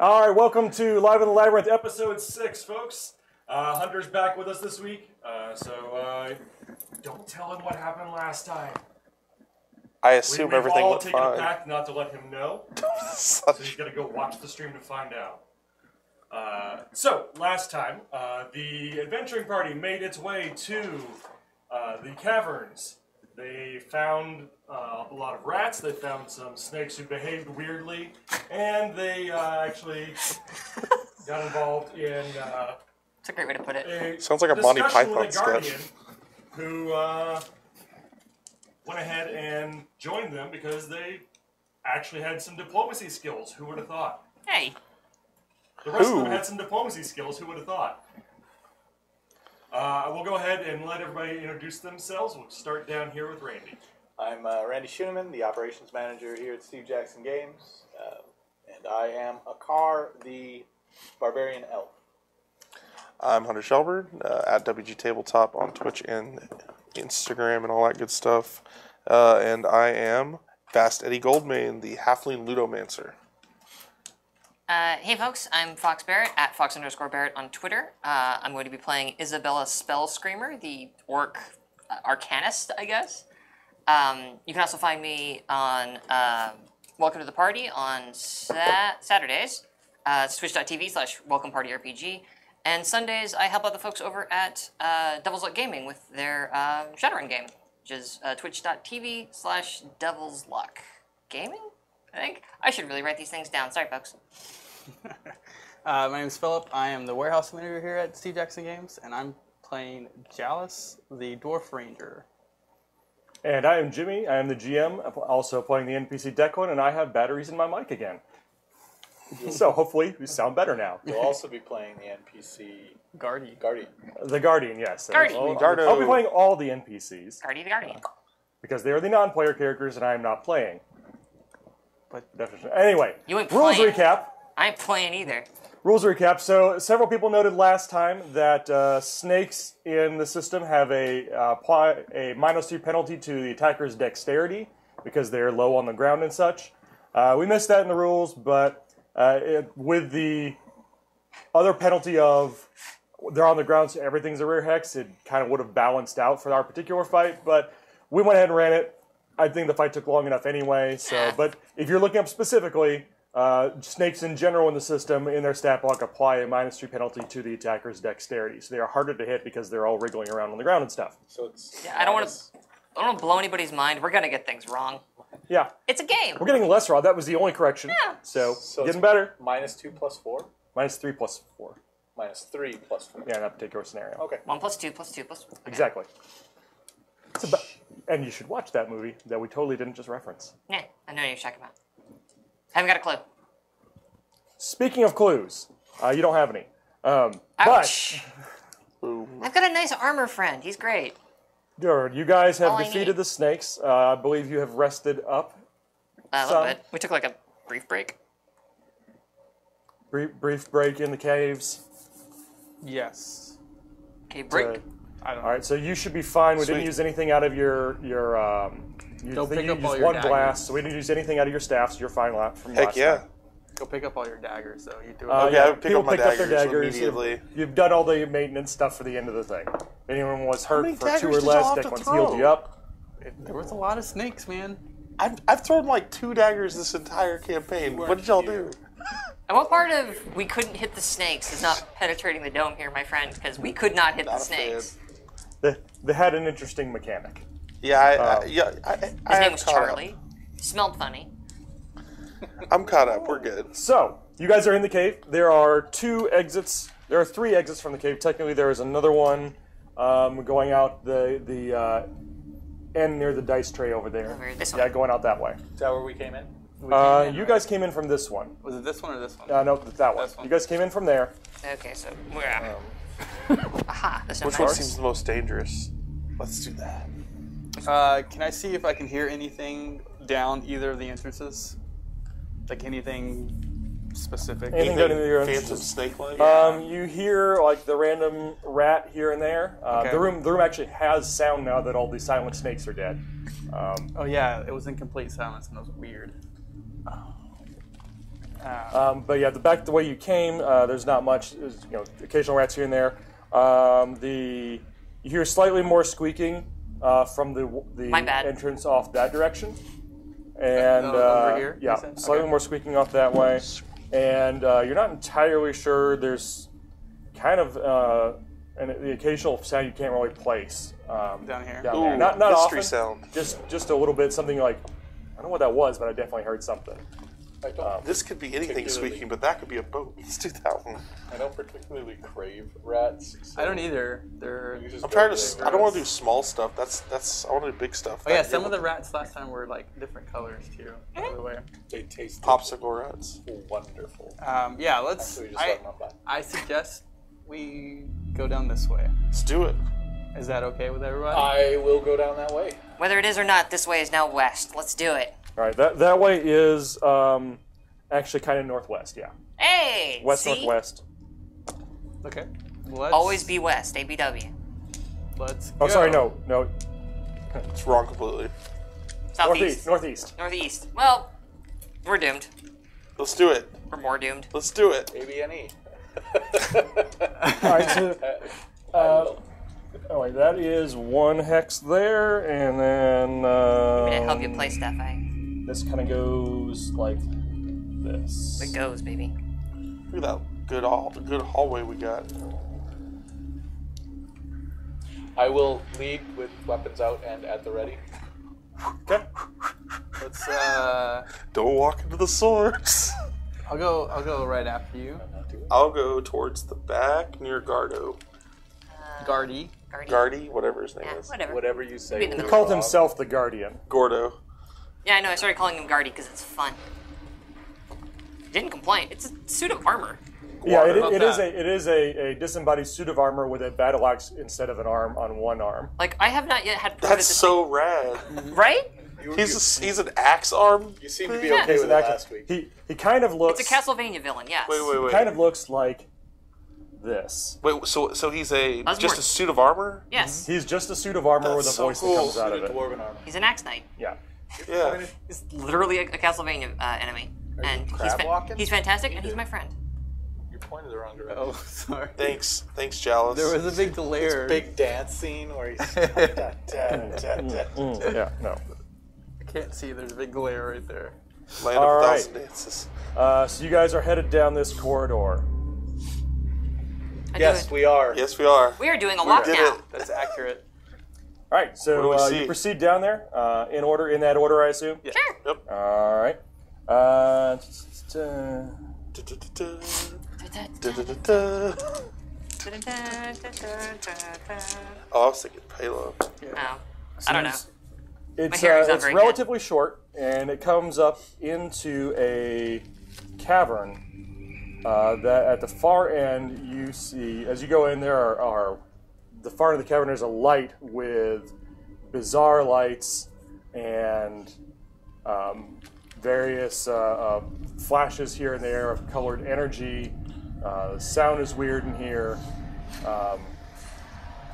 All right, welcome to Live in the Labyrinth episode 6, folks. Hunter's back with us this week, so don't tell him what happened last time. I assume everything went fine. We've all taken a pact not to let him know, so he's got to go watch the stream to find out. So, last time, the adventuring party made its way to the caverns. They found a lot of rats, they found some snakes who behaved weirdly, and they actually got involved in That's a great way to put it. Sounds like a Monty Python with a guardian sketch. Who went ahead and joined them because they actually had some diplomacy skills. Who would have thought? Hey. The rest of them had some diplomacy skills. Who would have thought? We'll go ahead and let everybody introduce themselves. We'll start down here with Randy. I'm Randy Schooneman, the operations manager here at Steve Jackson Games, and I am Akar, the barbarian elf. I'm Hunter Shelburne, at WG Tabletop on Twitch and Instagram and all that good stuff. And I am Vast Eddie Goldmane, the halfling ludomancer. Hey folks, I'm Fox Barrett, at Fox_Barrett on Twitter. I'm going to be playing Isabella Spell Screamer, the orc arcanist, I guess. You can also find me on Welcome to the Party on Saturdays. It's twitch.tv/WelcomePartyRPG. And Sundays, I help out the folks over at Devil's Luck Gaming with their Shadowrun game, which is twitch.tv/Devil's Luck Gaming, I think. I should really write these things down. Sorry, folks. My name is Philip. I am the warehouse manager here at Steve Jackson Games, and I'm playing Jalis, the Dwarf Ranger. And I am Jimmy. I am the GM, also playing the NPC Declan, and I have batteries in my mic again. So hopefully we sound better now. You'll also be playing the NPC Guardian. The Guardian, yes. Guardian. I'll be playing all the NPCs. Guardian the Guardian. Because they are the non-player characters, and I am not playing. But anyway, You ain't rules playing. recap. I ain't playing either. Rules recap. So several people noted last time that snakes in the system have a -2 penalty to the attacker's dexterity because they're low on the ground and such. We missed that in the rules, but with the other penalty of they're on the ground, so everything's a rear hex, it kind of would have balanced out for our particular fight. But we went ahead and ran it. I think the fight took long enough anyway. So, but if you're looking up specifically. Snakes in general in the system, in their stat block, apply a -3 penalty to the attacker's dexterity. So they are harder to hit because they're all wriggling around on the ground and stuff. So it's Yeah, I don't want to blow anybody's mind. We're going to get things wrong. Yeah. It's a game. We're getting less raw. That was the only correction. Yeah. So getting it's better. -2 plus 4? -3 plus 4. -3 plus 4. Yeah, in that particular scenario. Okay. 1 plus 2 plus 2 plus 4. Okay. Exactly. It's about, and you should watch that movie that we totally didn't just reference. Yeah, I know what you're talking about. Haven't got a clue. Speaking of clues, you don't have any. Ouch. I've got a nice armor friend. He's great. But you guys have All I defeated need. the snakes. I believe you have rested up. A little bit. We took like a brief break. Brief break in the caves. yes. Okay, break. I don't All right, so you should be fine. We didn't Sweet. use anything out of your you Don't think pick you up all used your one daggers. blast, so we didn't use anything out of your staff, so you're fine from Heck last yeah. time. Go pick up all your daggers, though. You do it. Okay, I would pick people up my picked up their daggers daggers immediately. You've done all the maintenance stuff for the end of the thing. If anyone was hurt many for 2 daggers or did y'all less, have to Declan's throw? healed you up. There was a lot of snakes, man. I've thrown like 2 daggers this entire campaign. What did y'all do? And what part of we couldn't hit the snakes is not penetrating the dome here, my friend, because we could not hit the Not a fan. snakes. They had an interesting mechanic. Yeah, His I name am was caught Charlie. Smelled funny. Up. I'm caught up. We're good. So, you guys are in the cave. There are 2 exits. There are 3 exits from the cave. Technically, there is another one going out the end near the dice tray over there. Over this Yeah, one. going out that way. Is that where we came in? You guys came in from this one. Was it this one or this one? No, that one. This one. You guys came in from there. Okay, so we're aha. There's no Which one dice. seems the most dangerous? Let's do that. Can I see if I can hear anything down either of the entrances? Like anything specific? Anything down into your Phantom entrances? snake-like? You hear like the random rat here and there. Okay. The room actually has sound now that all the silent snakes are dead. Oh yeah, it was in complete silence and it was weird. But yeah, the way you came, there's not much. There's, occasional rats here and there. You hear slightly more squeaking from the My bad. entrance off that direction, and over here, you yeah, said? slightly Okay. more squeaking off that way, and you're not entirely sure. There's kind of the occasional sound you can't really place Down here. Down Ooh, there. Not mystery often. sound. Just a little bit. Something like I don't know what that was, but I definitely heard something. I don't, This could be anything Particularly- squeaking, but that could be a boat. Let's do that one. I don't particularly crave rats. So I don't either. They're. you just I'm go trying with to. I don't want to do small stuff. That's. I want to do big stuff. Oh yeah, That some good of the one. rats last time were like different colors too. By the way. They taste popsicle rats. wonderful. Yeah, let's. So we just let them up by. I suggest we go down this way. Let's do it. Is that okay with everybody? I will go down that way. Whether it is or not, this way is now west. Let's do it. All right, that way is actually kind of northwest. Yeah, Hey! west see? northwest. Okay. Let's, Always be west. ABW. Let's go. Oh, sorry, no, It's wrong completely. Southeast. northeast. Northeast. Well, we're doomed. Let's do it. We're more doomed. Let's do it. ABNE. All right, so wait, that is one hex there, and then I'm gonna help you play stuff, this kind of goes like this. It goes, baby. Look at that good hallway we got. I will lead with weapons out and at the ready. Okay. Let's. Don't walk into the swords. I'll go right after you, I'll go towards the back near Gardo. Guardy. Gardy, whatever his name Yeah, is. whatever. Whatever you say. He He will called wrong. himself the Guardian. Gordo. Yeah, I know. I started calling him Guardy because it's fun. Didn't complain. It's a suit of armor. Yeah, About it that. is a disembodied suit of armor with a battle axe instead of an arm on one arm. Like, I have not yet had proof That's this so rad. thing. Right? He's an axe arm. You seem to be Yeah. okay with it Actually, last week. He kind of looks. It's a Castlevania villain, yes. Wait. Kind of looks like this. Wait, so he's That's just more- a suit of armor? Yes. He's just a suit of armor with a That's so voice cool. that comes out of Suited it. dwarven armor. He's an axe knight. Yeah. Yeah. He's literally a Castlevania enemy. And crab walking? he's fantastic, and he's my friend. You pointed the wrong direction. Oh, sorry. Thanks, Chalice. There was a big glare. Big dance scene where he's. da, da, da, da. Yeah. No. I can't see. There's a big glare right there. Land All of a right. Thousand Dances. So you guys are headed down this corridor. Yes, we are. Yes, we are. We are doing a did lockdown. it. That's accurate. All right. So What do we see? you proceed down there in that order, I assume. Yeah. Sure. Yep. All right. Oh, I was thinking payload. Oh, I don't know. It's hearing's not it's very relatively short, and it comes up into a cavern. That at the far end you see, as you go in, there are the far end of the cavern. There's a light with bizarre lights and various flashes here and there of colored energy. The sound is weird in here.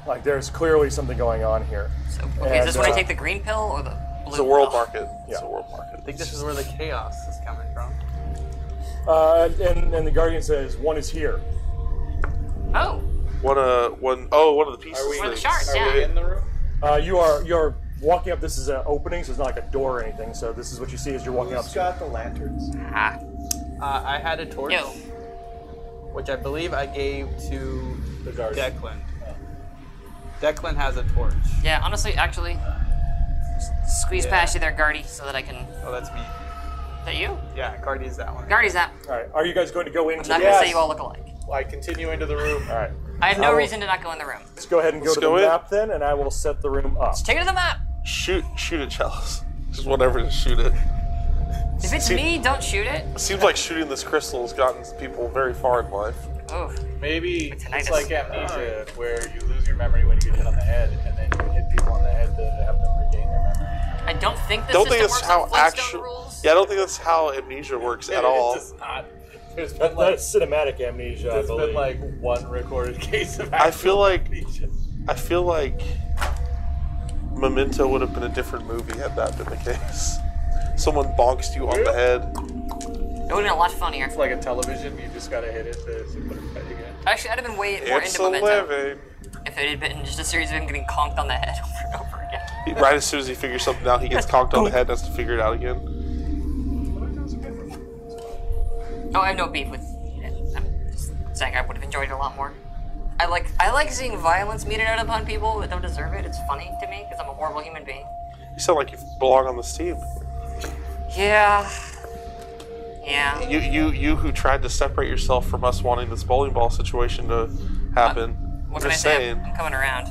Like there's clearly something going on here. So, okay, is this And, when I take the green pill or the blue It's a world pill? market. It's Yeah. a world market. I think this is where the chaos is coming from. And the Guardian says, one is here. Oh, One of the pieces. Are we, One of the shards, are yeah. we in the room? You're walking up, this is an opening, so it's not like a door or anything, so this is what you see as you're walking up. Who's got the lanterns? ah, I had a torch, yo. which I believe I gave to The guards. Declan. Declan has a torch. Yeah, honestly, actually, squeeze past you there, Guardy, so that I can. Oh, that's me. Is that you? Yeah, Guardy's that one. Guardy's that. All right, are you guys going to go into I'm not the... gonna Yes. say you all look alike. I continue into the room. All right, I have no will- reason to not go in the room. let's go ahead and Let's go to go the in. map then, and I will set the room up. Take it to the map. Shoot it, Chalice. Just whatever to shoot it. If it's me, don't shoot it. Seems like shooting this crystal has gotten people very far in life. Oh, Maybe tinnitus. it's like amnesia, where you lose your memory when you get hit on the head, and then you hit people on the head to have them regain their memory. I don't think the Don't system think that's works how on Flintstone actual. rules. Yeah, I don't think that's how amnesia works at all. It's just not. There's been like, That's cinematic amnesia, I there's believe. been like one recorded case of I feel actual like amnesia. Memento would have been a different movie had that been the case. Someone bonks you on the head. It would have been a lot funnier. It's like a television. You just gotta hit it to put it back again. Actually, I'd have been way more It's into a Memento living. if it had been just a series of him getting conked on the head over and over again. Right as soon as he figures something out, he gets conked on the head and has to figure it out again. Oh, I have no beef with it. I'm just saying I would have enjoyed it a lot more. I like seeing violence meted out upon people that don't deserve it. It's funny to me because I'm a horrible human being. You sound like you belong on this team. Yeah. Yeah. You who tried to separate yourself from us wanting this bowling ball situation to happen. What I'm can I just say? saying. I'm coming around.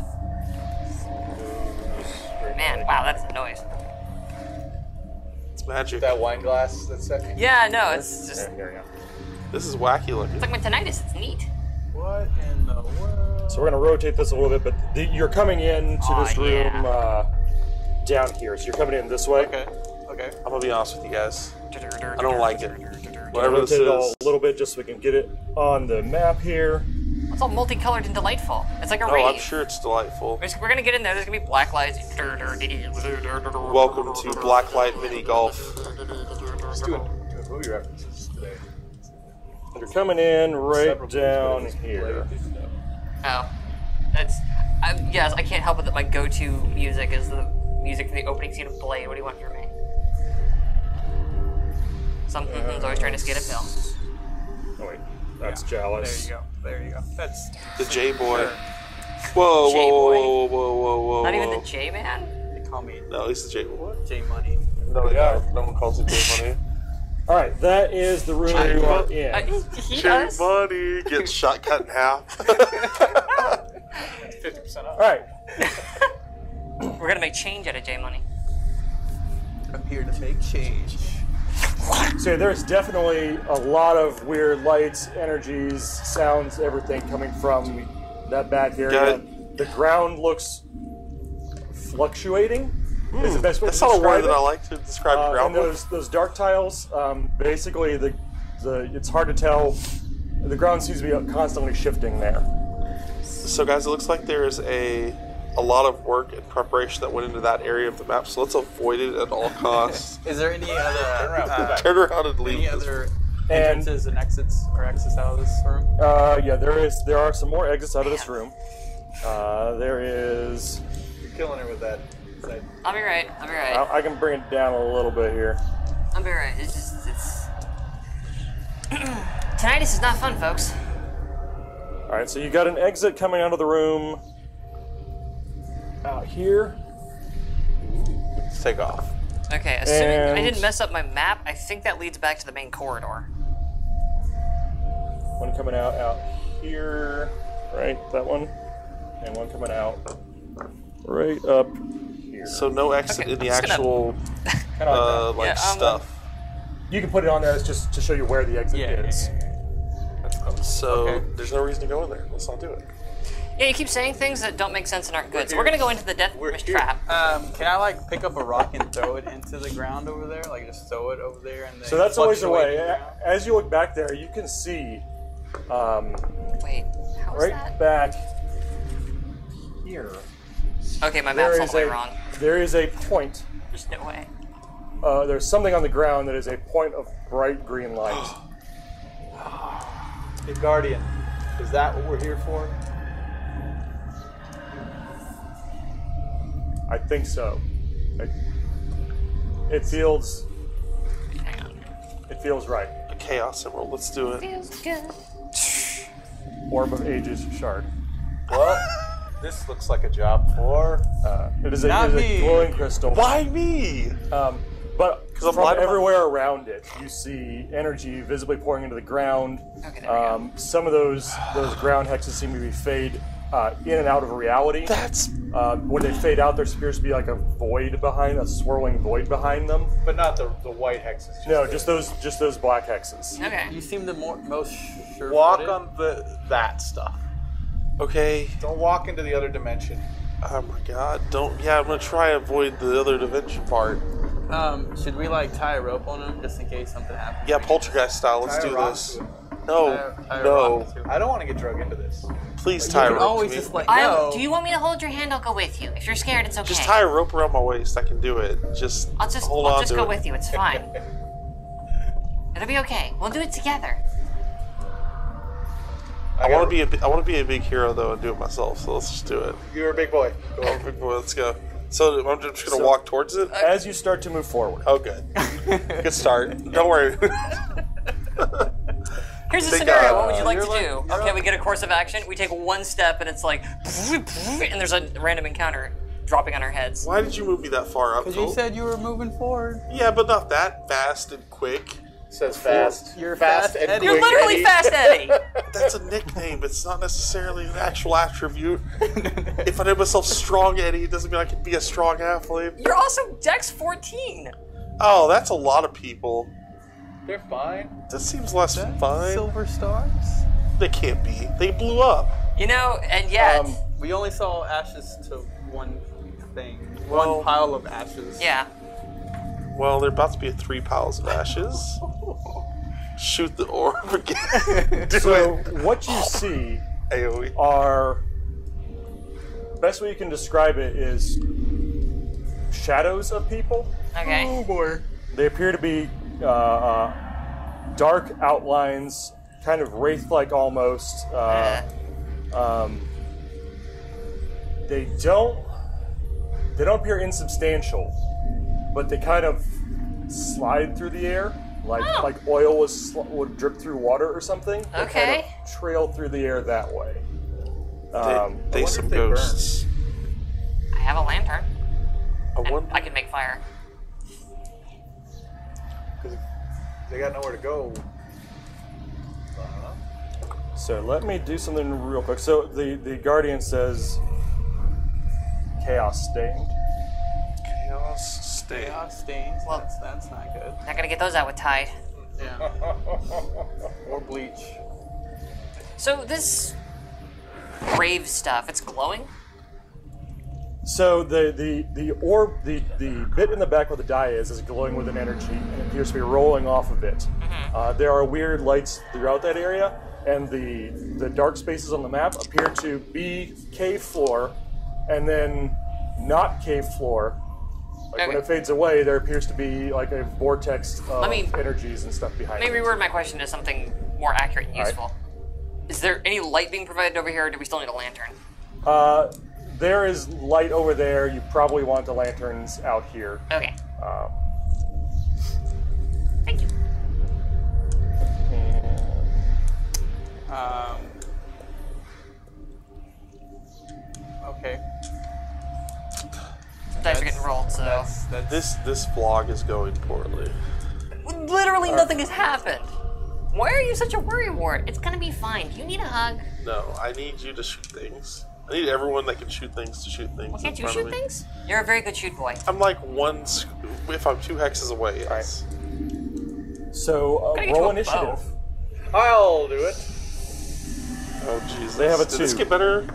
Man, wow, that's a noise. It's magic. That wine glass that's set. Yeah, no, it's just Here we go. This is wacky looking. it's like my tinnitus. It's neat. What in the world? So we're going to rotate this a little bit, but you're coming into this room yeah. down here. So you're coming in this way. Okay. Okay. I'm gonna be honest with you guys. I don't like it. Whatever this Rotate it all is. a little bit just so we can get it on the map here. It's all multicolored and delightful. It's like a Oh, rave. I'm sure it's delightful. We're gonna get in there. There's gonna be black lights. Welcome to Blacklight Mini Golf. Just doing movie references today. You're coming in right Several down movies, but it's here. related. Oh, yes. I can't help it that my go-to music is the music from the opening scene of Blade. What do you want from me? Something's always trying to skate uphill. Oh wait, that's There Jealous. you go. There you go. That's The J Boy. Sure. Whoa, J-Boy. whoa, whoa, whoa, whoa. Not even whoa. the J man. they call me No, he's the J Boy. J Money. No, no one calls it J Money. All right, that is the room you are in. He J does. Money gets shot cut in half. 50% off. All right, We're gonna make change out of J Money. I'm here to make change. so there's definitely a lot of weird lights, energies, sounds, everything coming from that back area. Got The ground looks fluctuating. Is the best way That's to not a describe word that it. I like to describe ground And with. those dark tiles, basically it's hard to tell. The ground seems to be constantly shifting there. So guys, it looks like there's a lot of work and preparation that went into that area of the map, so let's avoid it at all costs. Is there any other Turn around and leave any this. other And- entrances and exits out of this room? Yeah, there are some more exits out of this room. There is. You're killing her with that. I'll be right. I can bring it down a little bit here. I'll be right. It's tinnitus is not fun, folks. All right, so you got an exit coming out of the room out here. Let's take off. Okay, assuming I And- didn't mess up my map, I think that leads back to the main corridor. One coming out here, right? That one, and one coming out right up here. So no exit Okay, in the I'm just gonna- actual Kind of like that. Yeah, stuff. You can put it on there. It's just to show you where the exit Yeah. is. That's close. So Okay. there's no reason to go in there. Let's not do it. Yeah, you keep saying things that don't make sense and aren't good. So we're gonna go into the death wish here. trap. Can I like pick up a rock and throw it into the ground over there? Like just throw it over there and then. So that's always the fluctuate way. the ground? As you look back there, you can see Wait, how's right that? back here. Okay, my map's all the way wrong. There is a point. There's no way. There's something on the ground that is a point of bright green light. Hey, Guardian, is that what we're here for? I think so. It feels. Hang on. It feels right. A chaos emerald. Let's do it. Feels good. Orb of Ages shard. Well, this looks like a job for. It is Not a me. glowing crystal. Why me? But I'm from light up. everywhere around it, you see energy visibly pouring into the ground. Okay, there we go. Some of those ground hexes seem to be fade in and out of reality. That's When they fade out, there appears to be like a void a swirling void behind them. But not the white hexes. No, just those black hexes. Okay. You seem the most sure. Walk on that stuff. okay. Don't walk into the other dimension. Oh my god. Don't. Yeah, I'm gonna try and avoid the other dimension part. Should we like tie a rope on him just in case something happens? Yeah, poltergeist style. Let's Tie a do rock this. to it. No, Tie a no. rock to it. I don't want to get drug into this. Please You tie a can rope to always me. just like no. Do you want me to hold your hand? I'll go with you. If you're scared, it's okay. Just tie a rope around my waist. I can do it. Just I'll just hold on go to it. with you. It's fine. It'll be okay. We'll do it together. I want to be a big hero though and do it myself. So let's just do it. You're a big boy. Go Oh, big boy, let's go. So I'm just gonna walk towards it. As you start to move forward. Oh, good. Good start. Don't worry. Here's the Think, scenario. What would you like you're to like- do? you're Okay, up. we get a course of action. We take one step, and it's like, and there's a random encounter dropping on our heads. Why did you move me that far up? Because you said you were moving forward. Yeah, but not that fast and quick. says fast. You're fast, and Eddie. You're quick, literally Eddie. Fast Eddie. That's a nickname. It's not necessarily an actual attribute. If I name myself Strong Eddie, it doesn't mean I can be a strong athlete. You're also Dex 14. Oh, that's a lot of people. They're fine. This seems less fun. Silver stars? They can't be. They blew up. You know, and yet, We only saw ashes to one thing. Well- One pile of ashes. yeah. Well, there are about to be 3 piles of ashes. Shoot the orb again. Do So it. what you see AoE. are, best way you can describe it is shadows of people. Okay. Oh boy. They appear to be dark outlines, kind of wraith-like almost. They don't appear insubstantial, but they kind of slide through the air, like oil would drip through water or something. They Okay. kind of trail through the air that way. They wonder some if they burn. ghosts. I have a lantern. I And wonder. I can make fire. Because they got nowhere to go. So let me do something real quick. So the Guardian says chaos stained. Chaos stay. Chaos stains. Well- That's not good. Not gonna get those out with Tide. Yeah. Or bleach. So this grave stuff, it's glowing? So the orb, the bit in the back where the die is glowing with an energy and appears to be rolling off of it. There are weird lights throughout that area, and the dark spaces on the map appear to be cave floor, and then not cave floor. Like when Okay. it fades away, there appears to be like a vortex of Let me- energies and stuff behind Let me it. reword my question to something more accurate and right. useful. Is there any light being provided over here, or do we still need a lantern? There is light over there. You probably want the lanterns out here. Okay. Um, Thank you. Okay. Dice are getting rolled, so That's This vlog is going poorly. literally nothing has happened. Why are you such a worrywart? It's gonna be fine. You need a hug. No, I need you to shoot things. I need everyone that can shoot things to shoot things. Can't in you front of shoot me. things? You're a very good shoot boy. I'm like if I'm 2 hexes away, yes. so Gotta get you roll a initiative. I'll do it. Oh Jesus. They have a Did this 2. get better?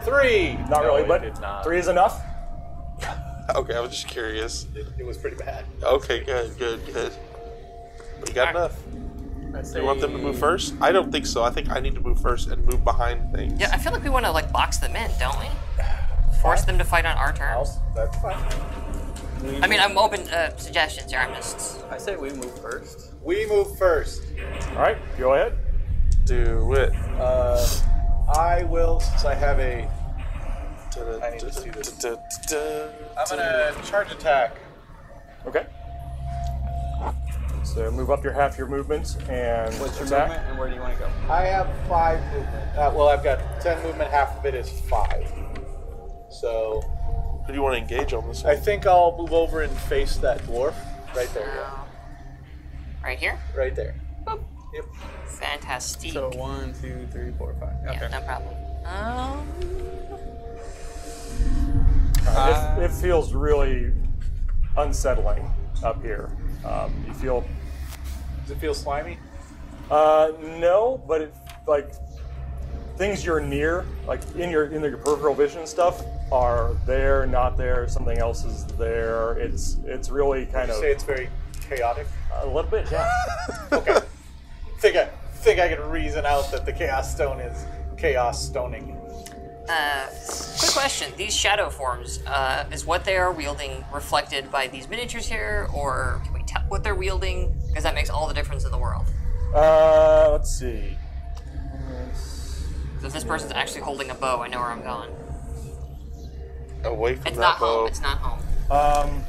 3. Not No, really, it but did not. 3 is enough. Okay, I was just curious. It was pretty bad. Okay, good. But you got Alright. enough. I say, You want them to move first? I don't think so. I think I need to move first and move behind things. Yeah, I feel like we want to like box them in, don't we? Force them to fight on our terms. That's fine. I mean, I'm open to suggestions here. I'm just. I say we move first. We move first. All right, go ahead. Do it. I will, since I have a... I need to see this. I'm gonna charge attack. Okay. So move up your half your movement and What's your attack. movement and where do you want to go? I have 5 movement. Well, I've got 10 movement, half of it is 5. So Who do you want to engage on this I one? think I'll move over and face that dwarf. Right there, yeah. Right here? Right there. Boop. Yep. Fantastic. So 1, 2, 3, 4, 5. Okay. Yeah, no problem. It feels really unsettling up here. You feel Does it feel slimy? no, but it like things you're near, like in your peripheral vision stuff, are there, not there. Something else is there. It's really kind You of say it's very chaotic? a little bit, yeah. Okay. think I can reason out that the Chaos Stone is Chaos Stoning. Quick question. These shadow forms, is what they are wielding reflected by these miniatures here, or can we what they're wielding? Because that makes all the difference in the world. Let's see. So if this person's actually holding a bow, I know where I'm going. Away from It's that not bow. home. It's not home.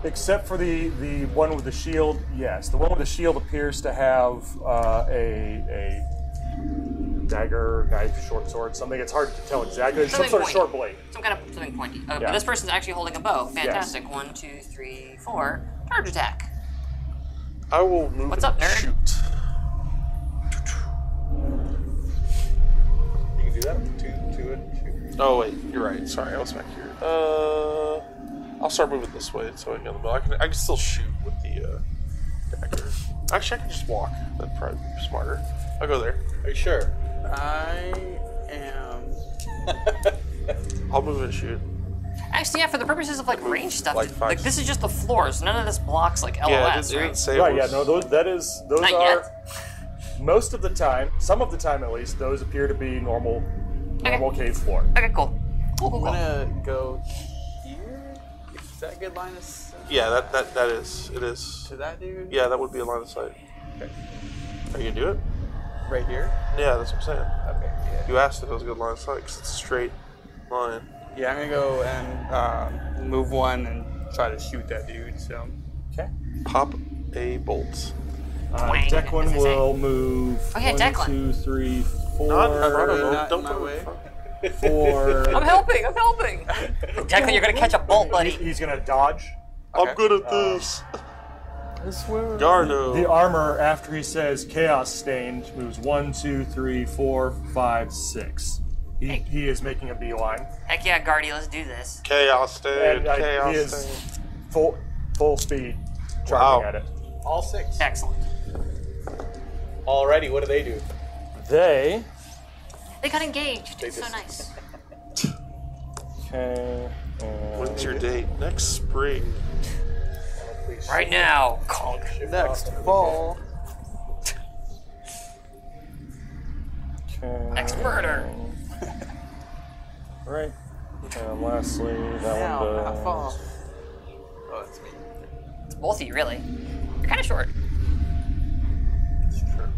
Except for the one with the shield, yes. The one with the shield appears to have a dagger, knife, short sword, something. It's hard to tell exactly. It's some Something sort of pointy. short blade. Some kind of something pointy. Yeah. But this person's actually holding a bow. Fantastic. 1, 2, 3, 4. Charge attack. I will move. What's and up, nerd? Shoot. You can do that with two and shoot. Oh wait, you're right. Sorry, I was back here. I'll start moving this way so I can get in the middle. I can still shoot with the dagger. Actually, I can just walk. That'd probably be smarter. I'll go there. Are you sure? I am. I'll move and shoot. Actually, yeah, for the purposes of like range stuff, Like like, Fox. this is just the floors. None of this blocks like LOS, Yeah, it right? didn't say. Right, it yeah, was- no, those Not are yet. most of the time, some of the time at least, those appear to be normal cave floor. Okay, cool. Cool, cool, I'm cool. gonna go here. Is that a good line of sight Yeah, that is. It is. to that dude? Yeah, that would be a line of sight. Okay. Are you gonna do it? Right here. Yeah, that's what I'm saying. Okay. Yeah. You asked if it was a good line of sight because it's a straight line. Yeah, I'm gonna go and move one and try to shoot that dude. So. Okay. Pop a bolt. Wang, Declan as they say. will move. Oh, yeah, 1, Declan. 2, 3, 4. Not in front of him. Not Don't in put my him way. in front. 4. I'm helping. I'm helping. Declan, you're gonna catch a bolt, buddy. He's gonna dodge. I'm Okay. good at this. I swear. Gardo. The armor, after he says chaos stained, moves 1, 2, 3, 4, 5, 6. He is making a beeline. Heck yeah, Guardy, let's do this. Chaos stand. And Chaos he is stand. full speed Wow. charging at it. All 6. Excellent. Alrighty, what do they do? They. They got engaged. They It's so just- nice. Okay. When's your date? Next spring. Please Right now. Conk. shift Next off into the fall. Okay. Next murder. Right. And lastly, that Now, one not does. fall. Oh, that's me. It's both of you, really. You're kind of short. It's true.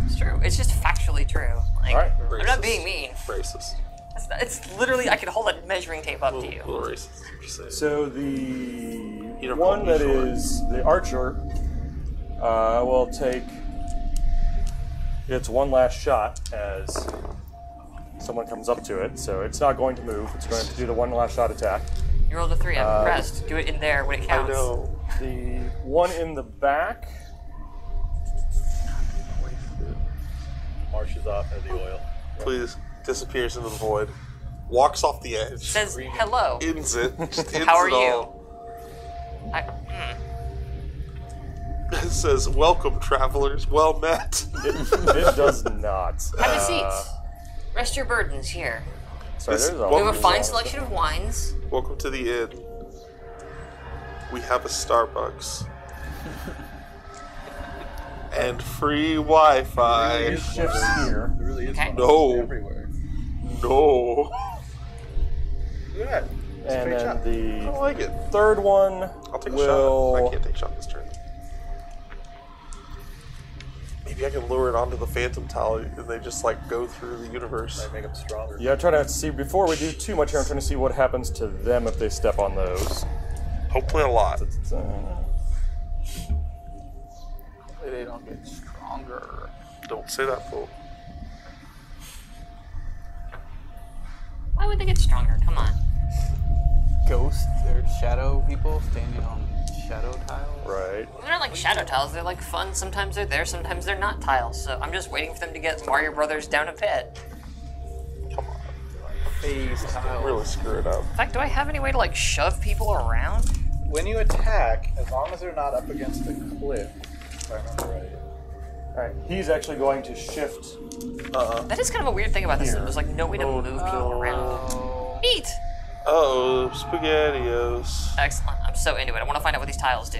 It's true. It's just factually true. Like, Alright. I'm not Racist. being mean. Racist. It's literally, I could hold a measuring tape up to you. Little racist. Just saying. So the don't one call me that short. is the archer will take its one last shot as someone comes up to it. So it's not going to move. It's going to do the one last shot attack. You rolled a 3. I'm impressed. Do it in there when it I counts. know. The one in the back. Marshes off into the oil. Please disappears into the void. Walks off the edge. Says hello. Ends it. Just ends How are it you? all. I, It says, "Welcome, travelers. Well met." It does not. Have a seat. Rest your burdens here. Sorry, This- there's a We have a Welcome. fine selection of wines. Welcome to the inn. We have a Starbucks. And free Wi-Fi. It shifts here. There really is Okay. No. everywhere. No. Look at that. It's a And great then shot. I the don't like it. third one I'll take a will. shot. I can't take a shot this turn. Maybe I can lure it onto the Phantom Tally and they just like go through the universe. Might make them stronger. Yeah, I'm trying to see before we do too much here. I'm trying to see what happens to them if they step on those. Hopefully a lot. They don't get stronger. Don't say that, fool. Why would they get stronger? Come on. Ghosts or shadow people standing on shadow tiles. Right. They're not like shadow tiles. They're like fun. Sometimes they're there. Sometimes they're not tiles. So I'm just waiting for them to get Mario Brothers down a pit. Come on. Phase tiles. Really screw it up. In fact, do I have any way to like shove people around? When you attack, as long as they're not up against the cliff, if I remember right. Alright, he's actually going to shift. That is kind of a weird thing about this. Here. There's like no way to move people around. Oh. Neat. Uh-oh, SpaghettiOs. Excellent. I'm so into it. I want to find out what these tiles do.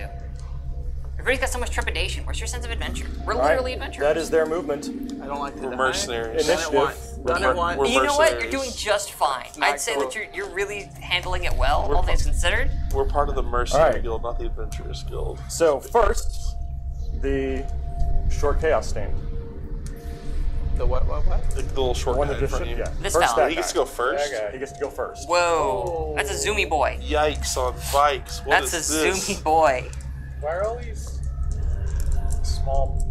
Everybody's got so much trepidation. Where's your sense of adventure? We're Alright, literally adventurers. that is their movement. I don't like to We're die. mercenaries. Done it Initiative. once. Done it once. we're You know what? You're mercenaries. doing just fine. Not I'd say cool. that you're really handling it well, We're all things considered. We're part of the Mercenary Alright. Guild, not the Adventurers Guild. So first, the short chaos stain. The what? The little short One guy that in just front of you. yeah. This First fella. that He gets to guy. go first. That guy. He gets to go first. Whoa, that's a zoomy boy. Yikes on bikes. What That's a is this? zoomy boy. Why are all these small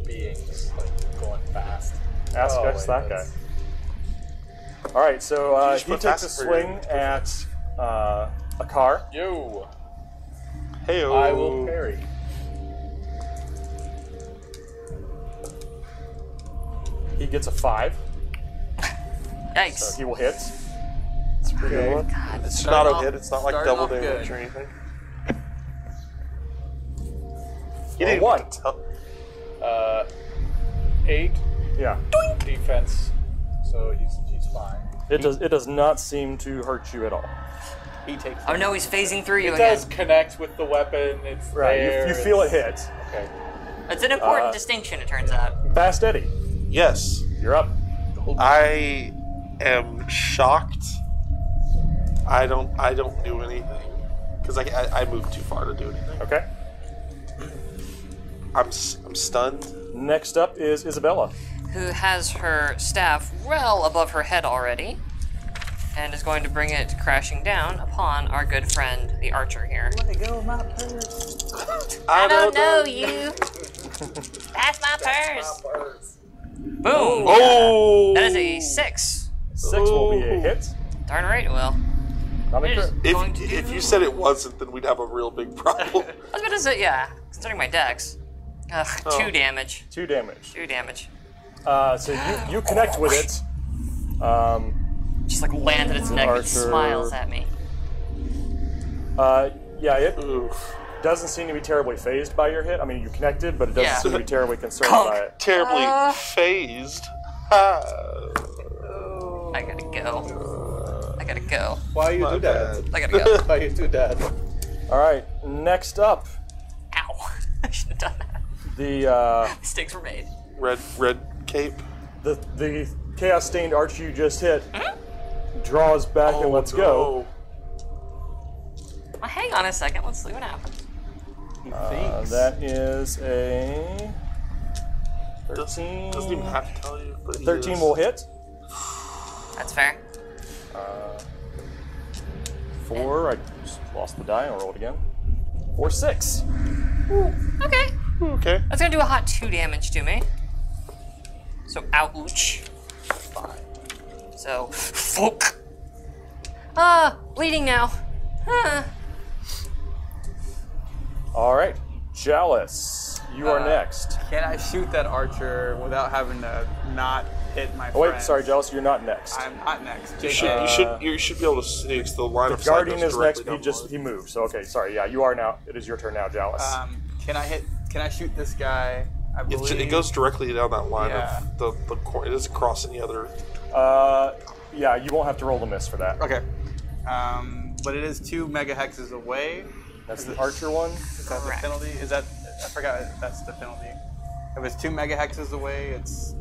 beings like going fast? Ask Oh, X wait, that guy. that's- All right, so You just he put takes a fast for your- swing at a car. Yo, Hey, I will parry. He gets a 5, Yikes. so he will hit. It's pretty good. God, It's Starting not a off- hit. It's not like starting double off damage good. or anything. Well, one. Tell- 8 Yeah, defense, so he's fine. it does not seem to hurt you at all. He takes. Oh no, he's phasing through you It again. does connect with the weapon. It's Right, there. you feel it it's- hit. Okay. It's an important distinction, it turns out. Fast Eddie, Yes, you're up. I am shocked. I don't do anything because I moved too far to do anything. Okay. I'm stunned. Next up is Isabella. Who has her staff well above her head already, and is going to bring it crashing down upon our good friend, the archer here. Let go of my purse. I don't know you. That's my purse. Boom. Oh, That is a 6. 6 will be a hit. Darn right it will. Not a It is crit. going to if do- you said it wasn't, then we'd have a real big problem. I was about to say, yeah, considering my dex. Ugh, 2 damage. 2 damage. 2 damage. So you connect with it. Just like lands at its neck and Archer. smiles at me. Yeah, it Oof. doesn't seem to be terribly phased by your hit. I mean, you connected, but it doesn't Yeah. seem to be terribly concerned Conk. by it. Terribly phased. Ah. I gotta go. I gotta go. Why you My do that? I gotta go. Why you do that? All right, next up, Ow. I should have done that. the Mistakes were made. Red cape. the chaos stained archer you just hit draws back and lets go. Well, hang on a second. Let's see what happens. He thinks. That is a 13. Doesn't even have to tell you. But 13 is. will hit. That's fair. 4. I just lost the die. I'll roll it again. 4, 6. Okay. Okay. That's gonna do a hot 2 damage to me. So, ouch. So, fuck. Bleeding now. Huh. All right, Chalice, you are next. Can I shoot that archer without having to not hit my Oh wait, friends? sorry, Chalice, you're not next. I'm not next. You JK. should be able to see the line The of sight. Guardian goes is next, directly but down he below. moved. So okay, sorry, yeah, you are now. It is your turn now, Chalice. Can I shoot this guy? I believe It goes directly down that line Yeah. of the corner. It doesn't cross any other. Yeah, you won't have to roll the miss for that. Okay. But it is 2 megahexes away. That's the archer one. Is that Correct. the penalty? Is that? I forgot. If that's the penalty. If it's 2 megahexes away, it's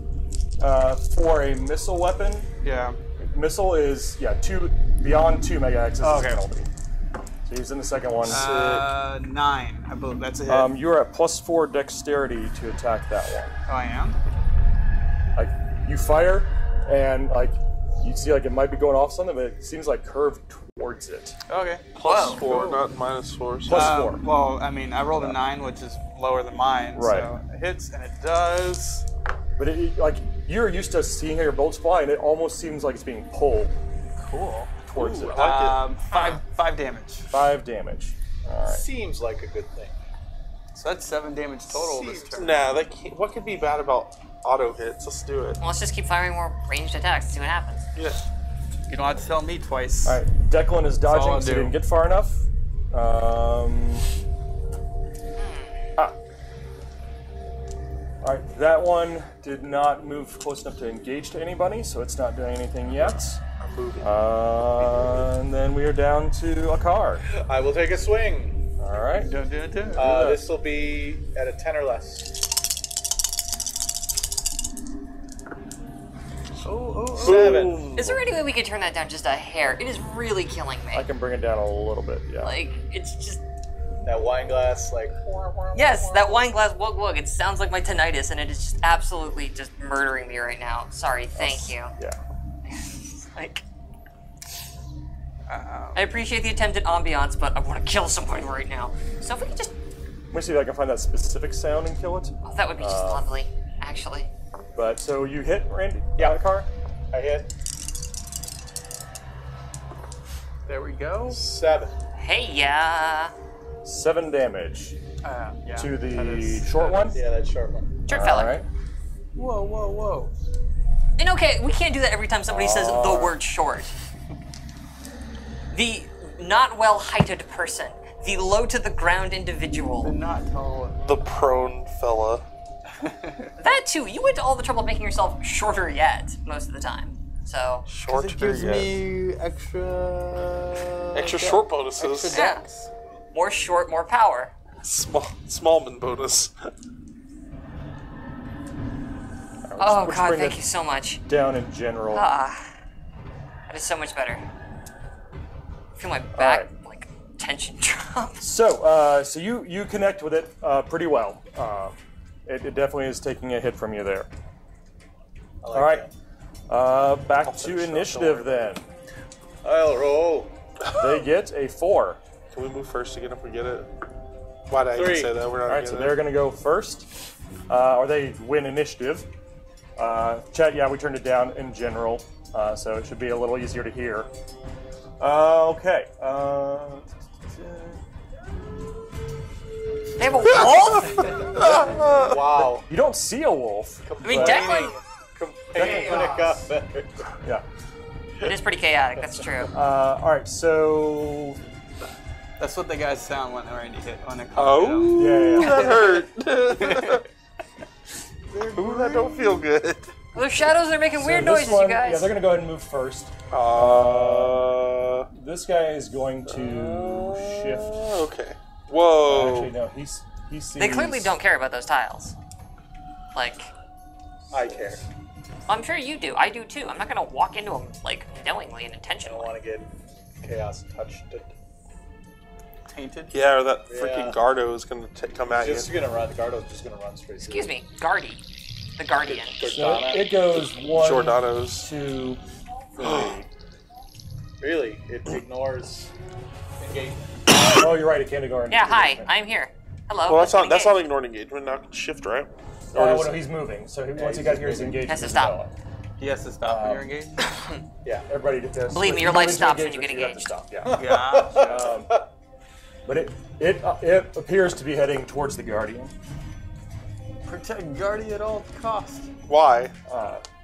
For a missile weapon, yeah. missile is beyond 2 megahertz is Okay. the penalty. So he's in the second one. 9. I believe that's a hit. You're at +4 dexterity to attack that one. Oh, I am. Like you fire, and like you see, like it might be going off something, but it seems like curved towards it. Okay. +4, not -4. So +4. Well, I mean, I rolled a 9, which is lower than mine. Right. So it hits, and it does. But like you're used to seeing your bolts fly, and it almost seems like it's being pulled Cool. towards Ooh, it. I like it. 5 damage. 5 damage. All right. Seems like a good thing. So that's 7 damage total this turn. Nah, that can't, what could be bad about auto hits? Let's do it. Well, let's just keep firing more ranged attacks and see what happens. Yeah. You don't have to tell me twice. All right. Declan is all dodging, I'll so he do. didn't get far enough. All right, that one did not move close enough to engage to anybody, so it's not doing anything yet. I'm moving. And then we are down to a car. I will take a swing. All right. Dun, dun, dun. This will be at a 10 or less. Oh. 7. Is there any way we could turn that down just a hair? It is really killing me. I can bring it down a little bit. Yeah. Like, it's just... That wine glass, like. Yes, that wine glass wug wug. It sounds like my tinnitus, and it is just absolutely just murdering me right now. Sorry, thank you. Yeah. Like... I appreciate the attempt at ambiance, but I want to kill somebody right now. So if we could just... Let me see if I can find that specific sound and kill it. Oh, that would be just lovely, actually. But so you hit Randy? Yeah, car. I hit. There we go. 7. Hey, yeah. 7 damage Yeah. to the that is- short one. Yeah, that short one. Short fella. All right. Whoa. And okay, we can't do that every time somebody says the word short. The not well-heighted person. The low-to-the-ground The individual. not tall. The prone fella. That too. You went to all the trouble of making yourself shorter yet, most of the time. So... Short It gives me extra short bonuses. Extra Yeah. dex. More short, more power. Smallman bonus. Oh let's god, bring thank it you so much. Down in general. That is so much better. I feel my back, like, tension drop. So, so you connect with it pretty well. It definitely is taking a hit from you there. I like All right. that. Back finish to it up, initiative don't worry then. I'll roll. They get a 4. Can we move first again if we get it? Why did I even 3. say that? We're not All right, getting so it. they're going to go first, or they win initiative. Chat, yeah, we turned it down in general, so it should be a little easier to hear. Okay. They have a wolf? Wow. You don't see a wolf. I mean, but- Declan... Complaining when it got better. Yeah. It is pretty chaotic, that's true. All right, so That's what the guys sound when they're ready to hit on a Oh, Yeah. that hurt. Ooh, that don't feel good. Those shadows are making weird this noises, one, you guys. Yeah, they're going to go ahead and move first. This guy is going to shift. Okay. Whoa. Actually, no, he sees. They clearly don't care about those tiles. Like, I care. I'm sure you do. I do too. I'm not gonna walk into them, like, knowingly and I don't intentionally. want to get chaos touched. Tainted. Yeah, or that Yeah. freaking Gardo is going to come at you. Just gonna run. The Gardo's just gonna run straight. Excuse me, Guardy. The Guardian. So it goes 1, Giordano's. 2, 3. Really? It ignores engagement. Oh, you're right. It can't go in. Yeah, hi, I'm here. Hello. Well, that's let's not engage. ignoring engagement. Now shift, right? Oh, Or well, is no, it- he's moving. So once he got here, he's engaged. Has to with stop. Isabella. He has to stop when you're engaged. Yeah. Everybody does. Believe me, your life stops when you get engaged. Stop. Yeah. Yeah. But it appears to be heading towards the Guardian. Protect Guardy at all costs. Why?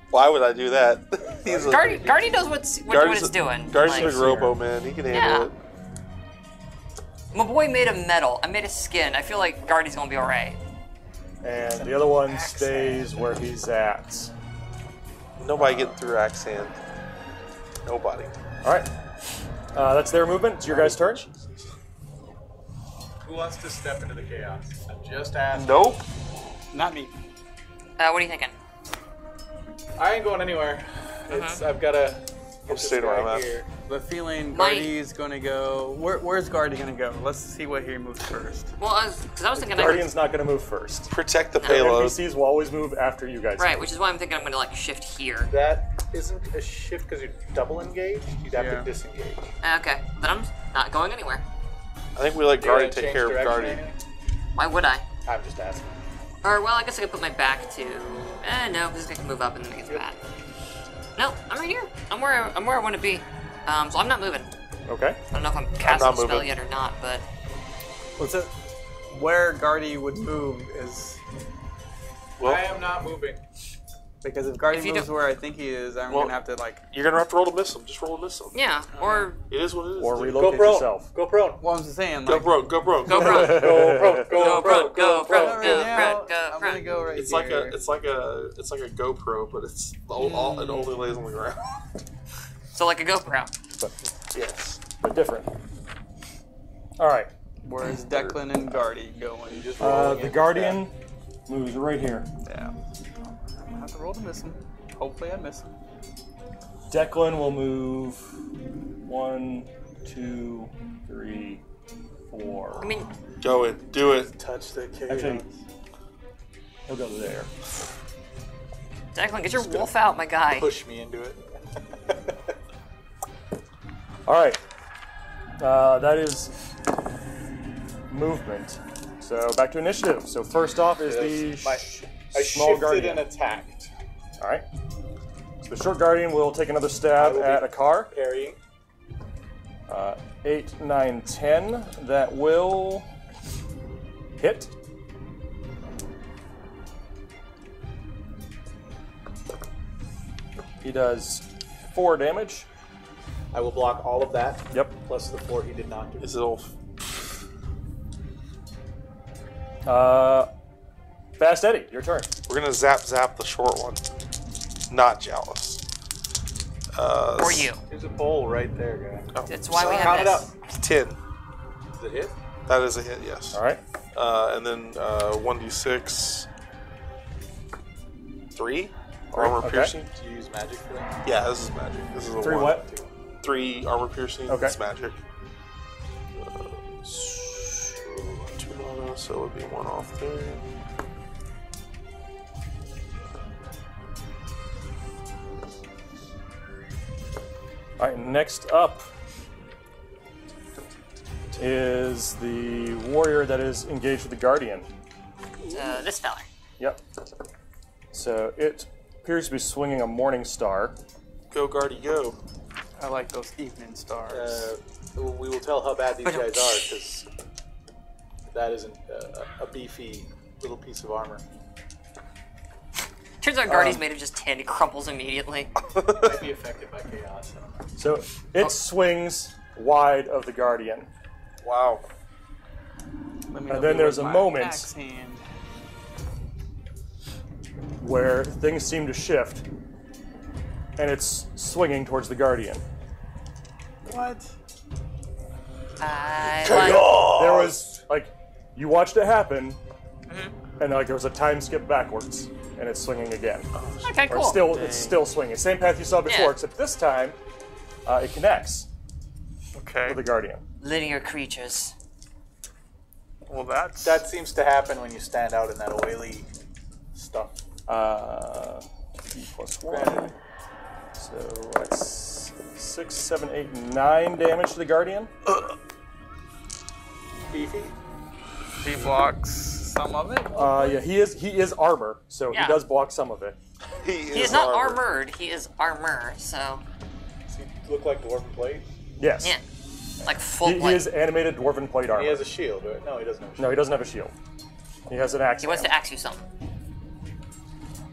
Why would I do that? He's a Guardy knows what it's doing. Guardy's Like, a Robo man. He can handle Yeah. it. my boy made of metal. I made of skin. I feel like Guardy's gonna be alright. And the other one stays where he's at. Nobody getting through Axe Hand. Nobody. All right. That's their movement. It's your guys' turn. Who wants to step into the chaos? I'm just asking. Nope. Not me. What are you thinking? I ain't going anywhere. I've got to. I'm staying where I'm at. The feeling My- Guardy's gonna go. Where's Guardy gonna go? Let's see what he moves first. Well, because I was thinking Guardian's not going to move first. Protect the The payload. NPCs will always move after you guys. right, move. which is why I'm thinking I'm gonna like shift here. That isn't a shift because you're double engaged. You'd have Yeah. to disengage. Okay, then I'm not going anywhere. I think we let Do you wanna Guardy take change care of direction or Guardy. anything? Why would I? I'm just asking. Or well, I guess I could put my back to. No, because I can move up and then it gets bad. No, I'm right here. I'm where I want to be. So I'm not moving. Okay. I don't know if I'm casting not a spell moving. yet or not, but What's it? Where Guardy would move is Well, I am not moving. because if Guardy If you moves don't- where I think he is, I'm Well- gonna have to like. you're gonna have to roll to miss him. Just roll to miss him. yeah. Or It is what it is. Or dude. relocate Go prone. yourself. Go prone. Well, I'm just saying. Go Like, bro. Go bro. go prone. Go prone. Go prone. Go prone. Right Go now, prone. Go I'm gonna prone. go right It's here. like a GoPro, but it's it only lays on the ground. So like a GoPro. But, Yes. but different. All right. Where's Declan and Guardy going? Just rolling The it. Guardian moves right here. Yeah. I'm gonna have to roll to miss him. Hopefully I miss him. Declan will move 1, 2, 3, 4. I mean, Go it. Do it. Touch the chaos. Actually, he'll go there. Declan, get your wolf out, my guy. Push me into it. All right. That is movement. So back to initiative. So first off is the I small shifted guardian. and attacked. All right. So the short guardian will take another stab at a car. Parrying. 8, 9, 10. That will hit. He does 4 damage. I will block all of that. Yep. Plus the 4 he did not do. Is it all? Fast Eddie, your turn. We're gonna zap the short one. Not jealous. Or you. There's a bowl right there, guy. That's why we Count have it up. this. 10. Is it hit? That is a hit. Yes. All right. And then 1d6. 3 armor Okay. piercing. Do you use magic for that? Yeah, this is magic. This is a 3 one. what? 3 armor piercing. Okay. It's magic. So 2 mana, so it would be 1 off there. All right. Next up is the warrior that is engaged with the guardian. This feller. Yep. So it appears to be swinging a morning star. Go, Guardy, go. I like those evening stars. We will tell how bad these guys are, because that isn't a beefy little piece of armor. Turns out Guardy's made of just tin. He crumples immediately. Might be affected by chaos. So it swings wide of the guardian. Wow. Let me and help then you there's with a my moment. axe hand. Where things seem to shift, and it's swinging towards the guardian. What? There was you watched it happen, and there was a time skip backwards, and it's swinging again. Okay, Or cool. it's still swinging. Same path you saw before, Yeah. except this time it connects Okay. with the guardian. Linear creatures. Well, that's... That seems to happen when you stand out in that oily stuff. E plus 1. So that's 6, 7, 8, 9 damage to the guardian. Beefy? He blocks some of it. Yeah, he is armor, so Yeah. he does block some of it. He He is not armored. He is armor. So Does he look like Dwarven Plate? Yes. yeah, like full He plate. is animated dwarven plate armor. He has a shield, right? No, he doesn't have a shield. No, he doesn't have a shield. He has an axe. He wants to hand. axe you something.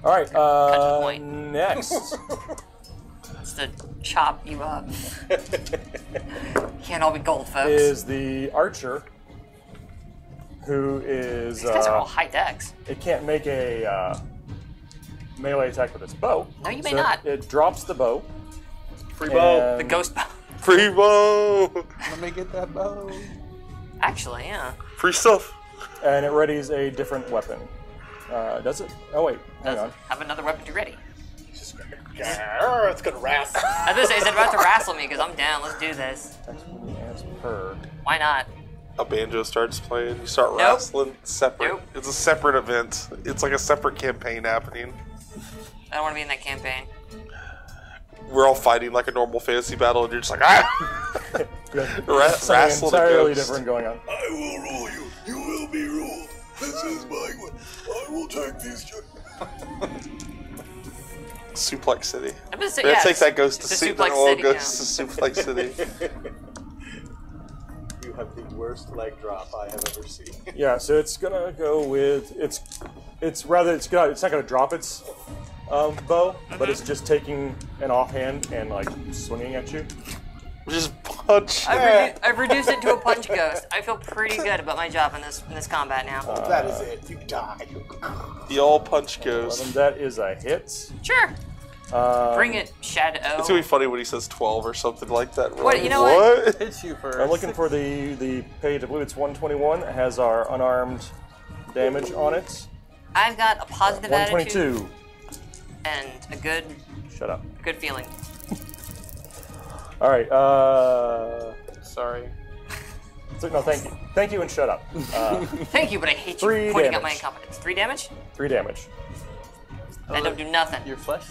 All right. the point. Next It's to chop you up. Can't all be gold, folks. is the archer, who is These guys are all high decks. it can't make a melee attack with its bow. No, you may So not. It drops the bow. Free bow. The ghost bow. Free bow! Let me get that bow. Actually, yeah. Free stuff! And it readies a different weapon. Does it? Oh wait, hang on. Have another weapon to ready. It's gonna wrestle. I was gonna say, is it about to wrestle me? Because I'm down. Let's do this. Actually, as per. Why not? A banjo starts playing, you start Nope. wrestling separate. Nope. It's a separate event. It's like a separate campaign happening. I don't want to be in that campaign. We're all fighting like a normal fantasy battle, and you're just like, ah! Something Wrestling a entirely ghost. different going on. I will rule you. You will be ruled. This is my way. I will take these. Suplex City. I'm gonna say, We're yeah, gonna take that ghost to it's a Suplex Suplex City. City, Ghost to Suplex City. You have the worst leg drop I have ever seen. Yeah, so it's gonna go with it's not gonna drop its bow, but it's just taking an offhand and like swinging at you. Just punch. I've reduced it to a punch ghost. I feel pretty good about my job in this combat now. That is it. You die. The old punch goes. 11, that is a hit. Sure. Bring it, Shadow. It's gonna be funny when he says 12 or something like that. We're What, like, you know what? Hits you first. I'm looking for the page. I believe it's 121. It has our unarmed damage on it. I've got a positive attitude. 122. and a good Shut up. feeling. All right. Sorry. No, thank you. Thank you and shut up. Thank you, but I hate you 3 pointing out my damage. incompetence. 3 damage? 3 damage. I don't do nothing. Your flesh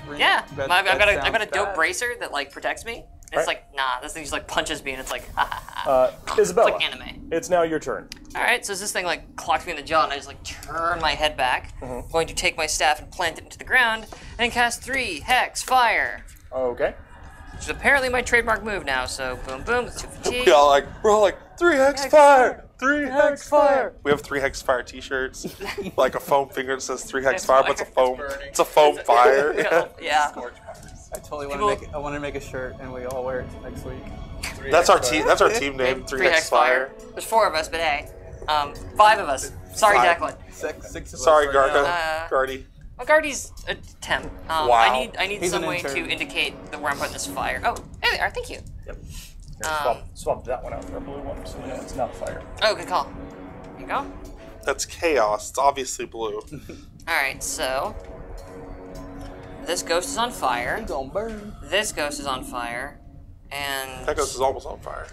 ring? Yeah, That- I've that got a sounds dope bad. bracer that like protects me. It's Right. like, nah, this thing just like punches me and it's like, ha ha ha. Isabella. It's like anime. It's now your turn. Alright, so this thing like clocks me in the jaw and I just like turn my head back. I'm going to take my staff and plant it into the ground and cast 3 Hex Fire. Okay. Which is apparently my trademark move now, so boom boom, with 2 fatigue. We're all like 3 hex Hex fire, 3 Hex hex fire. We have 3 hex fire T-shirts, like a foam finger that says 3 hex Hex fire, but it's a fire. foam. It's a foam fire. Yeah. I totally People- want to make a shirt, and we all wear it next week. That's our team. That's our team name. 3 hex fire. There's 4 of us, but hey. 5 of us. Sorry, 5. Declan. Six of Sorry, us right Garga. now. Gardy. Well, Guardy's a temp. Wow. I need He's some an way intern. to indicate that where I'm putting this fire. Oh, there they are. Thank you. Yep. Here, swap that one out for a blue one, so yeah, it's not fire. Oh, good call. Here you go. That's chaos. It's obviously blue. Alright, so this ghost is on fire. Gonna burn. This ghost is on fire. And That ghost is almost on fire.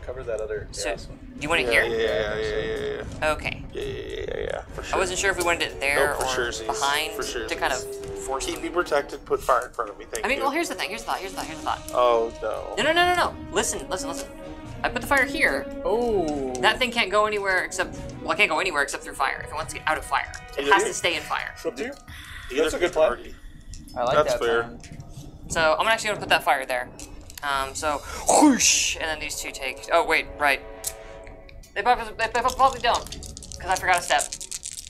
Cover that other so, chaos one. do you want it Yeah, here? yeah. Okay. Yeah. For sure. I wasn't sure if we wanted it there Nope, for or sure, behind for sure. to kind of force Keep them. me protected. Put fire in front of me. Thank I mean, you. well, here's the thing. Here's the thought. Oh no. No. Listen. I put the fire here. Oh. That thing can't go anywhere except, well, it can't go anywhere except through fire. If it wants to get out of fire, it has to stay in fire. It's up to you. That's a good plan. I like That's that fair. plan. So I'm actually gonna put that fire there. So whoosh, and then these 2 take. Oh wait, right. They probably don't, because I forgot a step.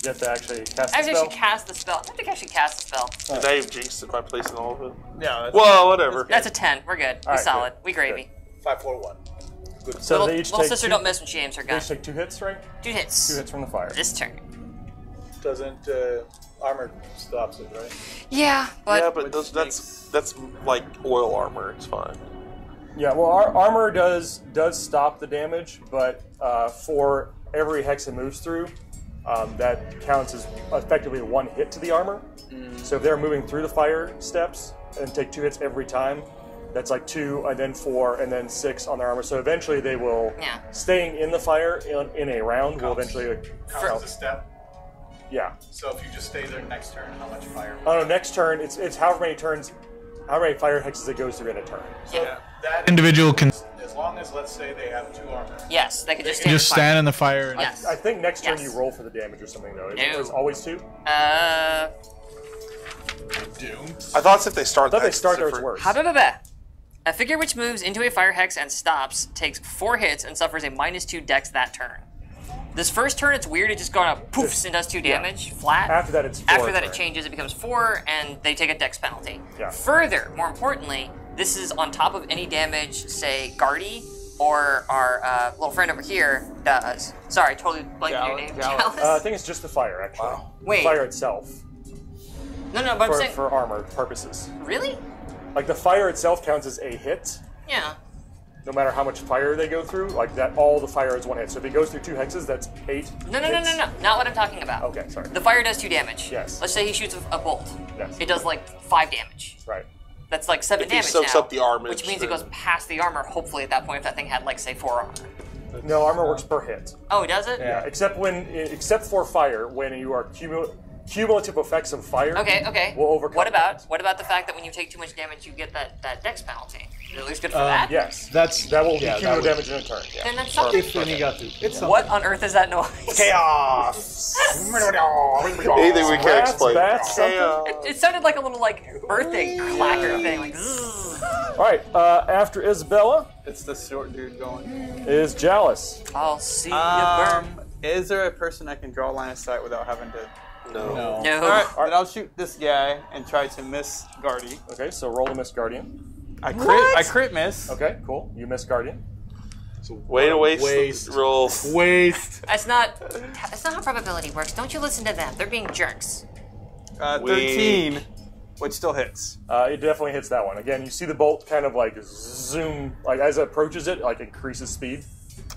You have to actually cast I the actually spell. cast the spell. I think I actually cast the spell. And now you've jinxed it by placing all of it. Yeah. That's Well, whatever. That's a 10. We're good. All We right, solid. good. We gravy. 5, 4, 1. Good. So Little, they each little take sister 2, don't miss when she aims her they gun. each take 2 hits, right? 2 hits. 2 hits from the fire. This turn. Doesn't armor stops it, right? Yeah, but Yeah, but that's like oil armor. It's fine. Yeah, well, our armor does stop the damage, but for every hex it moves through, that counts as effectively 1 hit to the armor. So if they're moving through the fire steps and take 2 hits every time, that's like 2, and then 4, and then 6 on their armor. So eventually they will, Yeah. staying in the fire in a round will eventually Counts as a step. yeah. So if you just stay there next turn, how much fire? Oh no, next turn it's however many turns, how many fire hexes it goes through in a turn. So that individual can, as long as let's say they have 2 armor, yes, they could just you stand. just stand in the fire. And Yes. I think next turn Yes. you roll for the damage or something though. No. It's always 2. I thought if they start, I thought that, they start there, it's different. worse. Ha-ba-ba-ba. A figure which moves into a fire hex and stops takes 4 hits and suffers a -2 dex that turn. This first turn, it's weird. It just going up, poofs, and does 2 damage flat. After that, it's 4. After that, it turn. changes. It becomes 4, and they take a dex penalty. Yeah. Further, more importantly, this is on top of any damage, say, Guardy or our little friend over here does. Sorry, totally blanked your name. Chalice. I think it's just the fire actually. Wow. Wait. The fire itself No, but I'm saying, for armor purposes. really? Like the fire itself counts as a hit, Yeah. no matter how much fire they go through. Like that, all the fire is 1 hit. So if it goes through 2 hexes, that's 8. No, hits. not what I'm talking about. Okay, sorry. The fire does 2 damage. Yes. Let's say he shoots a bolt. Yes. It does like 5 damage. Right. That's like 7 If he damage soaks now, up the armor, which means it then- goes past the armor. Hopefully, at that point, if that thing had like say 4 armor. No, armor works per hit. Oh, does it? Yeah, except for fire, when you are cumulative effects of fire. Okay. Will overcome. What that. about the fact that when you take too much damage, you get that dex penalty? Is it at least good for that? Yes. That's That will be yeah, cumulative that damage in a turn. Yeah. Then that's something. would, when you got through. It's What on earth is that noise? Chaos. Anything we can Rats, explain. bats, something? Chaos. It sounded like a little like birthday clacker thing, like. Zzz. All right. After Isabella It's the short dude going. is Chalice. I'll see you burn. Is there a person I can draw line of sight without having to? No. No. All right, then I'll shoot this guy and try to miss Guardy. Okay, so roll a miss Guardian. I crit miss. Okay, cool. You miss Guardian. Way to waste. Waste. Roll. waste. That's not how probability works. Don't you listen to them? They're being jerks. 13, which still hits. It definitely hits that one. Again, you see the bolt kind of like zoom, like as it approaches it, like increases speed.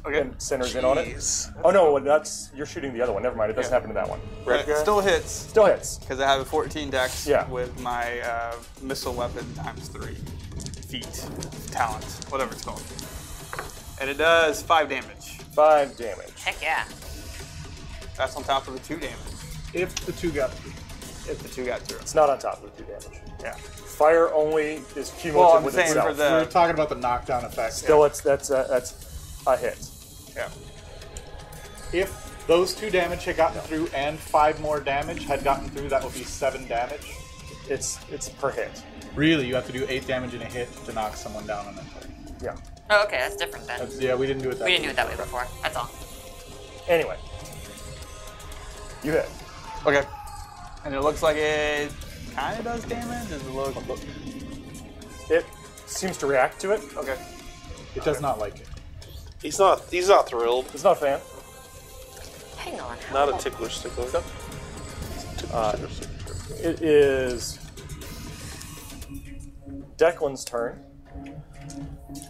Okay. and centers in on it. Jeez. Oh no, you're shooting the other one. Never mind. It doesn't happen to that one. Red guy? Still hits Still hits. because I have a 14 dex Yeah. with my missile weapon ×3 feet, talent, whatever it's called, and it does 5 damage. 5 damage. Heck yeah. That's on top of the 2 damage If the two got through. if the 2 got through. It's not on top of the 2 damage. Yeah. Fire only is cumulative Well, I'm with saying itself. for We're the talking about the knockdown effect. Still, that's a hit. yeah. If those 2 damage had gotten through and 5 more damage had gotten through, that would be 7 damage. It's per hit. Really, you have to do 8 damage in a hit to knock someone down on a turn. Yeah. Oh, okay, that's different then. Yeah, we didn't do it that way. We didn't do it that way before. That's all. Anyway, you hit. Okay. And it looks like it kind of does damage. Does it look? It seems to react to it. Okay. It does not like it. He's not thrilled. It's not a fan. Hang on. Not a ticklish stickler. It is Declan's turn.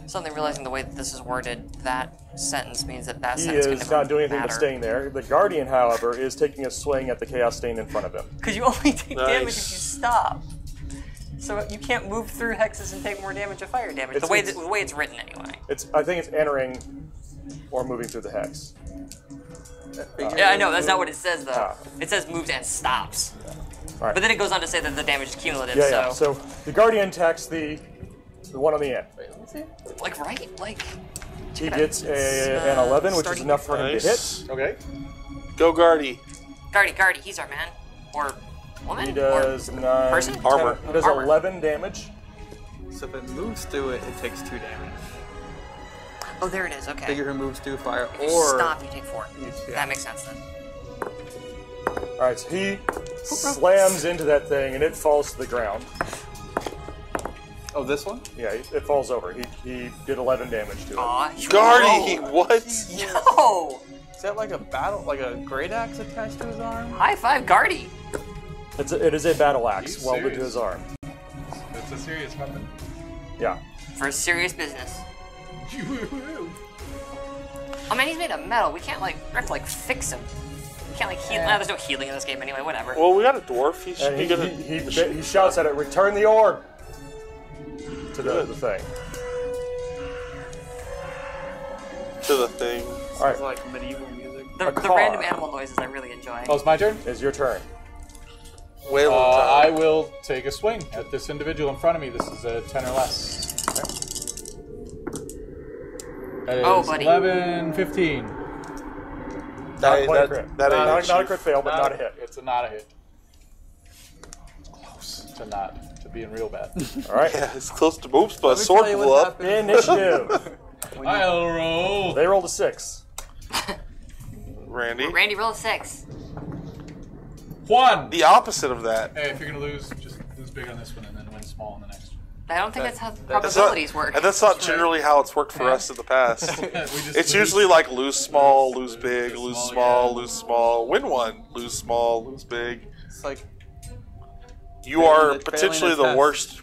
Suddenly realizing the way that this is worded, that sentence means that He sentence can is never not doing anything but matter. staying there. The Guardian, however, is taking a swing at the Chaos Stain in front of him. Because you only take damage Nice. if you stop. So you can't move through hexes and take more damage of fire damage. It's- The way it's written anyway. I think it's entering or moving through the hex. Yeah, I know. That's not what it says though. Ah. It says moves and stops. Right. But then it goes on to say that the damage is cumulative. Yeah, yeah. So the Guardian attacks the one on the end. like right, like He gets an 11, which is starting enough for him to hit. Nice. Okay. Go Guardy. Guardy, he's our man or woman. He does or 9, person? 10, Armor. He does Armor. 11 damage. So if it moves through it, it takes 2 damage. Oh, there it is. Okay. Figure who moves through fire If you or stop, you take 4. Yeah. That makes sense then. All right, so he slams into that thing and it falls to the ground. Oh, this one? Yeah, it falls over. He did 11 damage to it. Aw, Guardy, whoa. what? Yo! Is that like a battle, like a great axe attached to his arm? High five, Guardy! It is a battle axe you welded to serious? his arm. That's a serious weapon. Yeah. For serious business. Oh man, he's made of metal. We have to fix him. We can't heal. There's no healing in this game anyway. Whatever. Well, we got a dwarf. He should And be gonna. he shouts at it, "Return the orb!" To the thing. To the thing. All right, It's like medieval music. The car. random animal noises I really enjoy. Oh, it's my turn? it's your turn. Whale I time. will take a swing at this individual in front of me. This is a 10 or less. That is Oh, buddy. 11, 15. Not quite a crit. that ain't not a achieve. crit fail, but not a hit. It's not a hit. It's close to not, to being real bad. All right. Yeah, it's close to oops, but Let me sword tell you blew what up. happened. Initiative. I'll roll. They rolled a 6. Randy. Randy, roll a 6. 1. The opposite of that. Hey, if you're going to lose, just lose big on this one and then win small on the next one. I don't think that's how That's not, probabilities work. and that's not generally how it's worked for us in the past. We just It's lose. usually like lose small, lose big, Lose lose small, small, yeah. lose small, win one, lose small, lose big. It's like You Failing are the- potentially failing the the test. worst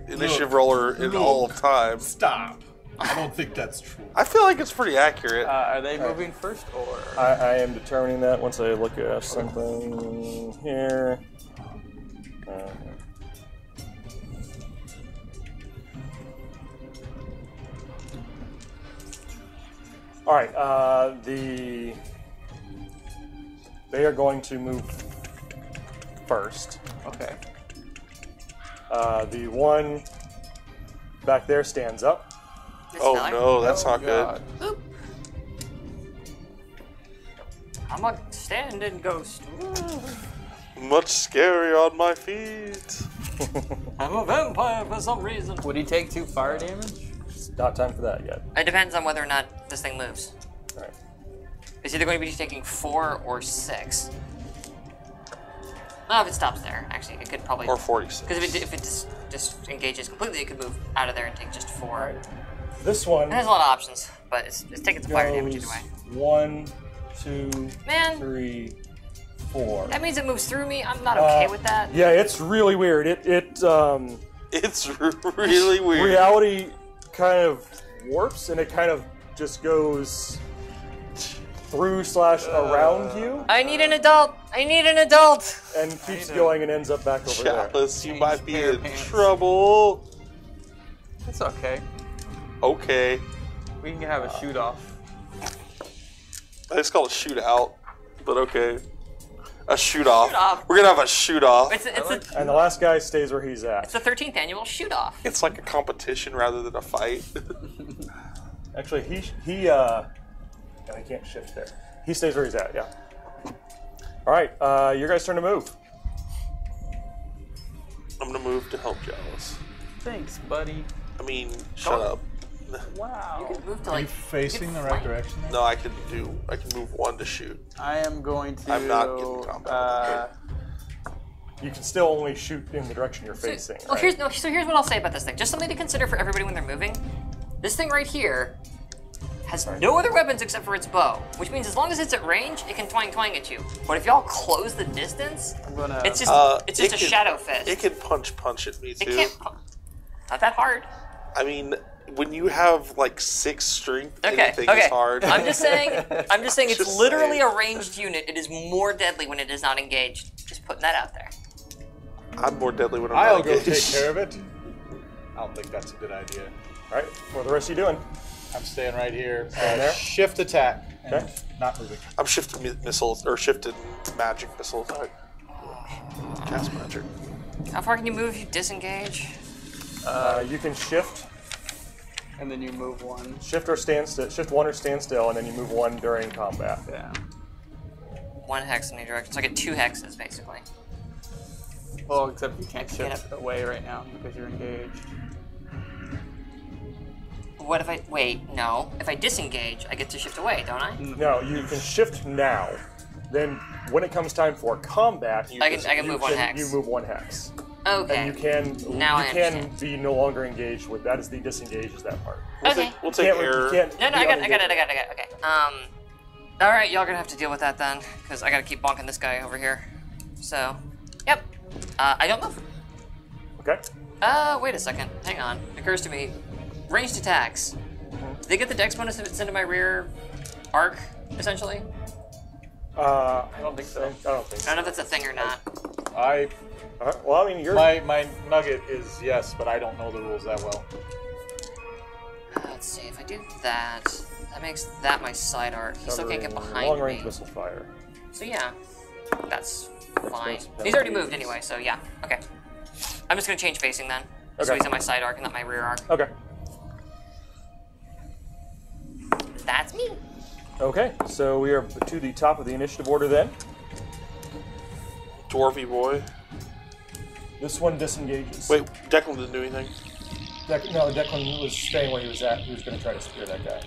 initiative roller in all of time. Stop. I don't think that's true. I feel like it's pretty accurate. are they moving first or? I am determining that once I look at something here. All right. They are going to move first. Okay. The one back there stands up. This Oh fella. no, that's not God. good. Oop. I'm a standing ghost. Much scary on my feet. I'm a vampire for some reason. Would he take 2 fire damage? It's not time for that yet. It depends on whether or not this thing moves. All right. It's either going to be taking 4 or 6. No, if it stops there, actually, it could probably. Or 46. Because if it just engages completely, it could move out of there and take just 4. This one It has a lot of options, but it's taking some fire damage either goes way. 1, 2, Man. 3, 4. That means it moves through me. I'm not okay with that. Yeah, it's really weird. It's really weird. Reality kind of warps and it kind of just goes through / around you I need an adult. I need an adult. and keeps going and ends up back over there. Chalice, you Change might be pair of in pants. trouble. It's okay. Okay. We can have a shoot off. It's called a shootout, but okay. A shoot-off. Shoot-off. We're gonna have a shoot-off. It's a, And the last guy stays where he's at. it's the 13th annual shoot off. It's like a competition rather than a fight. Actually, no, he can't shift there. He stays where he's at, yeah. All right, your guys' turn to move. I'm gonna move to help Chalice. Thanks, buddy. I mean, shut up. Wow. Move to Are you like. facing the right direction? No, I can move one to shoot. I am going to. I'm not getting combat. You can still only shoot in the direction you're facing. Well, right? so here's what I'll say about this thing. Just something to consider for everybody when they're moving. This thing right here has no other weapons except for its bow, which means as long as it's at range, it can twang at you. But if y'all close the distance, I'm gonna. it's just It a can- shadow fist. It can punch at me It too. can't. Not that hard. I mean, when you have like 6 strength, Okay. anything Okay. is hard. I'm just saying. It's Just literally saying. a ranged unit. It is more deadly when it is not engaged. Just putting that out there. I'm more deadly when I'm I'll not go take engaged. care of it. I don't think that's a good idea. All right, what are the rest of you doing? I'm staying right here. there? Shift attack. And Okay. Not moving. I'm shifting missiles or shifted magic missiles. Cast magic. How far can you move if you disengage? You can shift And then you move one. or stand still. Shift 1 or stand still, and then you move 1 during combat. Yeah. 1 hex in any direction. So I get 2 hexes basically. Well, except you can't Get shift away right now because you're engaged. What if I wait? No. If I disengage, I get to shift away, don't I? No, you can shift now. Then, when it comes time for combat, I can move 1 hex. You move 1 hex, Okay. and you can Now I can be no longer engaged with. That is the disengage is that part. Okay. We'll take Can't- error. you can't No, be I got it. unengaged. Okay. All right, y'all gonna have to deal with that then, because I gotta keep bonking this guy over here. So, yep. I don't move. Okay. Wait a second. Hang on. It occurs to me. Ranged attacks. Do they get the dex bonus if it's into my rear arc, essentially? I don't think so. I don't think I so. don't know if that's a thing or not. I All right, well, I mean, you're. my nugget is yes, but I don't know the rules that well. Let's see. If I do that, that makes that my side arc. He still can't get behind long-range me. missile fire. So yeah, that's fine. goes He's already penalties. moved anyway, so yeah. Okay. I'm just gonna change facing then. So Okay. he's on my side arc and not my rear arc. Okay. That's me. Okay, so we are to the top of the initiative order then. Dwarvy boy. This one disengages. Wait, Declan didn't do anything. No, Declan was staying where he was at. He was going to try to spear that guy.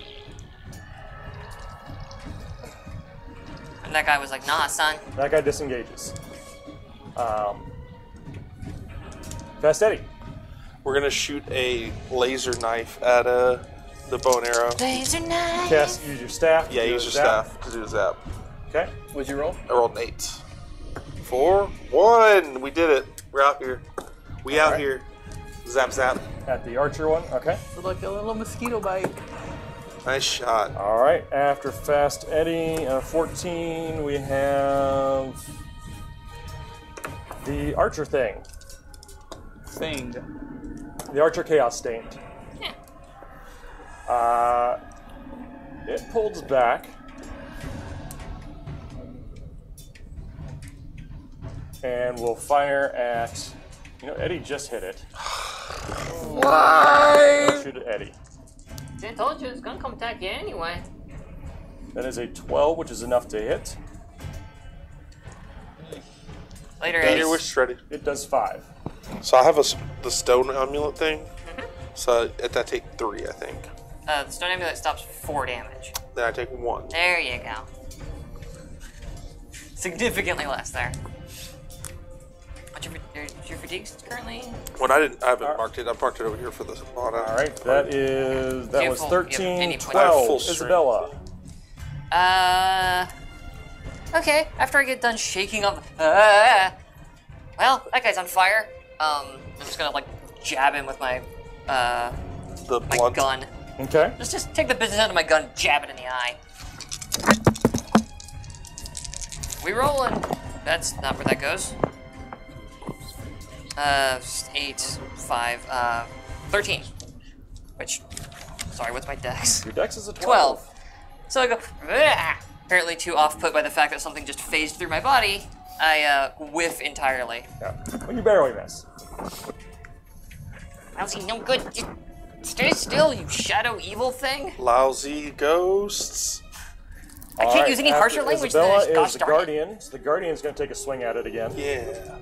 And that guy was like, nah, son. That guy disengages. Fast Eddie. We're gonna shoot a laser knife at the bow and arrow. Laser knife. Use your staff. Yeah, to do use a your zap. staff to do a zap. Okay. What'd you roll? I rolled an 8. 4, 1. We did it. We're out here. We out right. here. Zap, zap. At the archer one. Okay. It's like a little mosquito bite. Nice shot. All right. After Fast Eddie, 14, we have the archer thing. Thing. The archer chaos stained. Yeah. It pulls back. And we'll fire at. Eddie just hit it. Why? Shoot at Eddie. See, I told you it's gonna come attack you anyway. That is a 12, which is enough to hit. Later, Get Ace. your wish ready. It does 5. So I have the stone amulet thing. So I take 3, I think. The stone amulet stops 4 damage. Then I take 1. There you go. Significantly less there. What's your fatigues currently? When I haven't marked it. I marked it over here for the bottom. All right, that you was have 13, any point? I have 12. full strength. Isabella. Okay. After I get done shaking up, well, that guy's on fire. I'm just gonna like jab him with my The my blunt. gun. Okay. Just take the business out of my gun, jab it in the eye. We rolling. That's not where that goes. 8, 5, 13. Which, sorry, what's my dex? Your dex is a 12. So I go, "Bleh." Apparently too off-put by the fact that something just phased through my body, I whiff entirely. Yeah. Well, you barely miss. Lousy, no good. Just stay still, you shadow evil thing. Lousy ghosts. I can't use any harsher language than Isabella this. Gosh is the darn it. guardian, so the guardian's going to take a swing at it again. Yeah.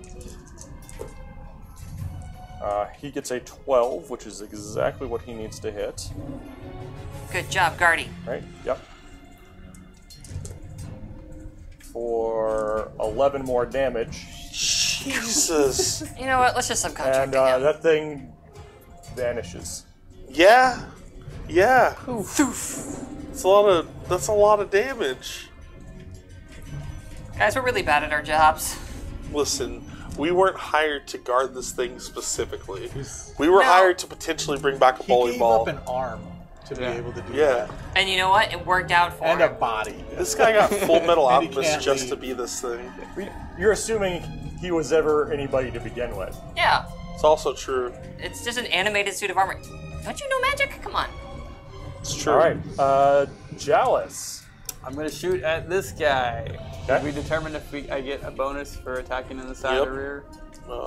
He gets a 12, which is exactly what he needs to hit. Good job, Guardy. Right? Yep. For 11 more damage. Jesus. You know what? Let's just subcontract And him. that thing vanishes. Yeah. Yeah. That's a lot of damage. Guys, we're really bad at our jobs. Listen, we weren't hired to guard this thing specifically. We were No. hired to potentially bring back a He bowling gave ball. up an arm to be able to do Yeah. that. And you know what? It worked out for And a him. body. This guy got Full Metal And he Alchemist can't just leave. to be this thing. You're assuming he was ever anybody to begin with. Yeah, It's also true. it's just an animated suit of armor. Don't you know magic? Come on. It's true. All right. Chalice. I'm gonna shoot at this guy. Okay. We determined if I get a bonus for attacking in the side or rear.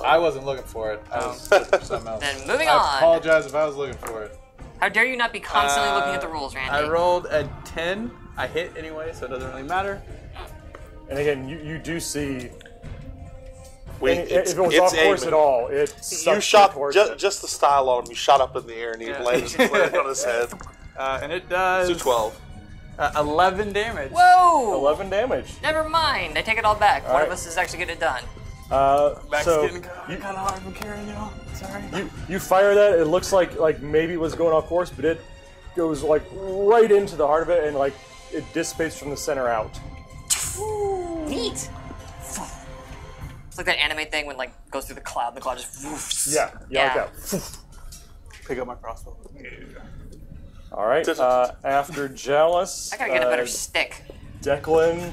I wasn't looking for it. I was looking for something else. Then moving I on. apologize if I was looking for it. How dare you not be constantly looking at the rules, Randy? I rolled a 10. I hit anyway, so it doesn't really matter. And again, you do see. Wait, if it's, it was it's off course aiming. at all, it You sucks shot towards just the style on him. You shot up in the air and he Yeah. landed on his head. And it does It's a 12. 11 damage. Whoa! 11 damage. Never mind. I take it all back. One right. of us is actually getting it done. Back's So getting kind of hard from carrying y'all. Sorry. you fire that. It looks like maybe it was going off course, but it goes like right into the heart of it, and like it dissipates from the center out. Neat. It's like that anime thing when like goes through the cloud just woofs. Yeah, Yeah. like that. Pick up my crossbow. All right. After Chalice, I gotta get a better stick. Declan.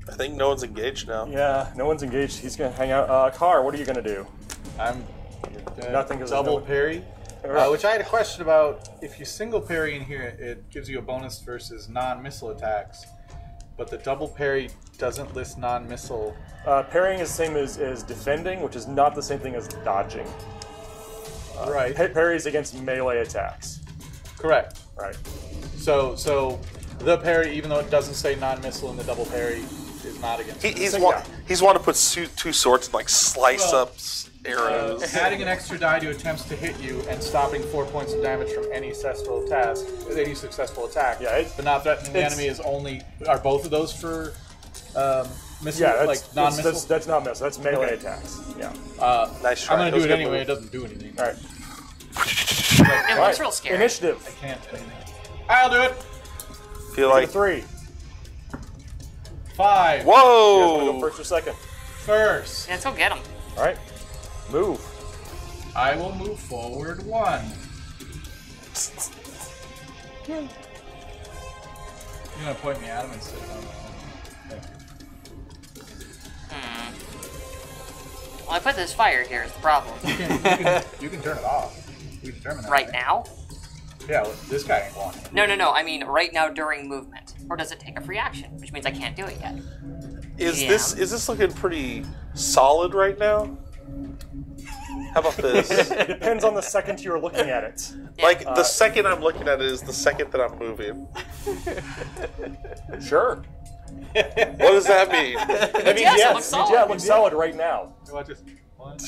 I think no one's engaged now. Yeah, no one's engaged. He's gonna hang out. Car, what are you gonna do? I'm Nothing 'cause double there's no- parry. Alright. Which I had a question about. If you single parry in here, it gives you a bonus versus non-missile attacks. But the double parry doesn't list non-missile. Parrying is the same as defending, which is not the same thing as dodging. Right. Parry is against melee attacks. Correct. Right. So the parry, even though it doesn't say non-missile in the double parry, is not against. He's So, want yeah. he's want to put two swords and like slice Well, up arrows. Adding an extra die to attempts to hit you and stopping 4 points of damage from any successful attack. Yeah, but not threatening the it's- enemy is only. Are both of those for missile? Yeah, like non-missile. that's not missile. That's melee Okay. attacks. Yeah. Nice try. I'm gonna That was do a it good anyway. move. It doesn't do anything. All right. It looks real scary. Initiative. Can't. I'll do it. Feel Get a like 3. 5. You guys want to whoa. go first or second? First. Yeah, let's go get him. All right. Move. I will move forward 1. You're gonna point me at him instead of. Well, I put this fire here is the problem. You can turn it off. We determine that. Right now? Yeah, well, this guy ain't walking. No. I mean right now during movement. Or does it take a free action? Which means I can't do it yet. Is Yeah. this looking pretty solid right now? How about this? It depends on the second you're looking at it. Like the second I'm looking at it is the second that I'm moving. Sure. What does that mean? Yes, it looks solid. Yeah, it looks solid right now. Watch this. 1, 2,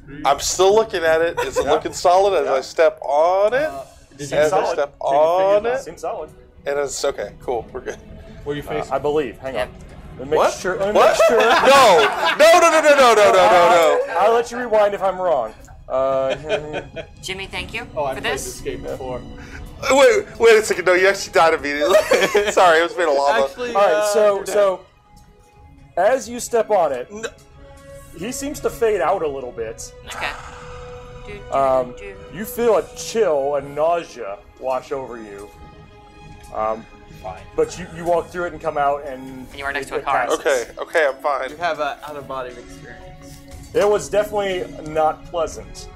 3. I'm still looking at it. Is it looking solid as I step on it? Seems As I solid. step on It it? seems solid. And it's okay, cool, we're good. Where are you facing? I believe. Hang on. Let me make What? sure. Let me What? make sure. No. I'll let you rewind if I'm wrong. Jimmy, thank you Oh, I for played this. this game before. Wait a second. No, you actually died immediately. Sorry, it was made of lava. Actually, All right. you're dead. So as you step on it, he seems to fade out a little bit. Okay. You feel a chill, a nausea wash over you. Fine. But you walk through it and come out, and you are next to a it car. passes. Okay, I'm fine. You have an out-of-body experience. It was definitely not pleasant.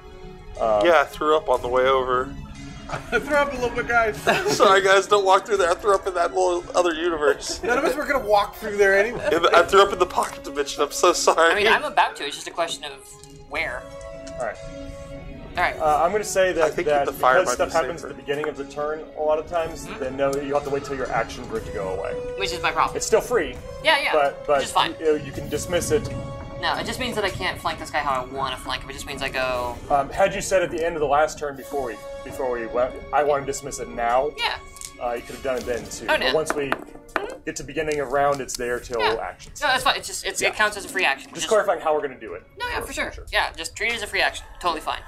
Yeah, I threw up on the way over. Throw up a little bit, guys. Sorry, guys, don't walk through there. I threw up in that little other universe. None of us were gonna walk through there anyway. I threw up in the pocket dimension. I'm so sorry. I mean, I'm about to. It's just a question of where. All right. All right. I'm going to say that, think that the fire because might stuff be happens safer. at the beginning of the turn a lot of times, then no, you have to wait till your action for it to go away. Which is my problem. It's still free, Yeah. but which is fine. you can dismiss it. No, it just means that I can't flank this guy how I want to flank him. It just means I go. Had you said at the end of the last turn before we went, I want to dismiss it now. Yeah. You could have done it then too. Oh, But yeah. once we get to beginning of round, it's there till actions. No, that's fine. It's just it counts as a free action. Which Just is, clarifying how we're going to do it. No, yeah, for sure. Yeah, just treat it as a free action. Totally fine.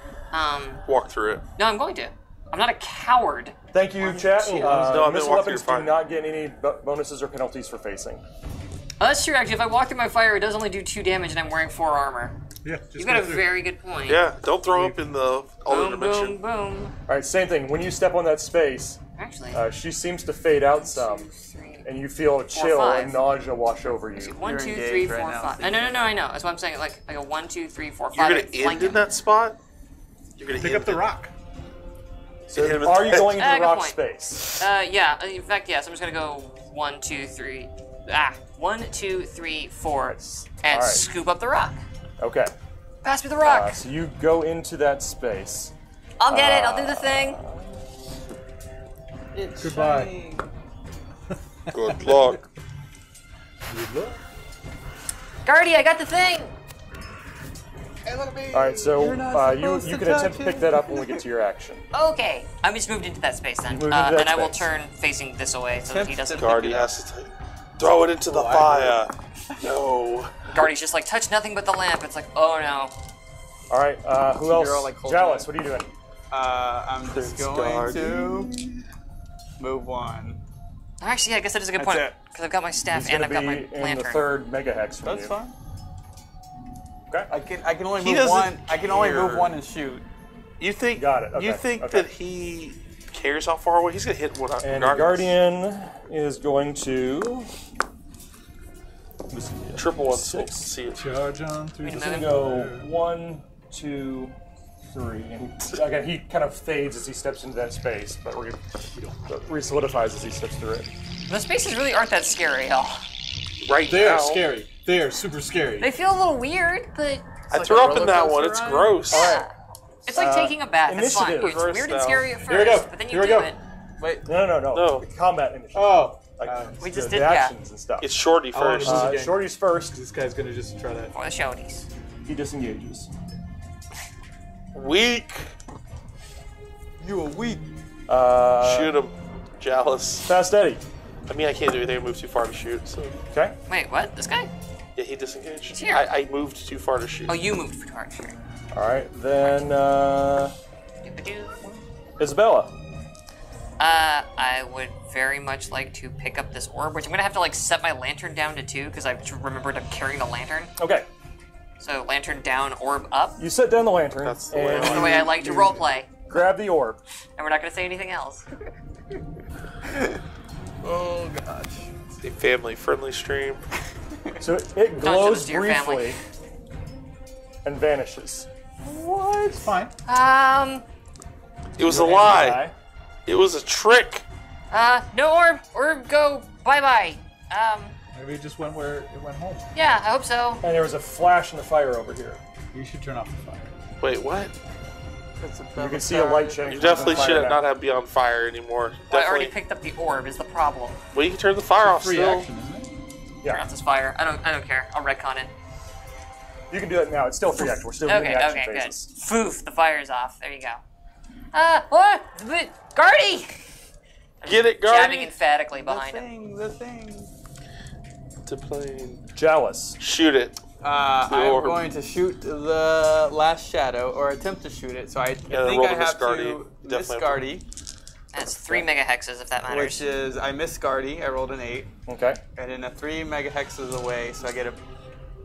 Walk through it. No, I'm going to. I'm not a coward. Thank you, chat. No, I'm Missile gonna walk weapons through do fine. not get any bonuses or penalties for facing. Oh, that's true, actually. If I walk through my fire, it does only do 2 damage, and I'm wearing 4 armor. Yeah, just You've got go a through. very good point. Yeah, don't throw up in the other Boom, dimension. boom, boom. All right, same thing. When you step on that space, Actually, she seems to fade out some, 3. and you feel a chill five. and nausea wash over you. 1, You're 2, engaged 3, right 4, now, 5. so No, I know. That's what I'm saying. Like a 1, 2, 3, 4, 5. You're gonna flank end in him. that spot? You're gonna Pick end up the it. rock. So Hit him in are the you head. going into the Good rock point. space? Yeah. In fact, yes. I'm just gonna go 1, 2, 3. 1, 2, 3, 4, and All right. scoop up the rock. Okay. Pass me the rock. So you go into that space. I'll get it. I'll do the thing. It's Goodbye. shining. Good luck. Guardy, I got the thing. All right, so You're not you supposed to can attempt touch to pick that up when we get to your action. Okay. I'm just moved into that space then. moved into that And I will space. turn facing this away so that he doesn't. Guardy has to throw it into the fire. No. Guardy's just like, touch nothing but the lamp. It's like, oh no. All right, who else? You're all, like, holding Jalis, it. what are you doing? I'm just Prince going Guardy. to move one. Actually, yeah, I guess that is a good That's point. it. Because I've got my staff He's and going I've to got be my in lantern. the third mega hex from That's you. fine. Okay. I can only He move doesn't one. I can only move care. one and shoot. You think? Got it, You okay, think okay. that he cares how far away? He's gonna hit one. And the Guardian is going to Triple one. Six. See it. Charge on through Wait a the minute. go 1, 2, 3, and again he kind of fades as he steps into that space, but re-solidifies as he steps through it. The spaces really aren't that scary at all. Right They're now. scary. They are super scary. They feel a little weird, but I like threw a up in roller that one. coaster It's ride? gross. yeah. It's like taking a bath. It's fine. initiative. It's weird and Reverse scary at Here we first, go. but then Here you we do go. it. Wait. No. Combat initiative. Oh, Like We just the did, yeah. actions and stuff. It's Shorty I wanted first. to- Okay. Shorty's first. this guy's gonna just try that. For the shouties. He disengages. Weak. You a weak. Shoot him. Jealous. Fast Eddie. I mean, I can't do anything. I moved too far to shoot. So Okay. Wait, what? This guy? yeah, he disengaged. here. I moved too far to shoot. Oh, you moved for target. Sure. All right, then Doo-ba-doo. Isabella. I would very much like to pick up this orb, which I'm gonna have to like set my lantern down to 2 because I've remembered I'm carrying the lantern. Okay. So lantern down, orb up. You set down the lantern That's the way and I That's the way I like to roleplay, grab the orb. and we're not gonna say anything else. Oh gosh. It's a family-friendly stream. So it show this glows to your briefly family. and vanishes. It's fine. It was a Your lie. eye. It was a trick. No orb. Orb, go. Bye-bye. Maybe it just went where it went home. Yeah, I hope so. And there was a flash in the fire over here. You should turn off the fire. Wait, what? You can see a light shining. You from the definitely fire should now. not have be on fire anymore. Well, I already Definitely. picked up the orb. Is the problem? Well, you can turn the fire off Free still. action, isn't it? Turn Yeah, off this fire. I don't care. I'll retcon it. you can do it now. It's still free action. We're still in the Okay, action okay, good. phases. Foof, the fire's off. There you go. What? Guardy! Get it, Jabbing Guardy. emphatically behind him. The thing. To plane. Jalis. Shoot it. I'm orb. going to shoot the last shadow, or attempt to shoot it. So I think roll I to have Miscardy. to miss Definitely. Guardy, That's 3 megahexes, if that which matters. is I miss Guardy. I rolled an 8, Okay. and then a 3 megahexes away, so I get a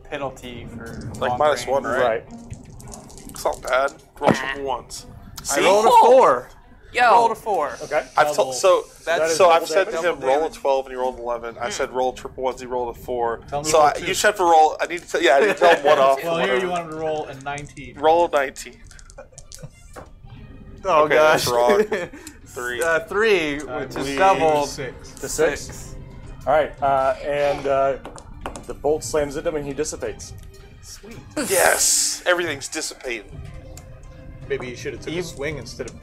penalty for Like long -1, range. right? Right. It's not bad. Roll triple ones. I rolled a 4. Yo. Rolled a 4. Okay. I've told, so That's so I've double said to damage. him Double roll a damage. 12 and he rolled 11. I said roll triple ones. He rolled a 4. Tell him to So roll I, two. you should have to roll. I need to tell. Yeah, I need to tell him one off. Well, here you want him to roll a 19. Roll a 19. Oh Okay, gosh. that's wrong. 3. 3, which is double. 6. To 6. All right. And the bolt slams into him and he dissipates. Sweet. Yes, everything's dissipating. Maybe you should have took a swing instead of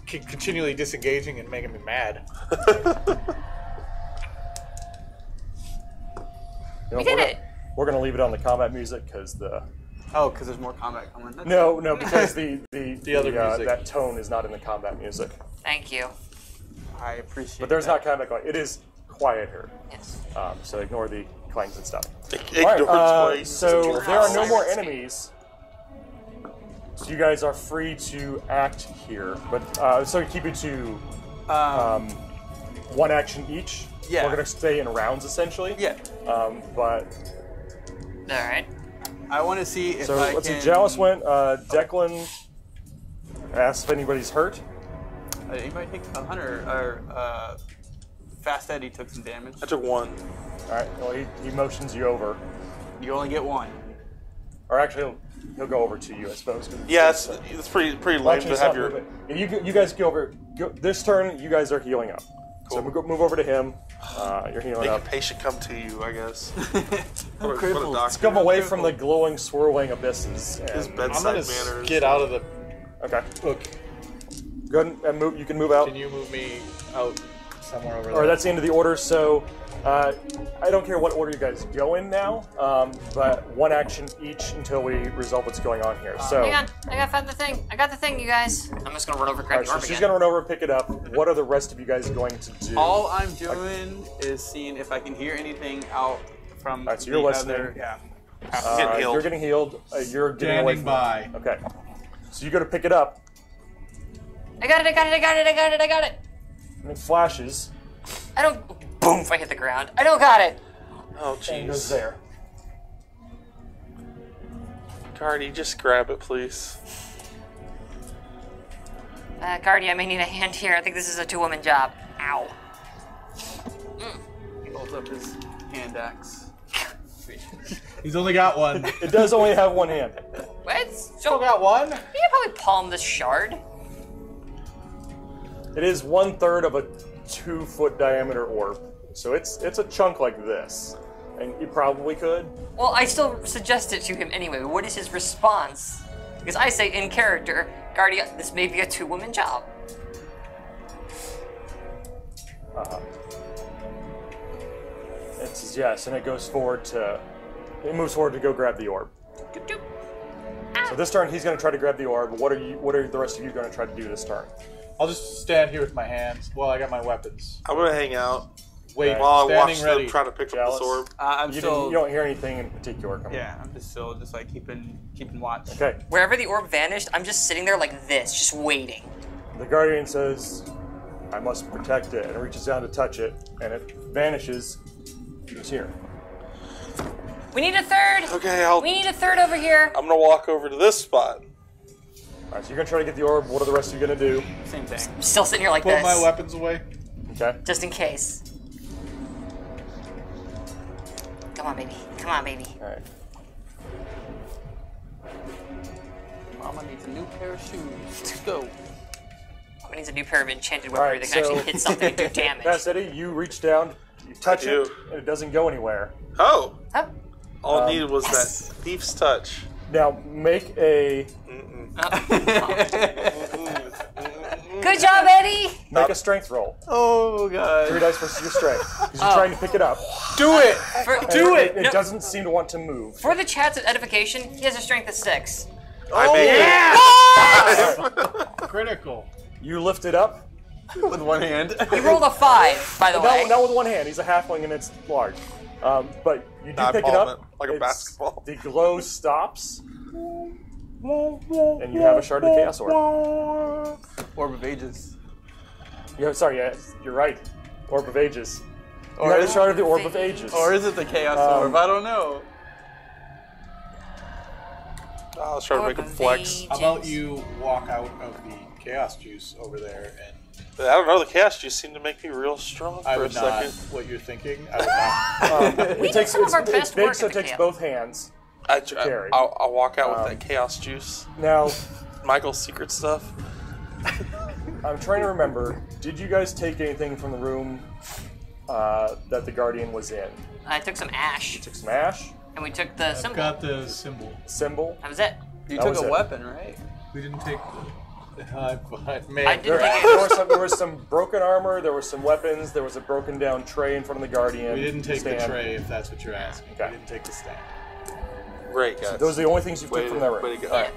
continually disengaging and making me mad. We did it. We're gonna leave it on the combat music because Oh, because there's more combat coming. That's no because the other music. that tone is not in the combat music. Thank you. I appreciate. But there's that. not combat going. It is quieter. Yes. So ignore the clangs and stuff. Ignorance plays. So there are no more Syrinscape. enemies. So you guys are free to act here, but so we keep it to one action each. Yeah. We're gonna stay in rounds essentially. Yeah. But All right. I want to see if so I let's can. see. Jalis went. Declan asked if anybody's hurt. Anybody take a hunter or Fast Eddie took some damage. I took 1. All right. Well, he motions you over, You only get 1. or actually he'll go over to you, I suppose. 'cause Yeah, it's pretty Well, lame actually, to it's have not your. movement. You guys go over. This turn, you guys are healing up. So move over to him. You're healing Make a up. patient come to you, I guess. I'm What a crippled. doctor. Come away from the glowing, swirling abysses. His And, bedside I'm gonna manners. get out of the. okay. Look, Go ahead and move. You can move out. can you move me out somewhere over there? All right, that's the end of the order. So I don't care what order you guys go in now, but one action each until we resolve what's going on here. So, Hang on. I got the thing. I got the thing, you guys. I'm just gonna run over and grab alright, the so orb she's again. gonna run over and pick it up. What are the rest of you guys going to do? All I'm doing is seeing if I can hear anything out from Alright, so the you're listening. other. Yeah. Getting healed. You're getting healed. You're getting away Standing from by. Okay. So you go to pick it up, I got it. and it flashes I don't. Boom! If I hit the ground, I don't got it. Oh, and goes jeez. there. Cardi, just grab it, please. Guardy, I may need a hand here. I think this is a 2-woman job. Ow. He holds up his hand axe. He's only got one. It does only have one hand. What? Still So got one? you can probably palm this shard. It is 1/3 of a 2-foot diameter orb, so it's a chunk like this, and you probably could. Well, I still suggest it to him anyway. What is his response? Because I say in character, Guardy, this may be a 2-woman job. It says yes, and it goes forward to. It moves forward to go grab the orb. Doop, doop. So this turn, he's going to try to grab the orb. What are the rest of you going to try to do this turn? I'll just stand here with my hands while I got my weapons. I'm gonna hang out Wait, while I watch standing them ready. try to pick up Jealous? this orb. I'm You still. don't hear anything in particular coming. Yeah, I'm just still just like keeping watch. Okay. Wherever the orb vanished, I'm just sitting there like this, just waiting. The Guardian says, "I must protect it," and reaches down to touch it, and it vanishes. It's here. We need a third. Okay, We need a third over here. I'm gonna walk over to this spot. All right, so you're going to try to get the orb. What are the rest of you going to do? Same thing. I'm still sitting here like Put this, my weapons away. Okay. just in case. Come on, baby. Come on, baby. All right. Mama needs a new pair of shoes. Let's go. Who needs a new pair of enchanted All weaponry right. that can So actually hit something and do damage? Fast Eddie, you reach down, you touch I do. it, and it doesn't go anywhere. Oh, Huh? all I needed was yes. that thief's touch. Now make a Good job, Eddie. make a strength roll. Oh 3 god. dice versus your strength. Because you're trying to pick it up. Do it! Do It No. doesn't seem to want to move. For the chat's edification, he has a strength of 6. I made it. Critical. You lift it up. With one hand. He rolled a 5, by the way. Not with one hand. He's a halfling and it's large. But you do I pick it palm up. it like a basketball. The glow stops. And you have a shard of the chaos orb. Orb of Ages. Sorry, yeah, you're right. Orb of Ages. You Or have a is, shard of the Orb of Ages. or is it the Chaos Orb? I don't know. I was trying to make him flex. How about you walk out of the chaos juice over there and... I don't know, the chaos juice seemed to make me real strong I for a would not. second. What you're thinking, I would not. We did some of our best big, work so at it the takes camp. both hands. Carry. I'll walk out with that chaos juice. Now, Michael's secret stuff. I'm trying to remember, did you guys take anything from the room that the Guardian was in? I took some ash, Took some ash, and we took the I've symbol. got the symbol. symbol. That was it. You That took was a it. weapon, right? We didn't take. I Man, didn't take There was some broken armor, there was some weapons, there was a broken down tray in front of the Guardian. we didn't take the stand. tray, if that's what you're asking. Okay. We didn't take the stand. Great, guys. Those are the only things you took from that room. Way to go. Yeah.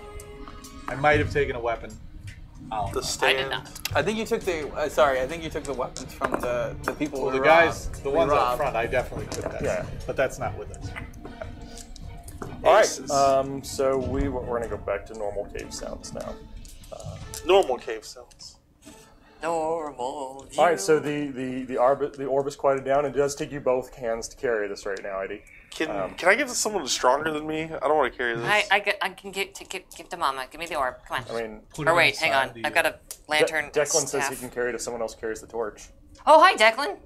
I might have taken a weapon. The I stand. did not. I think you took the. Sorry, I think you took the weapons from the people. Well, we the guys, robbed. the We ones up robbed. front, I definitely took that. Yeah. But that's not with us. Alright, Aces. so we're going to go back to normal cave sounds now. Normal cave sounds. Normal. Alright, so the orb is quieted down, and it does take you both hands to carry this right now, Eddie. Can I give this to someone who's stronger than me? I don't want to carry this. I can give to Mama. Give me the orb. Come on. I mean, Put Or it wait, hang on. inside the, I've got a lantern. Declan says staff. he can carry it if someone else carries the torch. Oh, hi, Declan.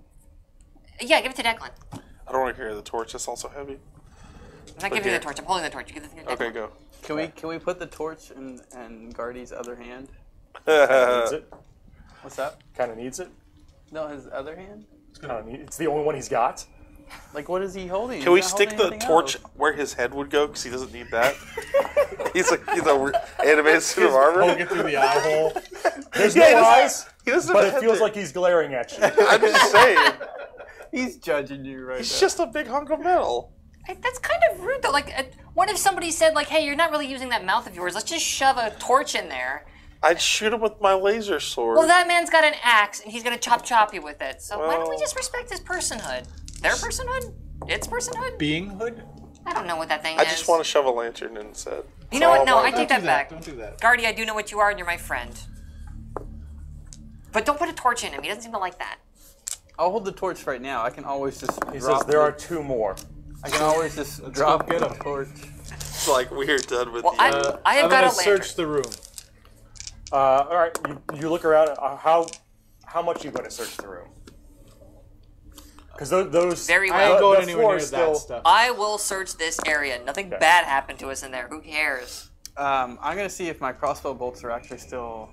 Yeah, give it to Declan. I don't want to carry the torch. That's also heavy. I'm not giving you here. the torch. I'm holding the torch. You give it to Declan. Okay, go. Can we put the torch in Guardy's other hand? Needs it. What's that? Kind of needs it. No, his other hand. It's the only one he's got. Like, what is he holding? Can we He's not stick the holding anything torch else. where his head would go? Because he doesn't need that. he's a animated suit of armor. Poke it through the eye hole. There's Yeah, he no doesn't- eyes, He doesn't but have it a feels head like he's glaring at you. there. I'm just saying. He's judging you right He's now. just a big hunk of metal. That's kind of rude, though. Like, what if somebody said, like, "Hey, you're not really using that mouth of yours. Let's just shove a torch in there." I'd shoot him with my laser sword. Well, that man's got an axe, and he's gonna chop you with it. So why don't we Well- just respect his personhood? Their personhood? Its personhood? Beinghood? I don't know what that thing I is. just want to shove a lantern in instead. You know what? No, I Don't take do that back. Don't do that. Guardy, I do know what you are, and you're my friend. But don't put a torch in him. He doesn't seem to like that. I'll hold the torch right now. I can always just He drop says there the- are two more. I can always just drop get the 'em. torch. It's like we're done with Well, the. I have I'm got gonna a lantern. search the room. All right, you look around. How much are you going to search the room? Because those Very I well. ain't the going anywhere floor near is that still. stuff. I will search this area. Nothing Okay. bad happened to us in there. Who cares? I'm gonna see if my crossbow bolts are actually still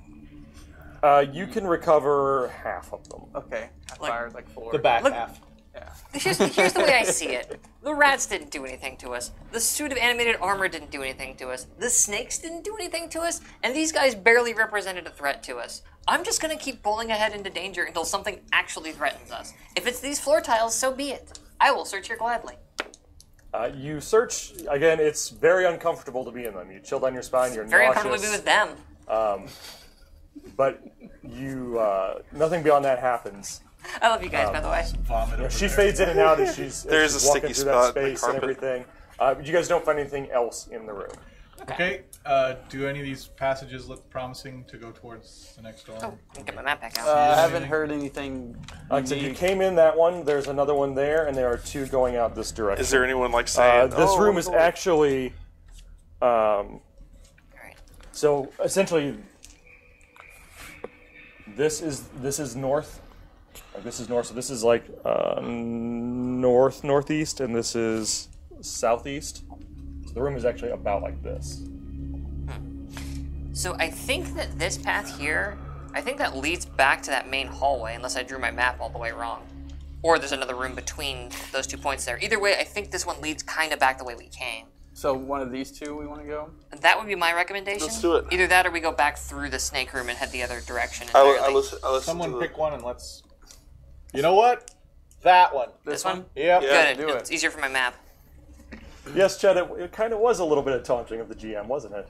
You can recover half of them. okay. I Like- fired like 4. The back Look- half. Yeah. Here's the way I see it. The rats didn't do anything to us. The suit of animated armor didn't do anything to us. The snakes didn't do anything to us. And these guys barely represented a threat to us. I'm just going to keep bowling ahead into danger until something actually threatens us. If it's these floor tiles, so be it. I will search here gladly. You search again. It's very uncomfortable to be in them. You chill down your spine. You're Very nauseous. uncomfortable to be with them. But you nothing beyond that happens. I love you guys, by the way. Vomit over She there. fades in and out as she's There's she's a walking sticky through that spot in the space and carpet. everything. But you guys don't find anything else in the room. Okay. Do any of these passages look promising to go towards the next door? Oh, I'll get my map back out. I haven't heard anything. So you unique. came in that one. There's another one there, and there are two going out this direction. Is there anyone like saying? This "Oh, room what's is going-" actually. Alright. So essentially, this is north. Like this is north. So this is like northeast, and this is southeast. So the room is actually about like this. So I think that this path here, I think that leads back to that main hallway, unless I drew my map all the way wrong. Or there's another room between those 2 points there. Either way, I think this one leads kind of back the way we came. So one of these two we want to go. That would be my recommendation. Let's do it. Either that or we go back through the snake room and head the other direction I entirely. listen to Someone the- pick one and let's. You know what? That one. This one? Yep. Yeah. Good. do It's it. easier for my map. Yes, Chad. It kind of was a little bit of taunting of the GM, wasn't it?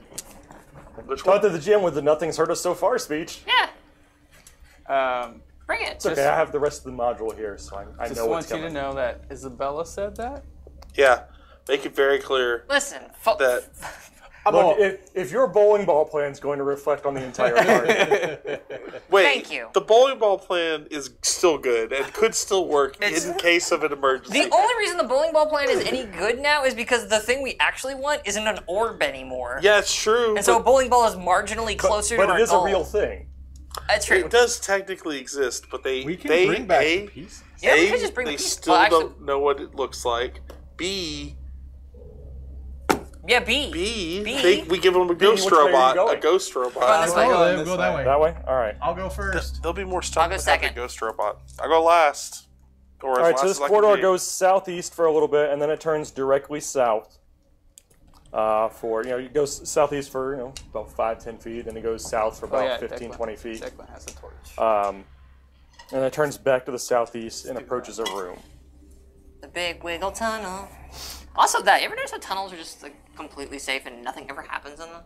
Which one? Taunted the GM with the "nothing's hurt us so far" speech. Yeah, bring it. It's okay. I have the rest of the module here, so I Just know what's want you to coming. know that Isabella said that. Yeah. Make it very clear Listen, that Look, if your bowling ball plan is going to reflect on the entire party, Wait, Thank you. The bowling ball plan is still good and could still work in case of an emergency. The only reason the bowling ball plan is any good now is because the thing we actually want isn't an orb anymore. Yeah, it's true. And so a bowling ball is marginally closer to but our it is goal. a real thing. That's true. It does technically exist, but We can bring back the pieces. Yeah, we could just bring they the pieces. still Well, actually- don't know what it looks like. B, Yeah, B. we give them a ghost which way are you robot. going? A ghost robot. Go this way. Go that way. That way? All right. I'll go first. They'll be more I'll stuck go with having a second. ghost robot. I'll go last. Or All as right, last so this as I can corridor be. goes southeast for a little bit, and then it turns directly south. It goes southeast for about 5-10 feet, and it goes south for about 15-20 feet. Declan has a torch. And it turns back to the southeast and approaches a room. The big wiggle tunnel. Also, you ever notice how tunnels are just like completely safe and nothing ever happens in them?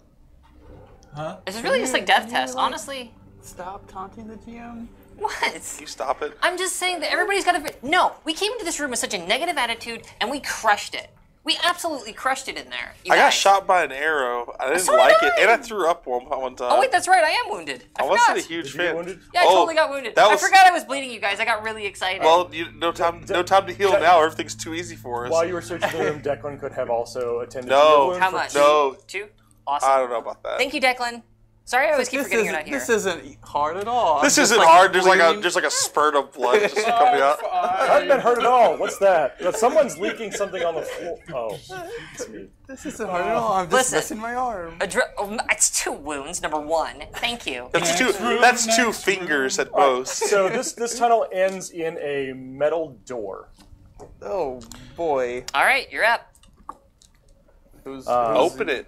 Huh? This is really just like death tests, honestly. Stop taunting the GM. What? You stop it. I'm just saying that everybody's got to. No, we came into this room with such a negative attitude, and we crushed it. We absolutely crushed it in there. You I got guys. shot by an arrow. I didn't So did like it, I. and I threw up one time. Oh wait, that's right. I am wounded. I I forgot. wasn't a huge Did you get fan. wounded? Yeah, I Oh, totally got wounded. that I was- forgot I was bleeding, you guys. I got really excited. Well, no time to heal now. Everything's too easy for us. While you were searching the room, Declan could have also attended No. to your wound How for much? No. 2? Awesome. I don't know about that. Thank you, Declan. Sorry, I always keep forgetting you're not here. This isn't hard at all. This I'm just, isn't like, hard. There's bleeding. like a spurt of blood just coming out. I haven't been hurt at all. What's that? Someone's leaking something on the floor. Oh. This isn't hard at all. I'm just Listen. missing my arm. It's 2 wounds, number 1. Thank you. That's two fingers at most. So this tunnel ends in a metal door. Oh boy. All right, you're up. Who's Open it.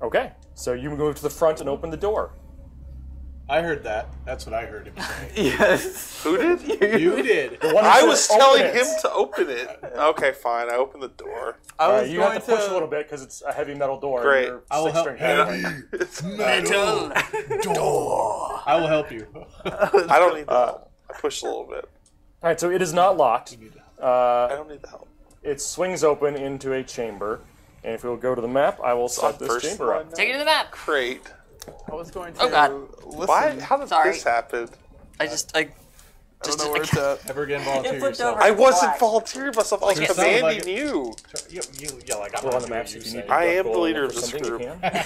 Okay. So you move to the front and open the door. I heard that. That's what I heard him say. Yes. Who did? You did. The one who I said was open telling it. him to open it. Okay, fine. I opened the door. I All was right, you going have to push a little bit because it's a heavy metal door. Great. And I will you're help. 6 strength. Heavy metal door. I will help you. I don't need the help. I pushed a little bit. All right, so it is not locked. I don't need the help. It swings open into a chamber. And if you'll go to the map, I will On set this first chamber line up. now? Take it to the map. Great. I was going to Oh, God. listen. Why? How did Sorry. this happen? I just I don't know where it's at. Never again volunteer flipped yourself. over. I wasn't volunteering myself. I was It sounded commanding like you. You yell like I'm We're on not the doing maps you if you say. need to I go am go the leader look of for this something, you group. can.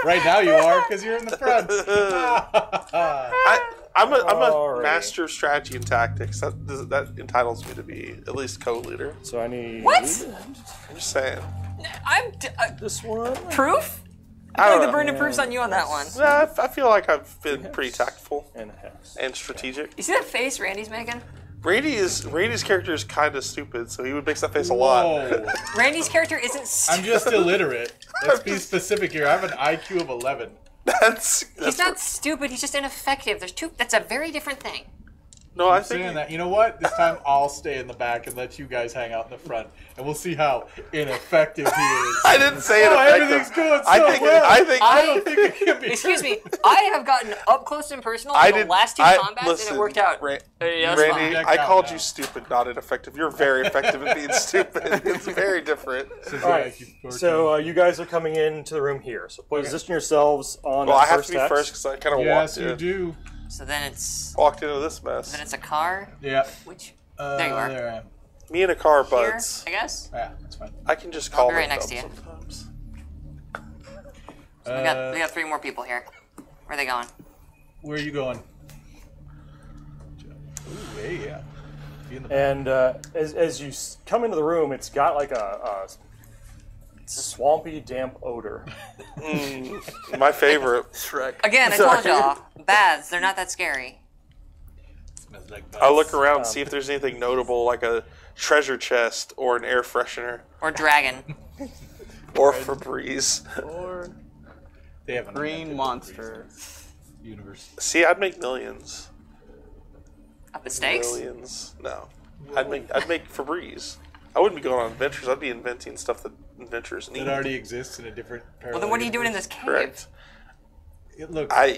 Right now you are because you're in the front. I'm a Alrighty. master of strategy and tactics. That entitles me to be at least co-leader. So I need What? I'm just saying. this one. Proof? I I feel don't like the know. burden of proof's on you on that one. Nah, I feel like I've been pretty tactful And a hex. and strategic. You see that face Randy's making? Randy's character is kind of stupid, so he would make that face a lot. Whoa. Randy's character isn't I'm stupid. just illiterate. Let's be specific here. I have an IQ of 11. That's He's not stupid, he's just ineffective. That's a very different thing. no. I Saying think that, you know what? This time I'll stay in the back and let you guys hang out in the front, and we'll see how ineffective he is. I didn't say it. Oh, effective. everything's going so I think. well. I I don't think it can be. Excuse me, I have gotten up close and personal I in the did. last 2 I, combats listen, and it worked out. Randy, that's fine. Check I out called now. you stupid, not ineffective. You're very effective at being stupid. It's very different. All right. So you guys are coming into the room here. So position yourselves on. Well, that I have first to be hex. first because I kind of yes, walked you in. do. So then it's Walked into this mess. a car. Yeah. Which there you are. There I am. Me and a car Here, buds. I guess. Yeah, that's fine. I can just call be right them next to you. sometimes. We got 3 more people here. Where are they going? Where are you going? Ooh, hey, yeah. Be in the And as you come into the room, it's got like a swampy, damp odor. My favorite. Shrek. Again, I told y'all, baths, they're not that scary. smells like I look around and see if there's anything notable, like a treasure chest or an air freshener Or dragon. or Febreze. Or They have an green monster. universe. See, I'd make millions. Up the stakes? Millions. No, I'd make Febreze. I wouldn't be going on adventures. I'd be inventing stuff that adventures need. It already exists in a different. Well, then what are you doing in this cave? Correct. Look, I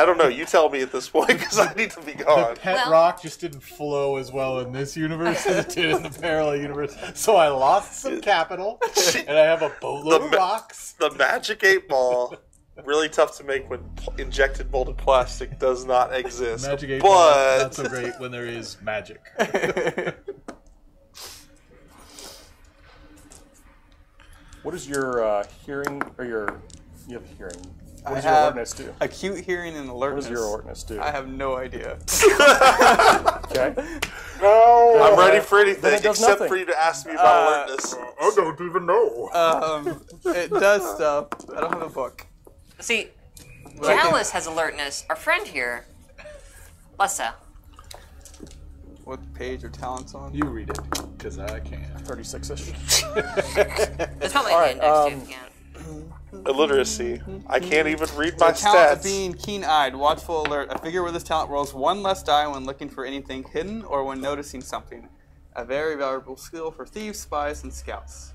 don't know. You tell me at this point because I need to be gone. the pet Well- rock just didn't flow as well in this universe as it did in the parallel universe. So I lost some capital, and I have a boatload of rocks. The Magic 8 Ball, really tough to make when injected molded plastic does not exist. Magic 8 but Ball, not so great when there is magic. What is your hearing, or you have hearing. What I does your have alertness do? acute hearing and What alertness. does your alertness do? I have no idea. Okay. I'm ready for anything Then it does except nothing. for you to ask me about alertness. I don't even know. It does stuff. I don't have a book. See, Chalice has alertness. Our friend here, less so. What page or talents on? You read it, because I can't. 36-ish. There's probably All an right, index too. if you can't. Illiteracy. I can't even read my The talent of stats. being keen-eyed, watchful, alert. A figure with this talent rolls one less die when looking for anything hidden or when noticing something. A very valuable skill for thieves, spies, and scouts.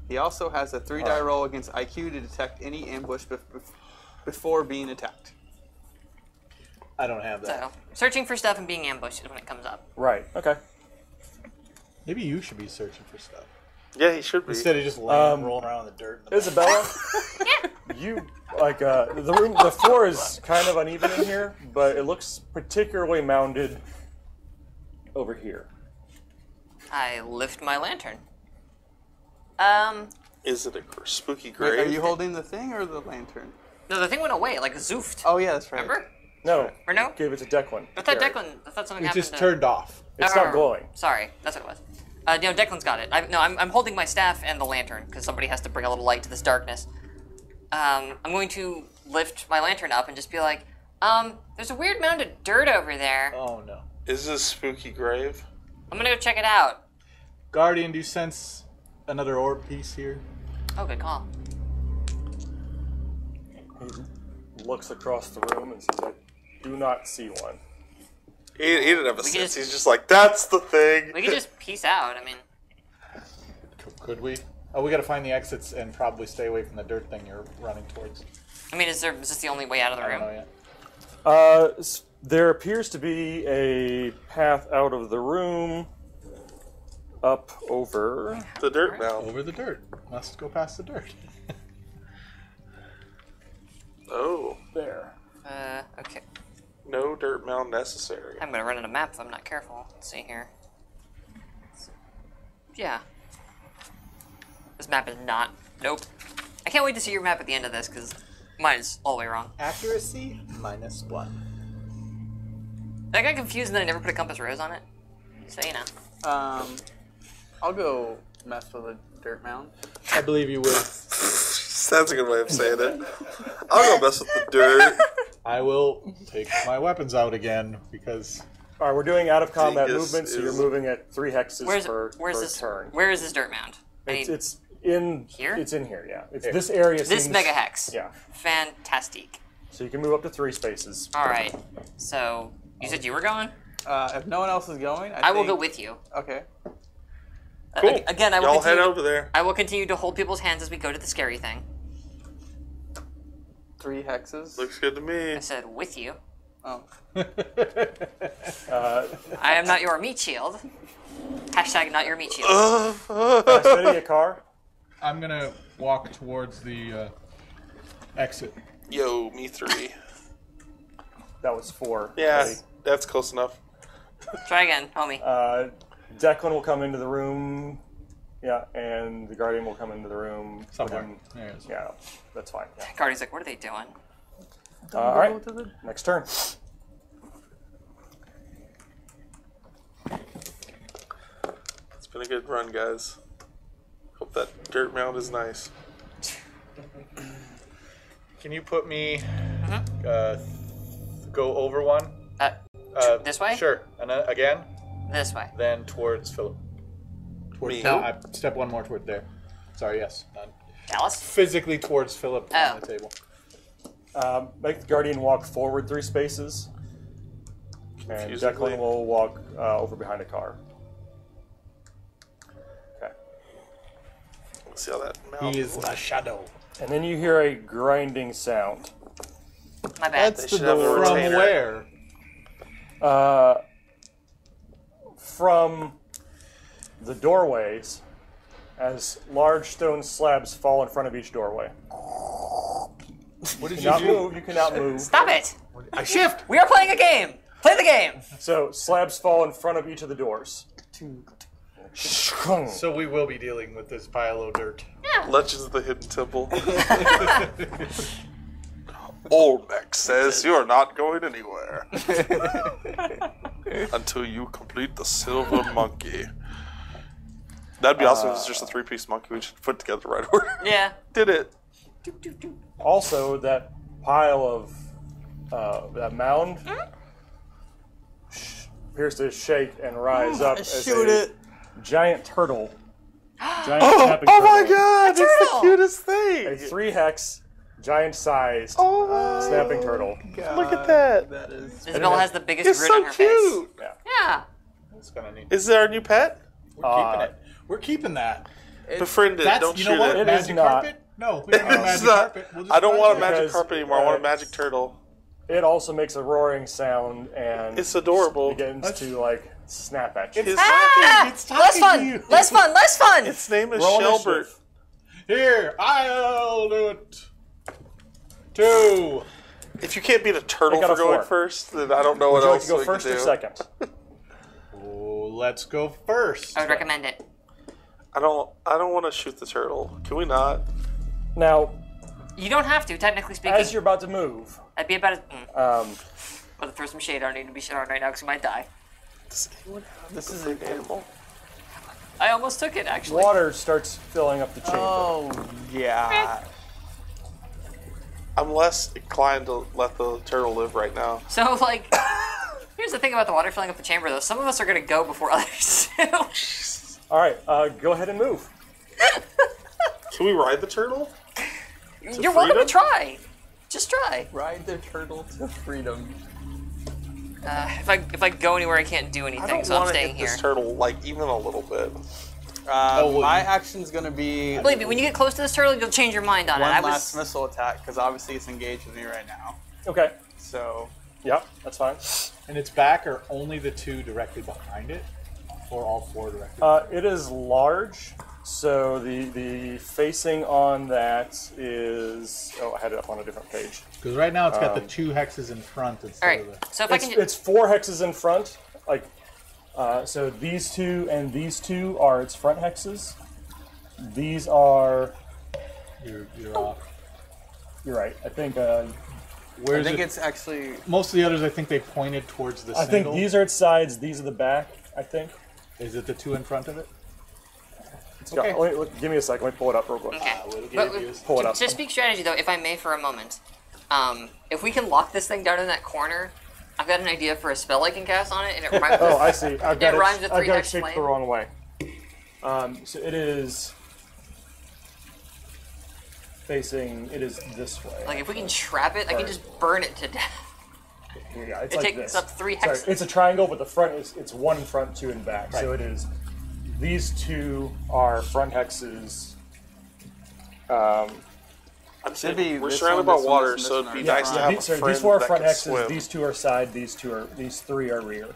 He also has a 3-die roll against IQ to detect any ambush before being attacked. I don't have that. So, searching for stuff and being ambushed is when it comes up. Right. Okay. Maybe you should be searching for stuff. Yeah, he should be. Instead of just rolling around in the dirt. In the Isabella, you the floor is kind of uneven in here, but it looks particularly mounded over here. I lift my lantern. Is it a spooky Wait, grave? are you holding the thing or the lantern? No, the thing went away, like zoofed. Oh yeah, that's right. Remember? No, Or no? gave it to Declan. I thought Carry. Declan. I thought something It happened. just to... turned off. It's Oh, not glowing. Sorry, that's what it was. Declan's got it. I'm holding my staff and the lantern because somebody has to bring a little light to this darkness. I'm going to lift my lantern up and just be like, there's a weird mound of dirt over there. Oh no. Is this a spooky grave? I'm gonna go check it out. Guardian, do you sense another orb piece here? Oh, good call. He looks across the room and says, "I do not see one." He didn't have a We could sense. just- He's just like, that's the thing. We could just peace out. I mean, Could we? Oh, we gotta find the exits and probably stay away from the dirt thing you're running towards. is this the only way out of the I don't room? know yet. There appears to be a path out of the room up over. The dirt mound. Over the dirt. Must go past the dirt. Oh, There. Okay. no dirt mound necessary. I'm gonna run out of map if I'm not careful. Let's see here. Yeah. This map is not. Nope. I can't wait to see your map at the end of this because mine is all the way wrong. Accuracy -1. I got confused and then I never put a compass rose on it. So you know. I'll go mess with a dirt mound. I believe you will. That's a good way of saying it. I'll go mess with the dirt. I will take my weapons out again because All right, we're doing out of combat Dingus movement, so you're is- moving at 3 hexes Where's per this turn. Where is this dirt mound? I need It's in Here? It's in here, yeah. It's this area. this seems, mega hex. Yeah. Fantastic. So you can move up to 3 spaces. All right. So you said you were going. If no one else is going, I will think- go with you. Okay. Cool. Again, I will Y'all head continue. over there. I will continue to hold people's hands as we go to the scary thing. 3 hexes. Looks good to me. I said with you. Oh. I am not your meat shield. Hashtag not your meat shield. Steady a car. I'm gonna walk towards the exit. Yo, me 3. That was 4. Yeah, Ready? that's close enough. Try again, homie. Declan will come into the room. Yeah, and the Guardian will come into the room. Somewhere. within- There it is. Yeah, that's fine. Yeah. Guardian's like, what are they doing? All right, next turn. It's been a good run, guys. Hope that dirt mound is nice. Can you put me go over one? This way? Sure. And then again, This way. then towards Philip. Me. No, I step one more toward there. Sorry, yes. Dallas? Physically towards Philip Oh. on the table. Make the Guardian walk forward 3 spaces. And Confusedly. Declan will walk over behind a car. Okay. Let's see how that mound He is a shadow. And then you hear a grinding sound. My bad. That's They should have a From retainer. where? From the doorways, as large stone slabs fall in front of each doorway. What did You you cannot do? move. You cannot move. Stop it! I shift. We are playing a game. Play the game. So slabs fall in front of each of the doors. So we will be dealing with this pile of dirt. Legends of the Hidden Temple. Olmec says you're not going anywhere until you complete the silver monkey. That'd be awesome if it's just a three-piece monkey we just put together the right order. Yeah. Did it. Also, that pile of that mound appears to shake and rise up as Shoot a it. giant turtle. Giant snapping turtle. Oh my god, it's the turtle! cutest A thing. 3-hex, giant-sized Oh my snapping turtle. Look at that. That is. Isabella has the biggest It's grin so on her face. cute. Yeah. That's gonna need. Is there a new pet? We're keeping it. We're keeping that. Befriend it. That's Don't you shoot know what? it. It is Magic not. carpet? No, we don't need It's magic not- carpet. We'll just I don't want a find magic Because, carpet anymore. I want a magic turtle. It also makes a roaring sound and It's adorable. begins to like snap at you. His, Ah! It's Less talking fun. to you. Less fun. Less fun. its name is Roll Shelbert. initiative. Here, I'll do it. 2. If you can't beat a turtle I got for a going 4. first, then I don't know Would what you like else to go we can first or do. second? Oh, let's go first. I would recommend it. I don't want to shoot the turtle. Can we not? Now, You don't have to, technically speaking. as you're about to move, I'd be about as. um, But to throw some shade on it, to be shit on right now because you might die. Does anyone have This is an animal? I almost took it, actually. water starts filling up the chamber. Oh yeah. I'm less inclined to let the turtle live right now. So, like, here's the thing about the water filling up the chamber, though. Some of us are going to go before others do. All right, go ahead and move. Can we ride the turtle? You're welcome to freedom? try. Just try. Ride the turtle to freedom. If I go anywhere, I can't do I anything, don't so I'm want to staying hit here. this turtle like even a little bit. well, My action's gonna be Believe me, when you get close to this turtle, you'll change your mind on it. one I last was. missile attack because obviously it's engaged with me right now. Okay. So Yep, that's fine. And its back are only the 2 directly behind it, or all 4 directly. It is large, so the facing on that is. Oh, I had it up on a different page. Because right now it's got the 2 hexes in front instead All right, of the. so if I It's, can. it's 4 hexes in front. Like, so these 2 and these 2 are its front hexes. These are. You're off. You're right. I think. I Where's think it? it's actually Most of the others, I think they pointed towards the I single. think these are its sides. These are the back. I think. Is it the 2 in front of it? It's got, give me a second. Let me pull it up real quick. Okay. We'll give But, you- Pull it up. to speak strategy, though, if I may for a moment, if we can lock this thing down in that corner, I've got an idea for a spell I can cast on it, and it rhymes Oh, with, I see. I've got It rhymes with I've got it 3-hex shaped flame. the wrong way. So it is facing. It is this way. like, if we can trap it, I can just burn it to death. Yeah, it's It like takes this. up 3 Sorry, hexes. it's a triangle, but the front is it's 1 in front, 2 in back. So it is. These 2 are front hexes. I'm Should be saying we're this surrounded one, by this one, water, this so one, it'd be this nice one. to have a These, sorry, friend these 4 are that front can hexes. swim. These 2 are side. These 3 are rear.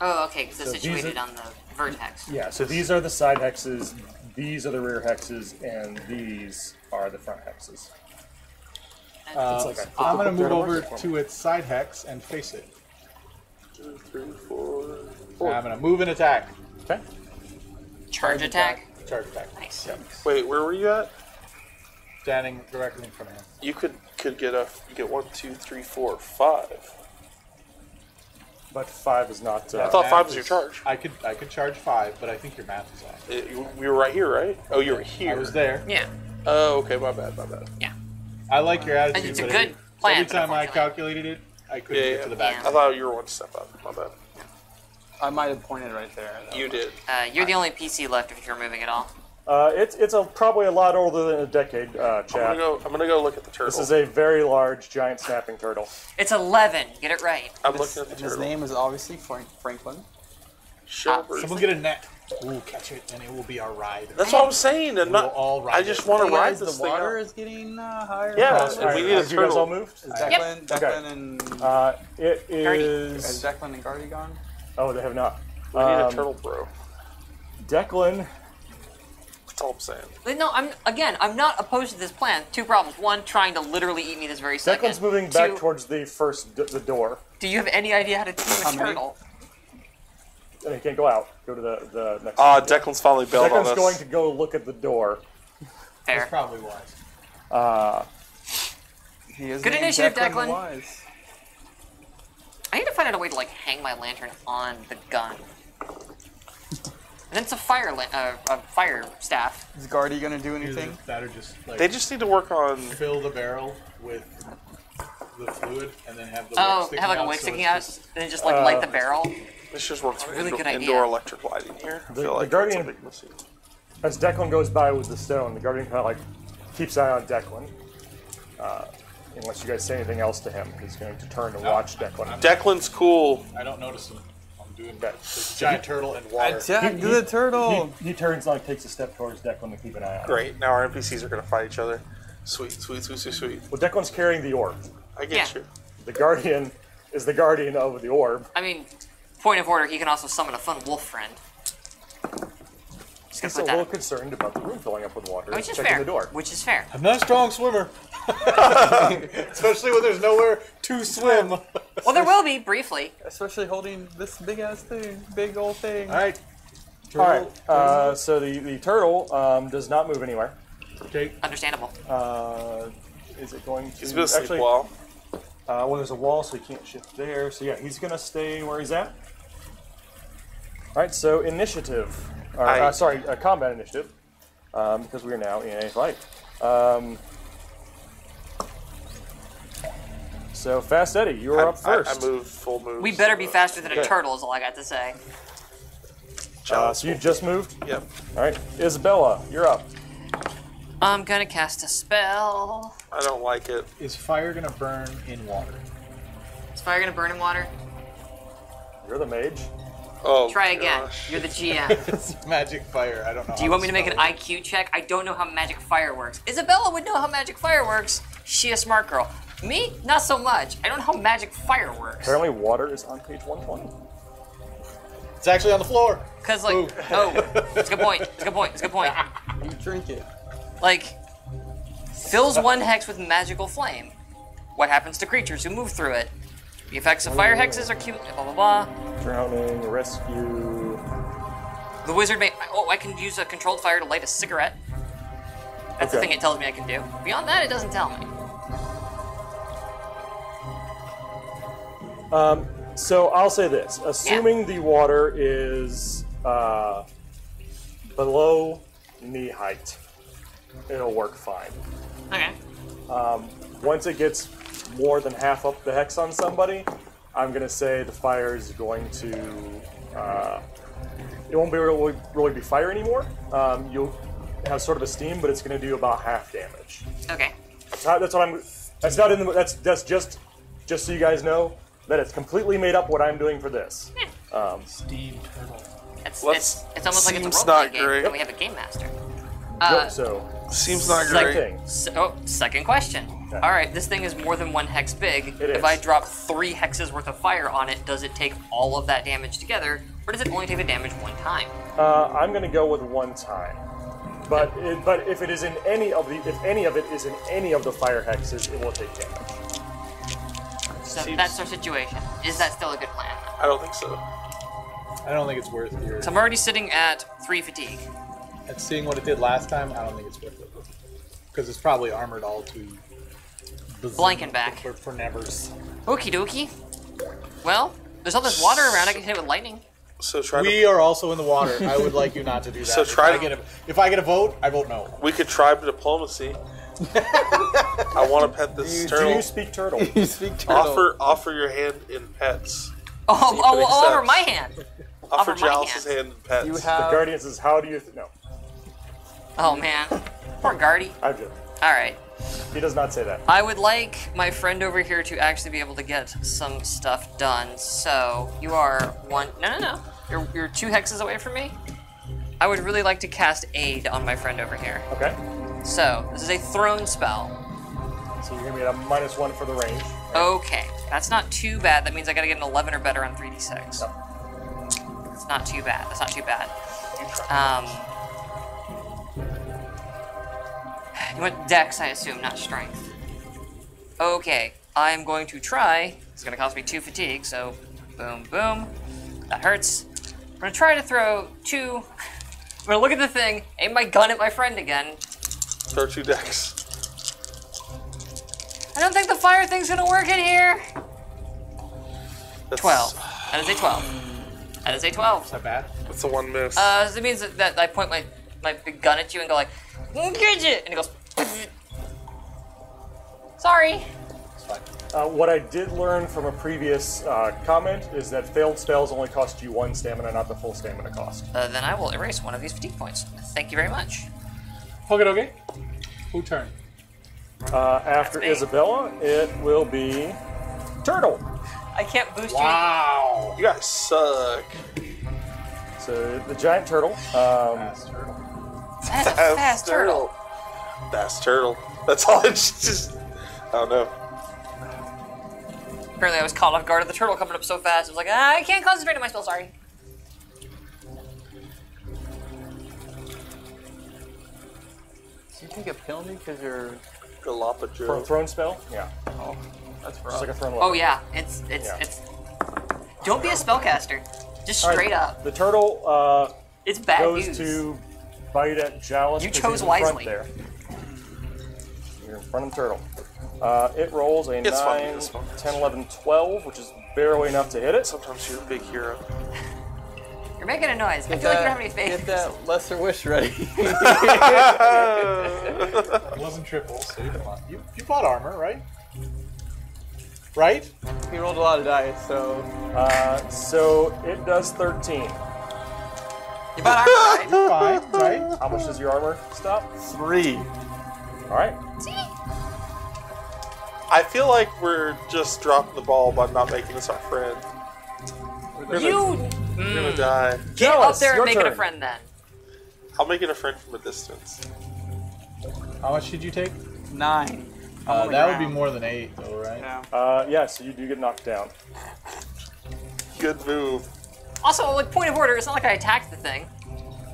Oh, okay, because it's So these situated are- on the vertex. Yeah. So these are the side hexes. These are the rear hexes, and these are the front hexes. It's like a I'm going to move turtle over works. to its side hex and face it. 2, 3, 4. And I'm going to move and attack. Okay. Charge attack. Charge attack. Nice. Wait, where were you at? Standing directly in front of him. You could get 1, 2, 3, 4, 5. But 5 is not. I thought Math 5 was your is- charge. I could charge 5, but I think your math is off. We were right here, right? Oh, you were here. I was there. Yeah. Oh, okay, my bad. Yeah. I like your attitude. It's a but good plan, Every time I unfortunately. calculated it, I couldn't Yeah, get yeah. to the back. Yeah. I thought you were 1 step up. My bad. I might have pointed right there. though. You did. You're the only PC left if you're moving at all. It's probably a lot older than a decade, I'm chat. gonna go look at the turtle. This is a very large, giant snapping turtle. It's 11. Get it right. I'm looking at the And his turtle. name is obviously Franklin. Shelbert. Someone get a net. Ooh, catch it, and it will be our ride. That's what I'm saying. And We'll not, all ride I just it. want to Hey ride guys, this the thing water out. is getting higher. Yeah, across and we the- need a Have you guys all turtle. moved? Is Declan and It is is. Declan and Gardy gone? Oh, they have not. We need a turtle, bro. Declan. That's all I'm saying. No, I'm not opposed to this plan. Two problems. One, trying to literally eat me this very second. Declan's moving back Two, towards the the door. Do you have any idea how to team a How many? turtle? And he can't go out. Go to the next. Declan's finally bailed on Declan's us. going to go look at the door. Fair. That's probably wise. He is Good named initiative, Declan Declan. Wise. I need to find out a way to like hang my lantern on the gun. And it's a fire staff. Is Gardy gonna do Either anything? that or just like They just need to work on. fill the barrel with the fluid and then have the Oh, wick sticking have like a out, wick so sticking it's out, just- and then just like light the barrel. This just works for Really good idea. indoor electric lighting here. I The- feel the like Guardian- that's a big mistake. As Declan goes by with the stone, the Guardian kind of like keeps an eye on Declan. Unless you guys say anything else to him, he's going to turn and watch Declan. Declan's cool. I don't notice them. I'm doing Okay. this giant turtle and water. Attack the turtle! He turns and like takes a step towards Declan to keep an eye on him. Great. Now our NPCs are going to fight each other. Sweet, sweet, sweet, sweet, sweet. Well, Declan's carrying the orb. I get Yeah. you. The Guardian is the guardian of the orb. I mean, point of order, he can also summon a fun wolf friend. Just He's gonna a put little that. concerned about the room filling up with water. Which is checking fair. the door. Which is fair. I'm not a strong swimmer. Especially when there's nowhere to swim. Well, there will be briefly. Especially holding this big ass thing, big old thing. All right. All right. So the turtle does not move anywhere. Okay. Understandable. Is it going to? He's been asleep actually, a while. well, there's a wall, so he can't shift there. So yeah, he's gonna stay where he's at. All right. So initiative. Combat initiative. Because we are now in a fight. So Fast Eddie, you are up first. I moved full moves. We better be faster than a Okay. turtle, is all I got to say. So you just moved. Yep. All right, Isabella, you're up. I'm gonna cast a spell. I don't like it. Is fire gonna burn in water? Is fire gonna burn in water? You're the mage. Oh, Try again. gosh. You're the GM. It's magic fire. I don't know. Do you want me to make an IQ check? I don't know how magic fire works. Isabella would know how magic fire works. She a smart girl. Me? Not so much. I don't know how magic fire works. Apparently, water is on page 120. It's actually on the floor. Cause like, Ooh. it's a good point. It's a good point. It's a good point. You drink it. Like, fills one hex with magical flame. What happens to creatures who move through it? The effects of fire hexes are cumulative. Blah blah blah. Drowning, rescue. The wizard may. Oh, I can use a controlled fire to light a cigarette. That's the Okay. thing it tells me I can do. Beyond that, it doesn't tell me. So I'll say this: assuming the water is below knee height, it'll work fine. Okay. Once it gets more than half up the hex on somebody, I'm gonna say the fire is going to. It won't be really be fire anymore. You'll have sort of a steam, but it's gonna do about half damage. Okay. That's what I'm. That's not in the. That's just so you guys know that it's completely made up what I'm doing for this. Steam turtle. It's Let's- it's almost like it's seems a role not playing game, great. and we have a game master. So Seems not same great. thing. Second question. Okay. All right, this thing is more than one hex big. It If is. I drop 3 hexes worth of fire on it, does it take all of that damage together, or does it only take the damage one time? I'm gonna go with one time. But if it is in any of the if any of it is in any of the fire hexes, it will take damage. So Seems- that's our situation. Is that still a good plan? I don't think so. I don't think it's worth your. So I'm already sitting at 3 fatigue. At seeing what it did last time, I don't think it's worth it. Because it's probably armored all to. Blankenback. For nevers. Okie dokie. Well, there's all this water around. I can hit it with lightning. So try We to. are also in the water. I would like you not to do that. So try if to- if I get a vote, I vote no. We could try diplomacy. I want to pet this Do turtle. you speak turtle? You speak turtle. Offer your hand in pets. Oh, See if oh, it oh, over accepts. my hand. Offer Offer my Jalis's hand. hand in pets. You The have. Guardian says, "How do you?" No, Oh man, poor Guardy. I'm joking. All right. He does not say that. I would like my friend over here to actually be able to get some stuff done. So you are one. No. You're 2 hexes away from me. I would really like to cast Aid on my friend over here. Okay. So, this is a thrown spell. So you're gonna be at a -1 for the range. Okay, that's not too bad. That means I gotta get an 11 or better on 3d6. Yep. It's not too bad. That's not too bad. You want Dex, I assume, not Strength. Okay, I'm going to try. It's gonna cost me 2 fatigue, so boom, boom. That hurts. I'm gonna try to throw 2. I'm gonna look at the thing, aim my gun at my friend again. Throw 2 decks. I don't think the fire thing's gonna work in here. That's, 12. That is a 12. That is a 12. Not bad. That's a 1 miss. It means that I point my big gun at you and go like, get it, and it goes. Sorry. It's fine. What I did learn from a previous comment is that failed spells only cost you 1 stamina, not the full stamina cost. Then I will erase one of these fatigue points. Thank you very much. Okay. Who turn? After me. Isabella, it will be Turtle. I can't boost Wow. You guys suck. So the giant turtle. Fast turtle. you. That's a fast turtle. Fast turtle. That's all. It's just. I don't know. Apparently I was caught off guard of the turtle coming up so fast. I was like, I can't concentrate on my spell, sorry. Do you take a penalty because you're... For a Galapagos. thrown spell? Yeah. Oh, that's Just rough. like a thrown Oh weapon. yeah, it's. Don't be a spellcaster. Just All right, straight up. The turtle It's bad goes news. to bite at Jalis. You because chose he's in front wisely. There. You're in front of the turtle. It rolls a It's fun, 9, it's fun. 10, 11, 12, which is barely enough to hit it. Sometimes you're a big hero. You're making a noise. I feel like you don't have any faith. Get that lesser wish ready. It wasn't triple, so you bought armor, right? Right? He rolled a lot of dice, so... So it does 13. You bought armor, right? Fine, right? How much does your armor stop? 3. All right. I feel like we're just dropping the ball by not making this our friend. You We're gonna die. get up Jalis, there and your make it a turn. friend then. I'll make it a friend from a distance. How much did you take? 9. That would be more than 8, though, right? Yeah. Yeah, so you do get knocked down. Good move. Also, like point of order, it's not like I attacked the thing.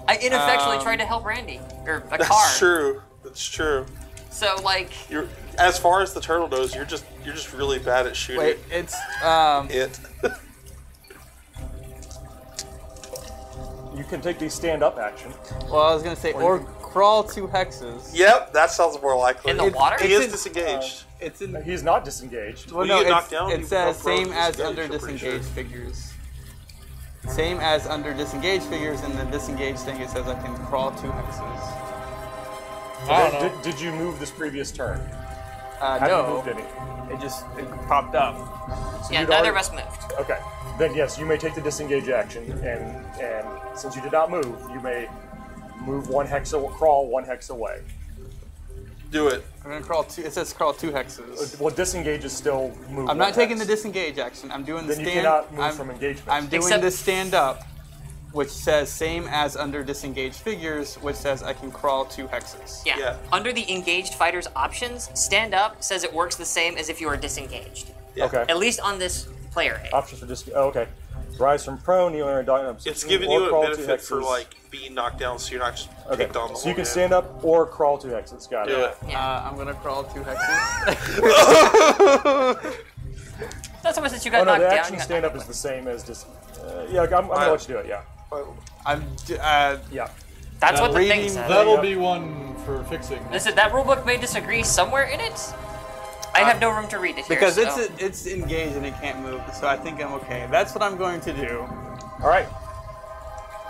I ineffectually tried to help Randy or a That's car. true. That's true. So like, You're as far as the turtle goes, you're just really bad at shooting Wait, it's... it. You can take the stand-up action. Well, I was going to say, or crawl 2 hexes. Yep, that sounds more likely. In the water? He is It's disengaged. It's in... He's not disengaged. Well, you no, get knocked down, it you says become same prone as disengaged, under I'm pretty disengaged sure. figures. Same as under disengaged figures, and the disengaged thing, it says I can crawl 2 hexes. I don't know. Did you move this previous turn? Have you No, moved any? it popped up. So yeah, you'd neither of already- us moved. Okay. Then yes, you may take the disengage action, and since you did not move, you may move 1 hex, crawl 1 hex away. Do it. I'm gonna crawl 2. It says crawl 2 hexes. Well, disengage is still move. I'm 1 not taking the hex. disengage action. I'm doing the Then stand. you cannot move I'm, from engagement. I'm doing Except- the stand up, which says same as under disengaged figures, which says I can crawl 2 hexes. Yeah. Yeah. Under the engaged fighters options, stand up says it works the same as if you are disengaged. Yeah. Okay. At least on this player aid. Options for disengage. Oh, okay. Rise from prone, you enter a It's giving you a benefit for like being knocked down, so you're not just Okay. kicked on the So you can whole stand up or crawl 2 hexes. Got Do it. it. I'm gonna crawl 2 hexes. Not so much that you got Oh no, knocked the down. action you got stand up knocked is the same as just. Yeah, I'm gonna let you do it. Yeah. Yeah. That's what the thing reading says. That'll be one for fixing. Listen, that rulebook may disagree somewhere in it. I have no room to read it here. Because so. it's engaged and it can't move, so I think I'm okay. That's what I'm going to do. All right.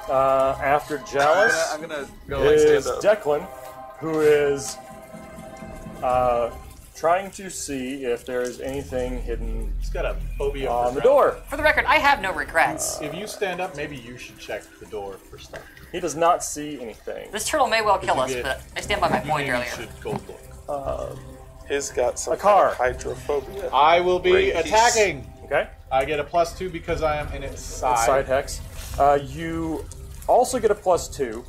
After Jalis I'm gonna go like is stand up. Declan, who is trying to see if there is anything hidden He's got a phobia on for the ground. door. For the record, I have no regrets. If you stand up, maybe you should check the door for stuff. He does not see anything. This turtle may well kill you us, get- but I stand by my You point maybe earlier. should go look. He's got some A car. kind of hydrophobia. I will be Great piece. attacking. Okay. I get a +2 because I am in its side. Side hex. You also get a +2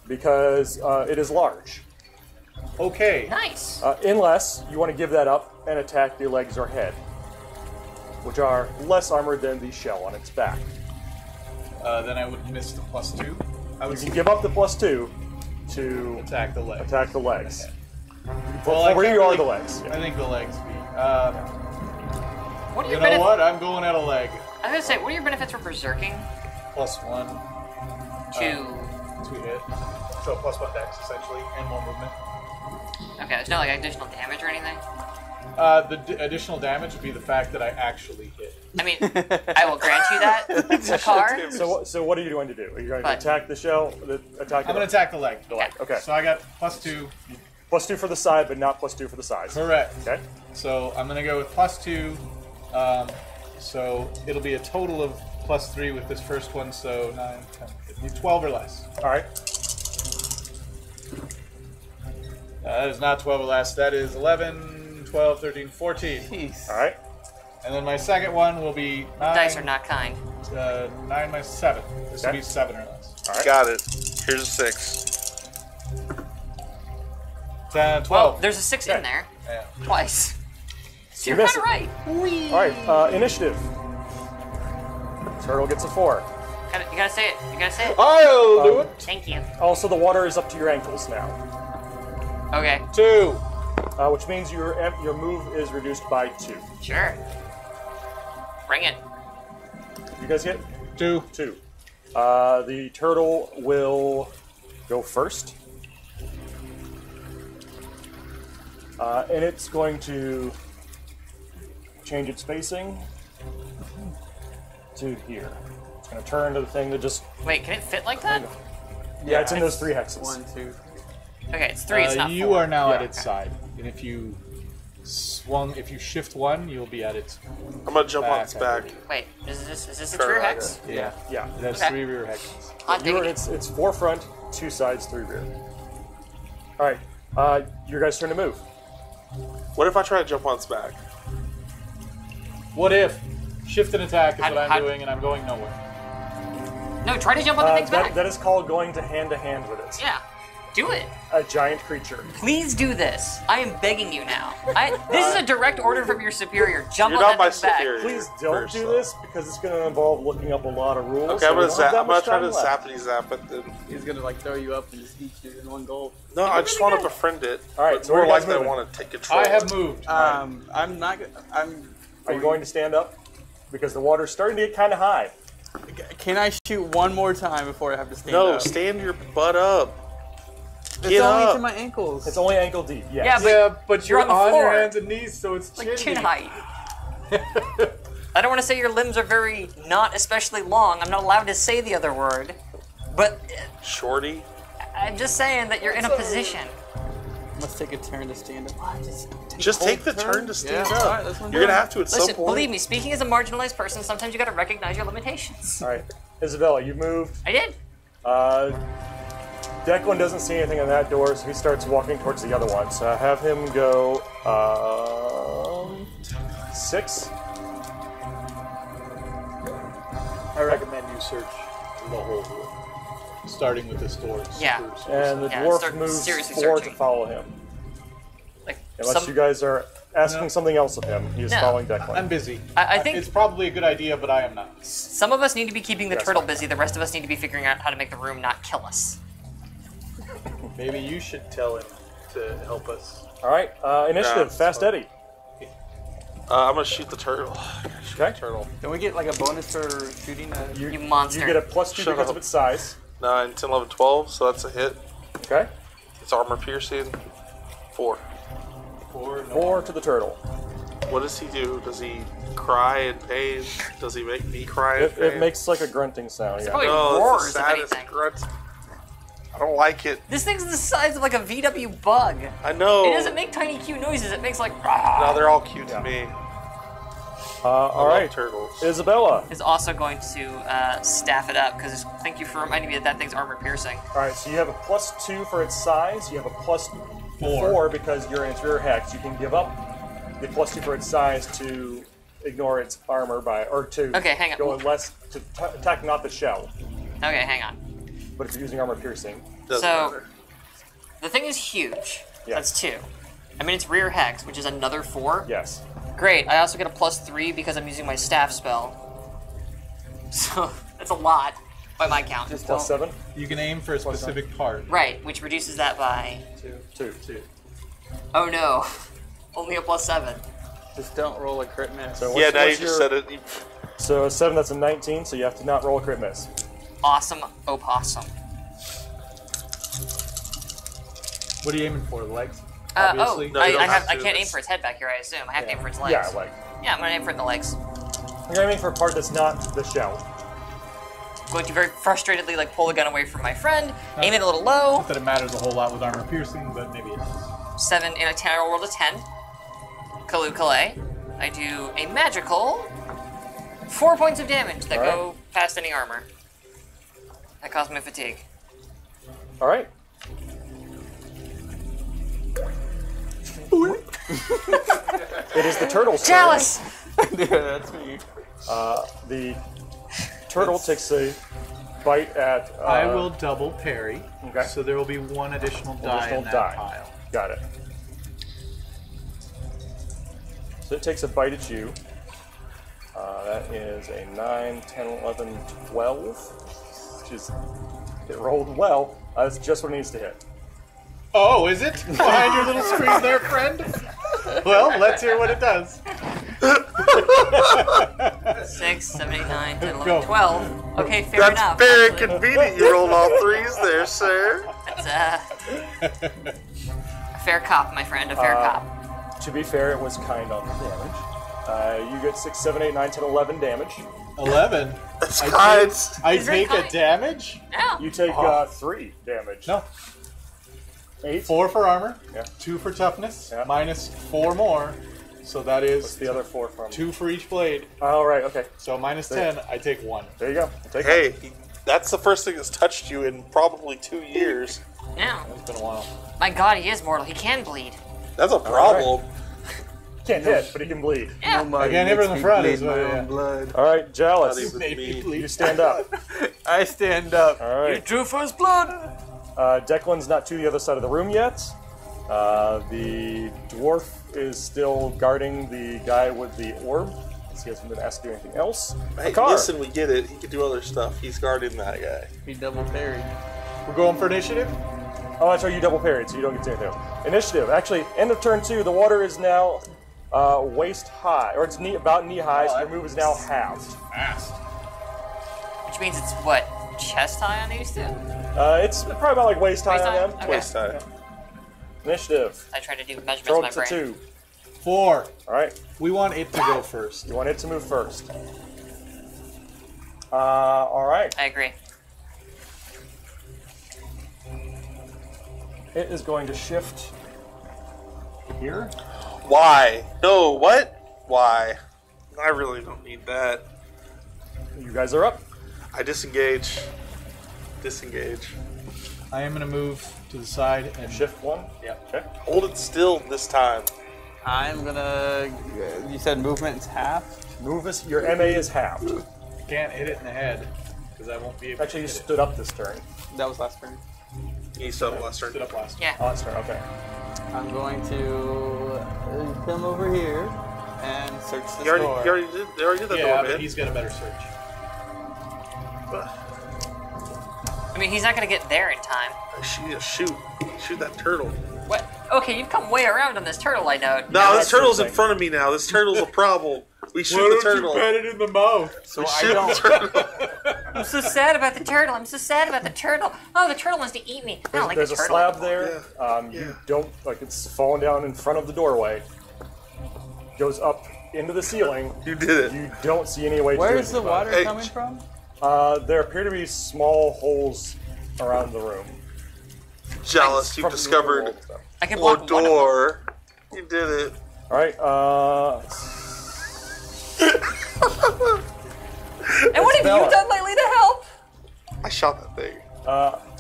because it is large. Okay. Nice. Unless you want to give that up and attack the legs or head, which are less armored than the shell on its back. Then I would miss the +2. I would You can give up the +2 to attack the leg. attack the legs. Well, I Where can't you are really- the legs. Yeah. I think the legs be. What are You your know benefits? what? I'm going at a leg. I was gonna say, what are your benefits for berserking? +1 To to hit. So +1 dex essentially, and more movement. okay, there's no like additional damage or anything. The additional damage would be the fact that I actually hit. I mean, I will grant you that, car. So what are you going to do? Are you going to Fine. attack the shell? Attack I'm going to attack the leg. the leg. Okay. So I got +2. +2 for the side, but not +2 for the size. Correct. Okay. So I'm going to go with +2. So it'll be a total of +3 with this first one. So 9, 10, 15, 12 or less. All right. That is not 12 or less. That is 11, 12, 13, 14. Jeez. All right. And then my second one will be 9. Dice are not kind. 9 minus 7. This will Okay. be 7 or less. All right. Got it. Here's a 6. 10, 12. Well, there's a 6 in Okay. there Yeah. twice. So You you're miss kind of it. right. All right. Initiative. Turtle gets a 4. You gotta say it. You gotta say it. I'll do it. Thank you. Also, the water is up to your ankles now, Okay. 2. which means your move is reduced by 2. Sure. Bring it. You guys get 2. 2. The turtle will go first. And it's going to change its facing to here. It's going to turn to the thing that just... Wait, can it fit like that? Yeah, it's in those 3 hexes. 1, 2. Okay, it's 3. It's not 4. You are now Yeah. at its side. And if you shift 1, you'll be at its I'm gonna jump on its back. Wait, is this its Turn rear right hex? Yeah. Yeah. It has Okay. 3 rear hexes. Hot diggity. It's 4 front, 2 sides, 3 rear. All right. Your guys' turn to move. What if I try to jump on its back? What if shift and attack is How- what I'm how- doing and I'm going nowhere? No, try to jump on the thing's back. That is called going to hand with it. Yeah. Do it. A giant creature. Please do this. I am begging you now. This is a direct order from your superior. Jump You're on not that my thing's back. superior. Please don't First, do though. this because it's going to involve looking up a lot of rules. Okay, so I'm we gonna don't have that I'm gonna much try time to left. zap it. Then He's gonna like throw you up and just eat you in one gulp. no, I just want to befriend it. All right, But so where more are you guys likely I moving? want to take control. I have moved. I'm not. I'm. Are you going to stand up? Because the water's starting to get kind of high. Can I shoot one more time before I have to stand No, up? stand your butt up. It's Get only up. to my ankles. It's only ankle deep. Yes. Yeah, but Yeah, but you're you're on the on your floor. hands and knees, so it's like chin deep. height. I don't want to say your limbs are very not especially long. I'm not allowed to say the other word. But Shorty. I'm just saying that you're in a position. Must take a turn to stand up. Just a take the whole turn to stand Yeah, up. alright, that's what I'm You're gonna doing. have to at some Listen, point. believe me, speaking as a marginalized person, sometimes you gotta recognize your limitations. All right. Isabella, you moved. I did. Declan doesn't see anything in that door, so he starts walking towards the other one. So have him go 6. I recommend you search the whole room, starting with this door. Yeah. Spruce. And the Yeah, dwarf start moves seriously 4 searching. to follow him. Like Unless you guys are asking something else of him. He is No. following Declan. I'm busy. I think It's probably a good idea, but I am not. some of us need to be keeping the Yes, turtle fine. busy. The rest of us need to be figuring out how to make the room not kill us. Maybe you should tell him to help us. All right. Initiative. Yeah, Fast Eddie. I'm gonna shoot the turtle. Shoot Okay. the turtle. Can we get like a bonus for shooting a... You monster. You get a +2 Shut because up. of its size. 9, 10, 11, 12. So that's a hit. Okay. It's armor piercing. 4. 4 to the turtle. What does he do? Does he cry in pain? Does he make me cry in It pain? makes like a grunting sound. Yeah. probably no, roars, it's the if saddest anything. grunt. I don't like it. This thing's the size of like a VW bug. I know. It doesn't make tiny cute noises. It makes like. No, they're all cute to me. All I love right. turtles. Isabella. Is also going to staff it up because thank you for reminding me that thing's armor piercing. All right. So you have a +2 for its size. You have a +4 because you're in its rear hex. You can give up the +2 for its size to ignore its armor by, or to Okay, hang on. go less to attack not the shell. Okay, hang on. but if you're using armor piercing, Doesn't matter. The thing is huge. Yeah. That's 2. I mean, it's rear hex, which is another 4. yes. Great. I also get a +3 because I'm using my staff spell. So that's a lot by my count. Just Plus don't, 7, You can aim for a specific part. Right, which reduces that by. 2. Oh no, only a +7. just don't roll a crit miss. So Yeah, what's- now you what's just your- said it. So 7, that's a 19. So you have to not roll a crit miss. Awesome opossum. What are you aiming for? The legs? Oh, Obviously. No, you don't I have to. can't aim It's- for its head back here. I assume I have to aim for its legs. Yeah, like Yeah, I'm gonna aim for the legs. you're aiming for a part that's not the shell. Going to very frustratedly pull the gun away from my friend, aim it a little low. Not that it matters a whole lot with armor piercing, but maybe it does. 7 and a 10. I rolled a 10. Kalu Kalay. I do a magical 4 points of damage that Alright. go past any armor. That caused me fatigue. All right. It is the turtle's turn. Chalice! Yeah, that's me. The turtle takes a bite at. I will double parry. Okay. So there will be one additional die Additional in that die. pile. Got it. So it takes a bite at you. That is a 9, 10, 11, 12. Which is. It rolled well. That's just what it needs to hit. Oh, is it? Behind your little screen there, friend? Well, let's hear what it does. 6, 7, 8, 9, 10, 11, Go. 12. Okay, fair That's enough. very actually. convenient. You rolled all 3s there, sir. That's a fair cop, my friend, a fair cop. To be fair, it was kind on the damage. You get 6, 7, 8, 9, 10, 11 damage. 11. Guys, I He's very take a kind. damage? Yeah. You take 3 damage. No. 8. 4 for armor, Yeah. 2 for toughness, Yeah. minus 4 more. So that What's is the other 4 from? 2 for each blade. All right. Okay. So minus 10, I take 1. There you go. Take hey, it. that's the first thing that's touched you in probably 2 years. Yeah. It's been a while. My god, he is mortal. He can bleed. That's a problem. Can't hit, but he can bleed. Yeah. I can't hit her in the front, is what, my yeah. own blood. All right, Jealous. Not even Made me me. bleed. You stand up. I stand up. All right. Drew for his blood. Declan's not to the other side of the room yet. The dwarf is still guarding the guy with the orb. He hasn't been asked to do anything else. Hey, Akar. listen, we get it. He can do other stuff. He's guarding that guy. He double parried. We're going for initiative? Oh, that's right. You double parried, so you don't get to anything. Initiative. Actually, end of turn 2. The water is now waist high, or it's about knee high. So your move is now halved. Fast. Which means it's what? Chest high on these two? It's probably about like waist high Waist on high? them. Okay. Waist high. Initiative. I try to do measurements Throw in my it to brain. 2. 4. All right. We want it to go first. You want it to move first. All right. I agree. It is going to shift here. Why? No, what? Why? I really don't need that. You guys are up. I disengage. Disengage. I am going to move to the side and Shift 1. Yeah. Okay. Hold it still this time. I'm gonna. You said movement's half. Move us. Your MA is halved. I can't hit it in the head because I won't be able Actually, to you hit stood up this turn. That was last turn. He's up last it. turn. Stood up last. Yeah. Oh, that's turn. Okay. I'm going to come over here and search the You already, door. you already did that Yeah, door, but man. he's got a better search. I mean, he's not gonna get there in time. Shoot that turtle. What? Okay, you've come way around on this turtle, I know. No, this that's turtle's in interesting. front of me now. This turtle's a problem. We shoot the turtle. it in the mouth? So We I shoot the don't. turtle. I'm so sad about the turtle. I'm so sad about the turtle. Oh, the turtle wants to eat me. I don't like There's the a turtle. slab there. Yeah. You don't like it's falling down in front of the doorway. Goes up into the ceiling. You did it. You don't see any way to do Where's the anything about water Hey, coming from? it. There appear to be small holes around the room. Jealous. You've From the discovered wall stuff. I can a block one of them. door. You did it. All right. And what have Isabella. you done lately to help? I shot that thing.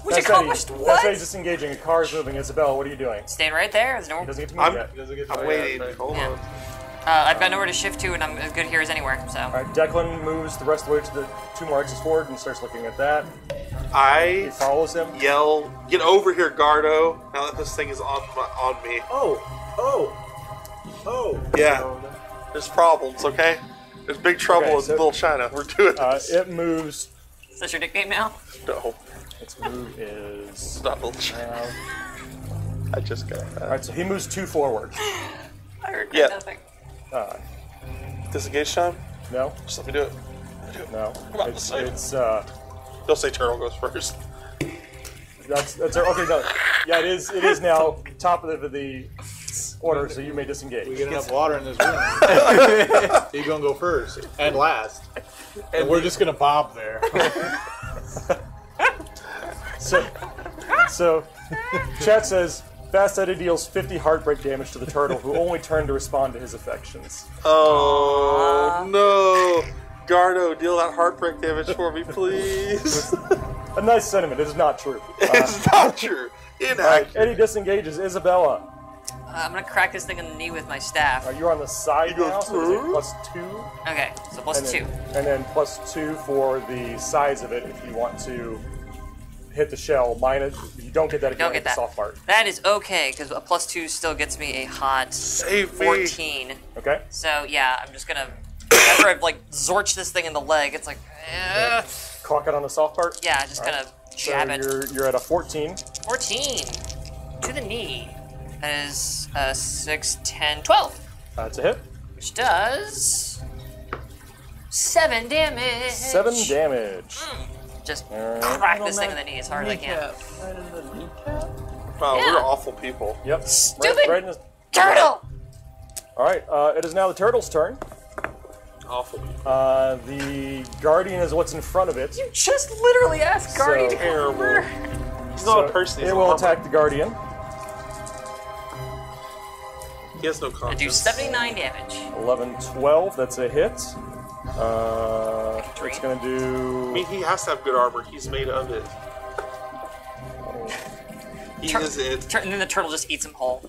Which That's accomplished Eddie. what? That's Eddie disengaging. A car is moving. Isabella, what are you doing? Staying right there. There's no. He doesn't get to move I'm- yet. He doesn't get I'm waiting. right. Hold Yeah. on. I've got nowhere to shift to, and I'm as good here as anywhere. So. All right. Declan moves the rest of the way to the 2 more X's forward and starts looking at that. I He follows him. yell, "Get over here, Gardo! Now that this thing is on me." Oh. Yeah. There's problems, okay? There's big trouble Okay, in so- Little China. We're doing this. It moves. Is that your nickname now? No, Its move is. it's not Little China. I just got that. All right, so he moves 2 forward. I regret Yeah. nothing. Disengage time? No, Just let me do it. no. on, It's say it. it's Don't say turtle goes first. that's okay. No, yeah, it is now top of the order, so you may disengage. We get enough water in this room. You're gonna go first and last. And we're just gonna bob there. So, chat says Fast Eddie deals 50 heartbreak damage to the turtle, who only turned to respond to his affections. Oh, no. Gardo, deal that heartbreak damage for me, please. A nice sentiment. It is not true. It's not true. Inaccurate. Eddie disengages Isabella. I'm gonna crack this thing in the knee with my staff. You're on the side goes now, so it's a through. +2. Okay, so plus And 2. then, and then +2 for the size of it if you want to hit the shell. Minus, you don't get that if you Don't hit get the that. soft part. That is okay, because a plus 2 still gets me a hot Save me. 14. Okay? So yeah, I'm just gonna, after I've like zorched this thing in the leg, it's like, Clock it on the soft part? yeah, just gonna jab So it. you're at a 14. 14 to the knee. That is 6, 10, 12, That's a hit. which does 7 damage. 7 damage. Just Alright. crack this thing in the knee as hard as I can. Right in the kneecap? Wow, Yeah. we're awful people. Yep. Stupid Right in his- turtle. Alright, it is now the turtle's turn. Awful people. The guardian is what's in front of it. You just literally asked Guardian to come terrible. over. He's not a person. He's It a will armor. attack the guardian. He has no I do conscience. 79 damage. 11, 12. That's a hit. It's going to I do. mean, he has to have good armor. He's made of it. He is it. And then the turtle just eats him whole.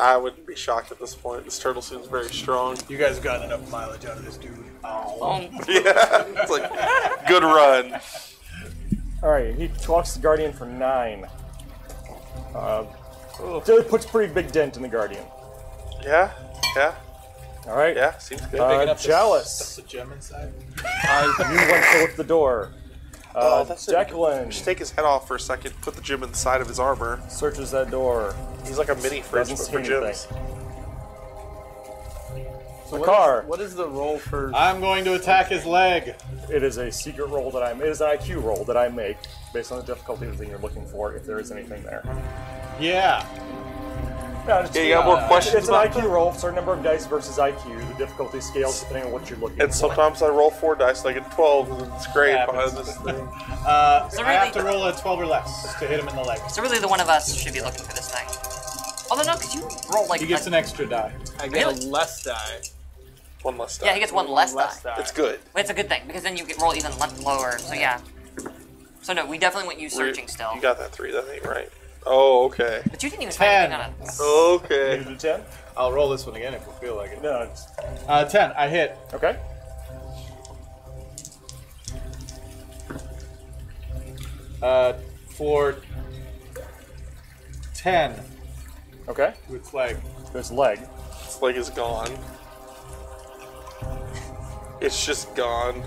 I wouldn't be shocked at this point. This turtle seems very strong. You guys have gotten enough mileage out of this dude. Yeah, it's like, good run. Alright, he talks the guardian for 9. It puts a pretty big dent in the guardian. Yeah, yeah, Alright. yeah. Seems good. Big enough to Chalice. stuff the gem inside. You went to look at the door. That's it. Declan Just take his head off for a second. Put the gem inside of his armor. searches that door. He's like a mini fridge, Doesn't but see for anything. gems. So car. What is the roll for? I'm going to attack his leg. It is a secret roll that it is an IQ roll that I make based on the difficulty of the thing you're looking for, if there is anything there. Yeah. No, it's, Yeah, you got more questions it's an about IQ that? roll, certain number of dice versus IQ. The difficulty scales depending on what you're looking And for. sometimes I roll 4 dice and I get 12, and it's great Happens. behind this thing. So I have to really, roll a 12 or less to hit him in the leg. so really the one of us should be looking for this thing. Although no, because you roll like He gets an extra die. I get Really? a less die. One less die. yeah, he gets one less die. It's good. But it's a good thing because then you get roll even lower. So yeah. So no, we definitely want you searching still. You got that 3, that ain't right. Oh, okay. But you didn't even find anything on it. Okay. You do 10? I'll roll this one again if we feel like it. No, it's, 10. I hit. okay. For 10 Okay. to its leg. There's leg. This leg is gone. It's just gone.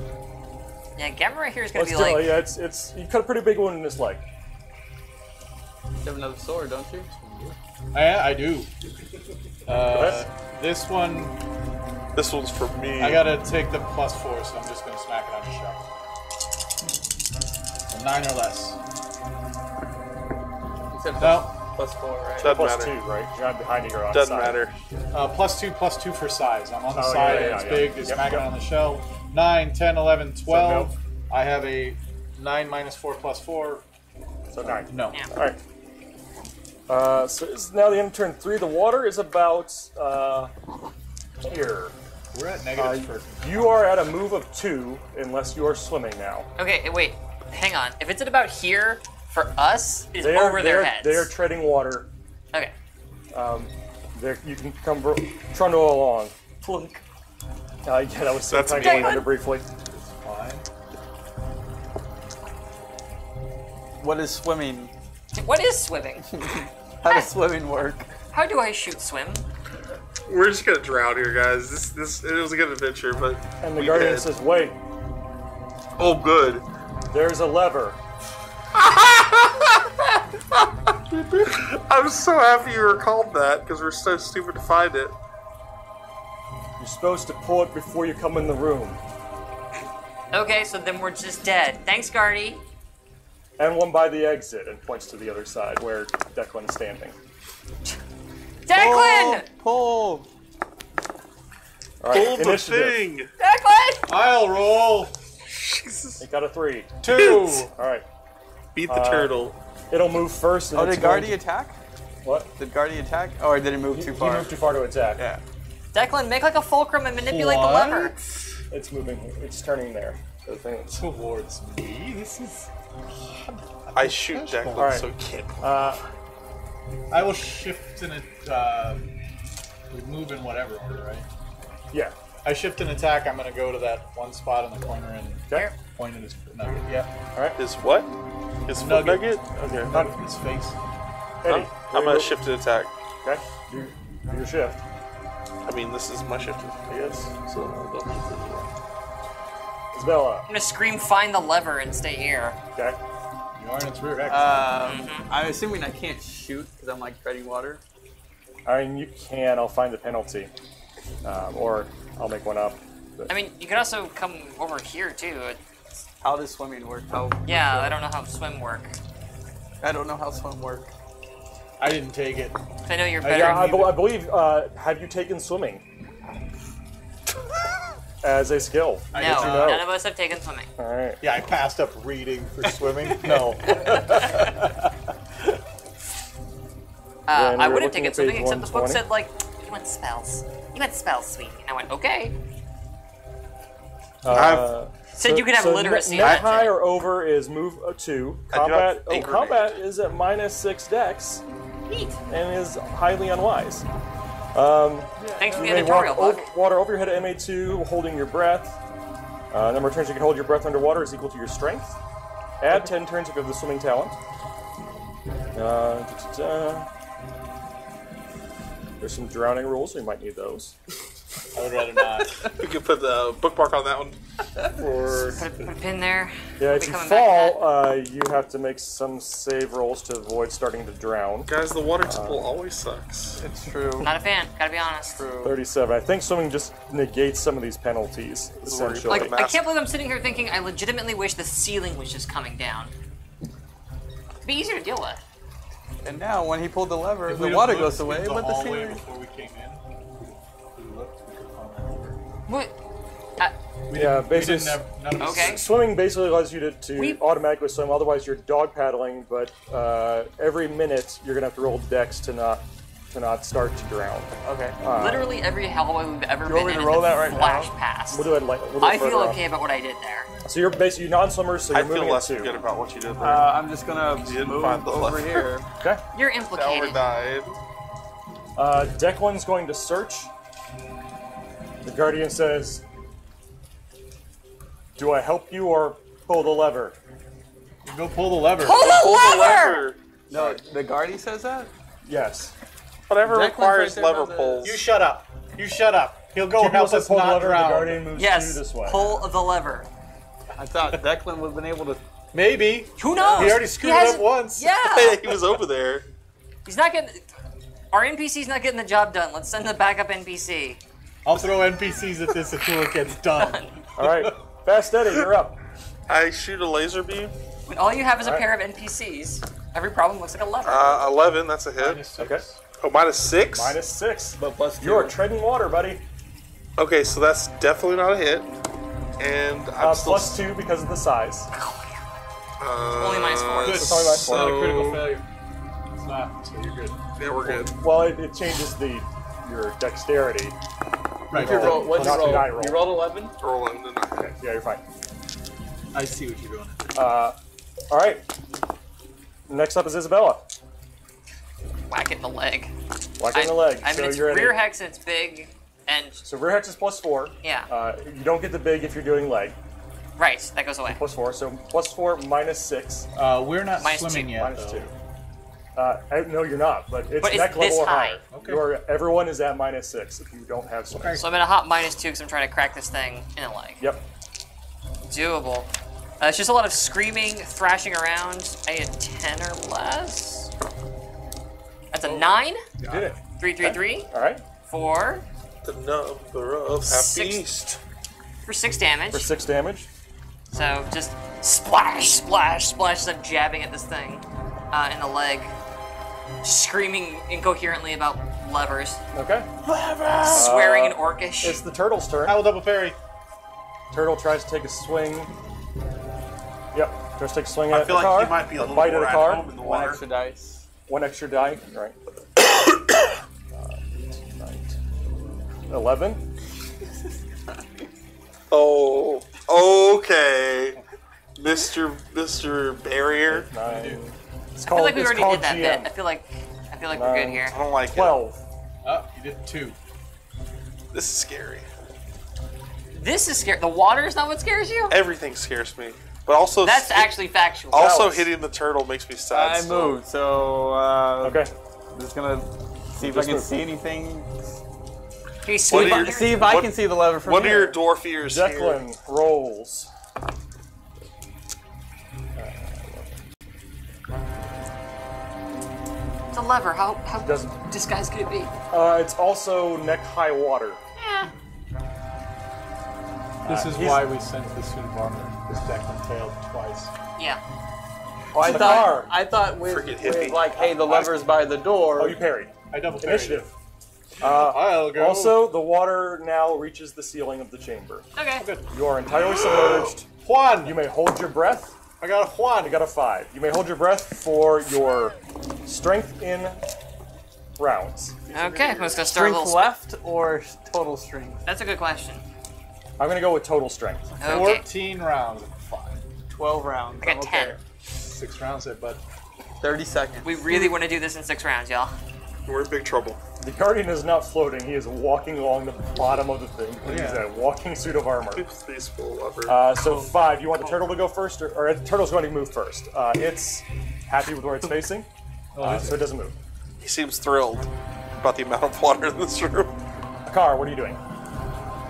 Yeah, Gamma right here is gonna Well, be still, like. yeah, it's you cut a pretty big wound in his leg. You have another sword, don't you? I do. Okay. This one, This one's for me. I gotta take the +4, so I'm just gonna smack it on the shell. So 9 or less. You said No. +4, right? Doesn't Plus matter. 2, right? You're not behind it, you're on Doesn't the side. matter. +2 for size. I'm on the Oh, side, yeah, yeah, it's yeah. big, just Yep, smack it yep. on the shell. 9, 10, 11, 12. no. I have a 9 minus 4 plus 4. So 9. No. Yeah. Alright. So it's now the end of turn 3. The water is about here. We're at negative for You are at a move of 2 unless you are swimming now. Okay, wait, hang on. If it's at about here, for us, it's They are, over they their are, heads. They are treading water. Okay. You can come trundle along. Plunk. Yeah, that was so That's kind me. of briefly. fine. What is swimming? What is swimming? How does swimming work? How do I shoot swim? We're just gonna drown here, guys. This it was a good adventure, but And the we Guardian did. says, wait, "Oh, good." there's a lever. I'm so happy you recalled that because we're so stupid to find it. You're supposed to pull it before you come in the room. Okay, so then we're just dead. Thanks, Guardy. And one by the exit, and points to the other side where Declan's standing. Declan! Pull! All right, Pull the initiative. thing. Declan! I'll roll. Jesus. It got a 3. 2. All right, Beat the turtle. it'll move first. And Oh, it's did going Guardy attack? What? Did Guardy attack? Or did it move too He far? moved too far to attack. Yeah. Declan, make like a fulcrum and manipulate the lever. It's moving. It's turning there. The thing. Towards me. This is. I shoot Declan, All right. so he can't. I will shift and we move in whatever order, right? Yeah. I shift and attack. I'm gonna go to that one spot in the corner and Okay. point at his nugget. Yeah. All right. His what? His foot Nugget. nugget? Okay. Not His face. Eddie. I'm gonna shift and attack. Okay. Do your shift. I mean, this is my shift, I guess. So I'll double shift it. Isabella. I'm gonna scream, find the lever, and stay here. Okay. You are in its rear X. I'm assuming I can't shoot because I'm like treading water. I mean, you can. I'll find the penalty, or I'll make one up. I mean, you could also come over here, too. How does swimming work? Yeah, I don't know how swim work. I don't know how swim work. I didn't take it. I know you're better. Yeah, I believe. Have you taken swimming as a skill? no, you know. none of us have taken swimming. All right. Yeah, I passed up reading for swimming. No. Then I we're would have looking taken at swimming, page except the book 120. said, like, you want spells. You want spells, sweetie. And I went, okay. Said you could have literacy. Net That's high it. or over is move 2. I do Combat. have Oh, anchor combat is at -6 dex Neat. and is highly unwise. Thanks for the You may editorial walk book. water over your head at MA2, holding your breath. Number of turns you can hold your breath underwater is equal to your strength. Add 10 turns if you have the swimming talent. There's some drowning rules, so you might need those. I would rather not. We could put the bookmark on that one. Put a pin there. Yeah, We'll if be you coming back to fall, you have to make some save rolls to avoid starting to drown. Guys, the water temple always sucks. It's true. Not a fan, gotta be honest. True. 37. I think swimming just negates some of these penalties, essentially. Like, I can't believe I'm sitting here thinking I legitimately wish the ceiling was just coming down. It'd be easier to deal with. And now, when he pulled the lever, If the we'd water have goes looked away, into but the hallway ceiling. before we came in. We looked, we could find that lever. What? Yeah, basically, None of us. Okay. swimming basically allows you to We- automatically swim. Otherwise, you're dog paddling. But every minute, you're gonna have to roll dex to not start to drown. Okay. Literally every hallway we've ever You been want me in to is roll a that right flash now? past. We'll do it like. We'll do it I feel further on. okay about what I did there. So you're basically non-swimmers, so you're I feel moving less at 2. good about what you did there. I'm just gonna didn't move find the over lever. here. Okay. You're Tower implicated. died. Declan's going to search. The Guardian says, "Do I help you or pull the lever?" Go pull the lever. Pull the Pull the lever! lever. No, the guardy says that? Yes. Whatever Declan's requires right there lever by the- pulls. You shut up. You shut up. He'll go People help said us pull the not lever. The drown. Guardian moves Yes, 2 this way. pull the lever. I thought Declan would have been able to. Maybe. Who knows? He already screwed it up hasn't- once. Yeah. He was over there. He's not getting. Our NPC's not getting the job done. Let's send the backup NPC. I'll throw NPCs at this until it gets done. All right. Fast Eddie, you're up. I shoot a laser beam. When all you have is a Alright. pair of NPCs, every problem looks like a lever. 11, that's a hit. Okay. Oh, -6? -6. But plus You're 2. treading water, buddy. Okay, so that's definitely not a hit. And I'm still... +2 because of the size. Only -4. Good. It's only my It's not a so- critical failure. It's not, so you're good. Yeah, we're good. Well, it changes your dexterity. Right. You roll, what'd you Not the roll? die roll. You rolled 11? Rolling the knife. Okay, yeah, you're fine. I see what you're doing. All right. Next up is Isabella. Whack it in the leg. Whack in the leg. I mean, so it's you're rear at hex and it's big, and So rear hex is +4. yeah. You don't get the big if you're doing leg. Right, that goes away. +4, so +4 -6. We're not Minus swimming two. yet, -2. though. No, you're not, but it's But it's neck this level or high. higher. Okay. Everyone is at -6 if you don't have swimming. So I'm gonna hop -2 because I'm trying to crack this thing in a leg. Yep. Doable. It's just a lot of screaming, thrashing around. I need a 10 or less. That's a 9. You did it. 3, 3, 3. All right. 4 The number of happy Six. beast. for 6 damage. For 6 damage. So just splash, splash, splash as I'm jabbing at this thing in the leg. Screaming incoherently about levers. Okay. Swearing in Orcish. It's the turtle's turn. I will double parry. Turtle tries to take a swing. Yep. Tries to take a swing I at feel the like car. he might be a little bite more at at the car. home in the One water. extra dice. 1 extra die. Right. 11. Oh, okay. Mr. Barrier. 9. It's I feel like we it's already called did that GM. bit. I feel like we're good here. I don't like it. 12. Oh, you did 2. This is scary. This is scary. The water is not what scares you? Everything scares me. But also, That's actually factual. also Alex. hitting the turtle makes me sad. I still. moved, so Okay. I'm just gonna see if I Just can move. see anything. Can you see What it are on your- here? See if I What- can see the lever from What are here. your dwarf ears here? Declan rolls. It's a lever. How Doesn't. disguised could it be? It's also neck high water. Yeah. This is he's- why we sent the suit of armor. This Declan failed twice. Yeah. Oh, I the thought car. with Freaking hippie. like, hey, the lever's by the door. Oh, you parried. I double parried. Initiative. I'll go. Also, the water now reaches the ceiling of the chamber. Okay. You are entirely submerged. Juan! You may hold your breath. I got a Juan. You got a 5. You may hold your breath for your strength in rounds. Okay. I'm just gonna start a Strength little. left or total strength? That's a good question. I'm going to go with total strength. Okay. 14 rounds. 5. 12 rounds. I got I'm 10. okay. 6 rounds there, bud. 30 seconds. We really want to do this in 6 rounds, y'all. We're in big trouble. The Guardian is not floating. He is walking along the bottom of the thing. He's Yeah. a walking suit of armor. Please pull lever. So 5. You want the turtle to go first? Or the turtle's going to move first. It's happy with where it's facing, so it doesn't move. He seems thrilled about the amount of water in this room. Car, what are you doing?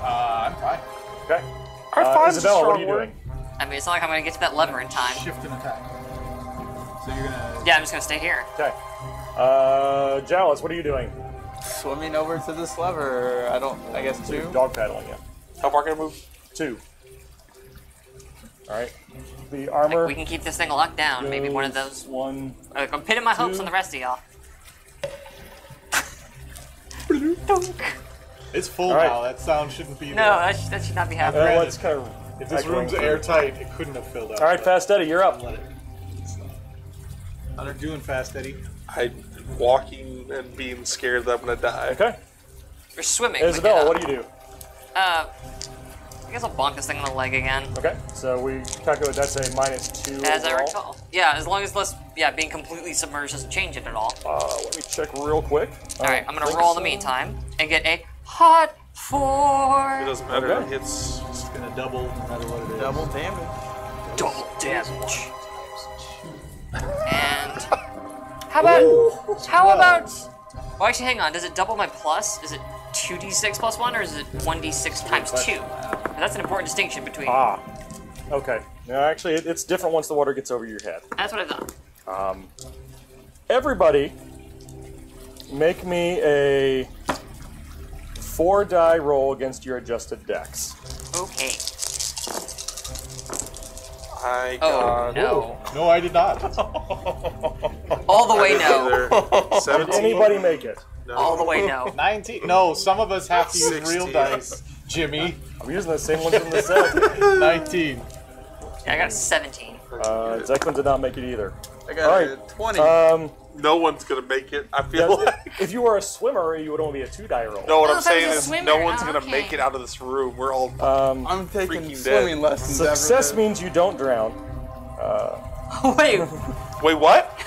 I'm fine. Okay. Our five's a Isabella, what are strong you word. doing? I mean, it's not like I'm gonna get to that lever in time. Shift and attack. So you're gonna. Yeah, I'm just gonna stay here. Okay. Jalis, what are you doing? Swimming over to this lever. I guess 2. Dog paddling, yeah. How far can I move? 2. Alright. The armor. We can keep this thing locked down. Maybe one of goes those. 1. I'm pinning my hopes Two. on the rest of y'all. It's full Alright. now. That sound shouldn't be there. No, that should not be happening. Well, it's kind of. If this room's airtight, it couldn't have filled up. Alright, Fast Eddie, you're up. Let it. They're doing Fast Eddie. I'm walking and being scared that I'm gonna die. Okay. You're swimming. Isabella, what do you do? I guess I'll bonk this thing on the leg again. Okay, so we calculate that's a -2. As I overall. recall. Yeah, as long as being completely submerged doesn't change it at all. Let me check real quick. Alright, I'm gonna roll in the meantime and get a hot 4. It doesn't matter. Okay. It's It's gonna double no matter what it is. Double damage. Double damage. And how about well, actually, hang on. Does it double my plus? Is it 2d6 plus 1, or is it 1d6 times 2? That's an important distinction between. Okay. No, actually, it's different once the water gets over your head. That's what I thought. Everybody, make me a 4-die roll against your adjusted dex. Okay. I Oh got no. No, I did not. All the way no. either 17. Anybody make it? All the way no. 19. No, some of us have to use 16. real dice. Jimmy. I'm using the same ones from the set. 19. Yeah, I got a 17. Declan did not make it either. I got Alright. a 20. No one's gonna make it. I feel like. If you were a swimmer, you would only be a 2-die roll. No, what Oh, I'm if I was saying a is swimmer. no one's Oh, gonna okay. make it out of this room. We're all. I'm taking freaking swimming dead. lessons. Success every day. means you don't drown. Wait. Wait, what?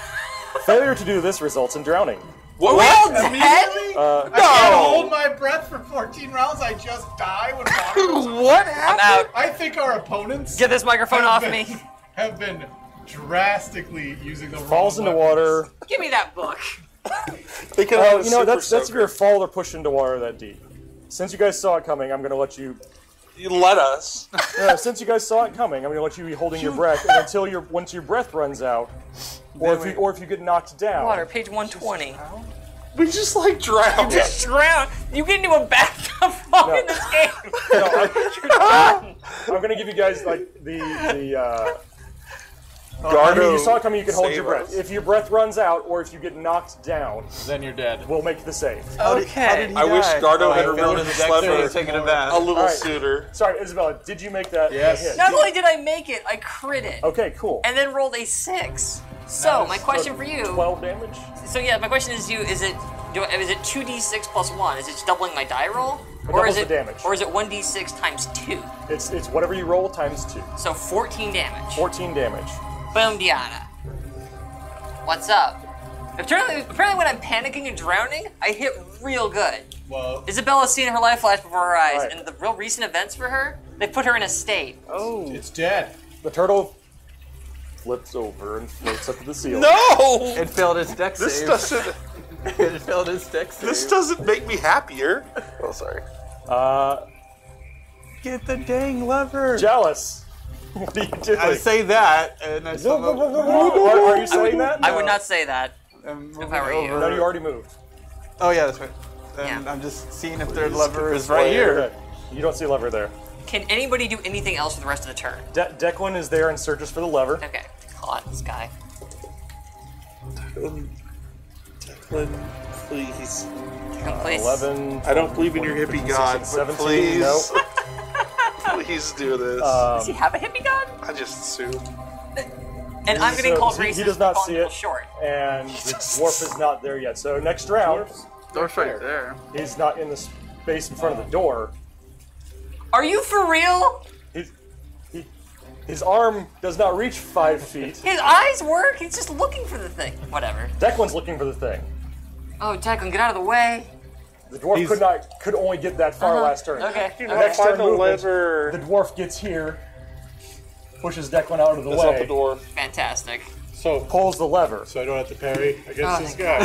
Failure to do this results in drowning. Are we all dead? I can't hold my breath for 14 rounds. I just die when water goes on. What I'm happened? out. I think our opponents Get this microphone off me. have been drastically using the Falls wrong into weapons. water. Give me that book. They could have You know, that's if you're fall or push into water that deep. Since you guys saw it coming, I'm going to let you. You let us. Since you guys saw it coming, I'm going to let you be holding your breath and until once your breath runs out, or if you get knocked down. Water, page 120. We just like drown. Just drown. You get into a bathtub No. in this game. No, You're done. I'm going to give you guys like the Gardo, you saw it coming, you can hold save your breath. us. If your breath runs out, or if you get knocked down, Then you're dead. we'll make the save. How did he I wish die? Gardo had I failed remembered his this dexterity lever taking a a bath. little Alright. sooner. Sorry, Isabella, did you make that Yes. hit? Not only did I make it, I crit it. Okay, cool. And then rolled a 6. So, my question for you. 12 damage? So yeah, my question is is it 2d6 plus 1? Is it just doubling my die roll? Or doubles is it the damage. Or is it 1d6 times 2? It's whatever you roll times 2. So 14 damage. 14 damage. Boom, Diana. What's up? Apparently when I'm panicking and drowning, I hit real good. Well, Isabella's seen her life flash before her eyes, Right. and the real recent events for her, they put her in a state. Oh. it's dead. The turtle flips over and floats up to the ceiling. No! It failed its dex This save. doesn't. It failed its dex save. This doesn't make me happier. Oh, sorry. Get the dang lever. Jealous. What are you doing? I say that, and I still Are you saying that? I would not say that. I'm If moving I were you. over. No, you already moved. Oh yeah, that's right. And Yeah. I'm just seeing if their lever is right here. Okay. You don't see a lever there. Can anybody do anything else for the rest of the turn? Declan is there and searches for the lever. Okay. Hot, this guy. Declan, please. Please. 11. I don't believe in your hippie god, but 17, please. nope. Please do this. Does he have a hippie god? I just assume. And I'm getting called he racist does for not calling see people it. short. And the dwarf is not there yet. So next round, Door's right there. he's not in the space in front of the door. Are you for real? His arm does not reach 5 feet. His eyes work. He's just looking for the thing. Whatever. Declan's looking for the thing. Oh, Declan, get out of the way. The dwarf could only get that far last turn. Okay. Do The not next find turn the movement, lever. the dwarf gets here, pushes Declan out of the That's way, out the door. Fantastic. So pulls the lever. I don't have to parry against Oh, this guy.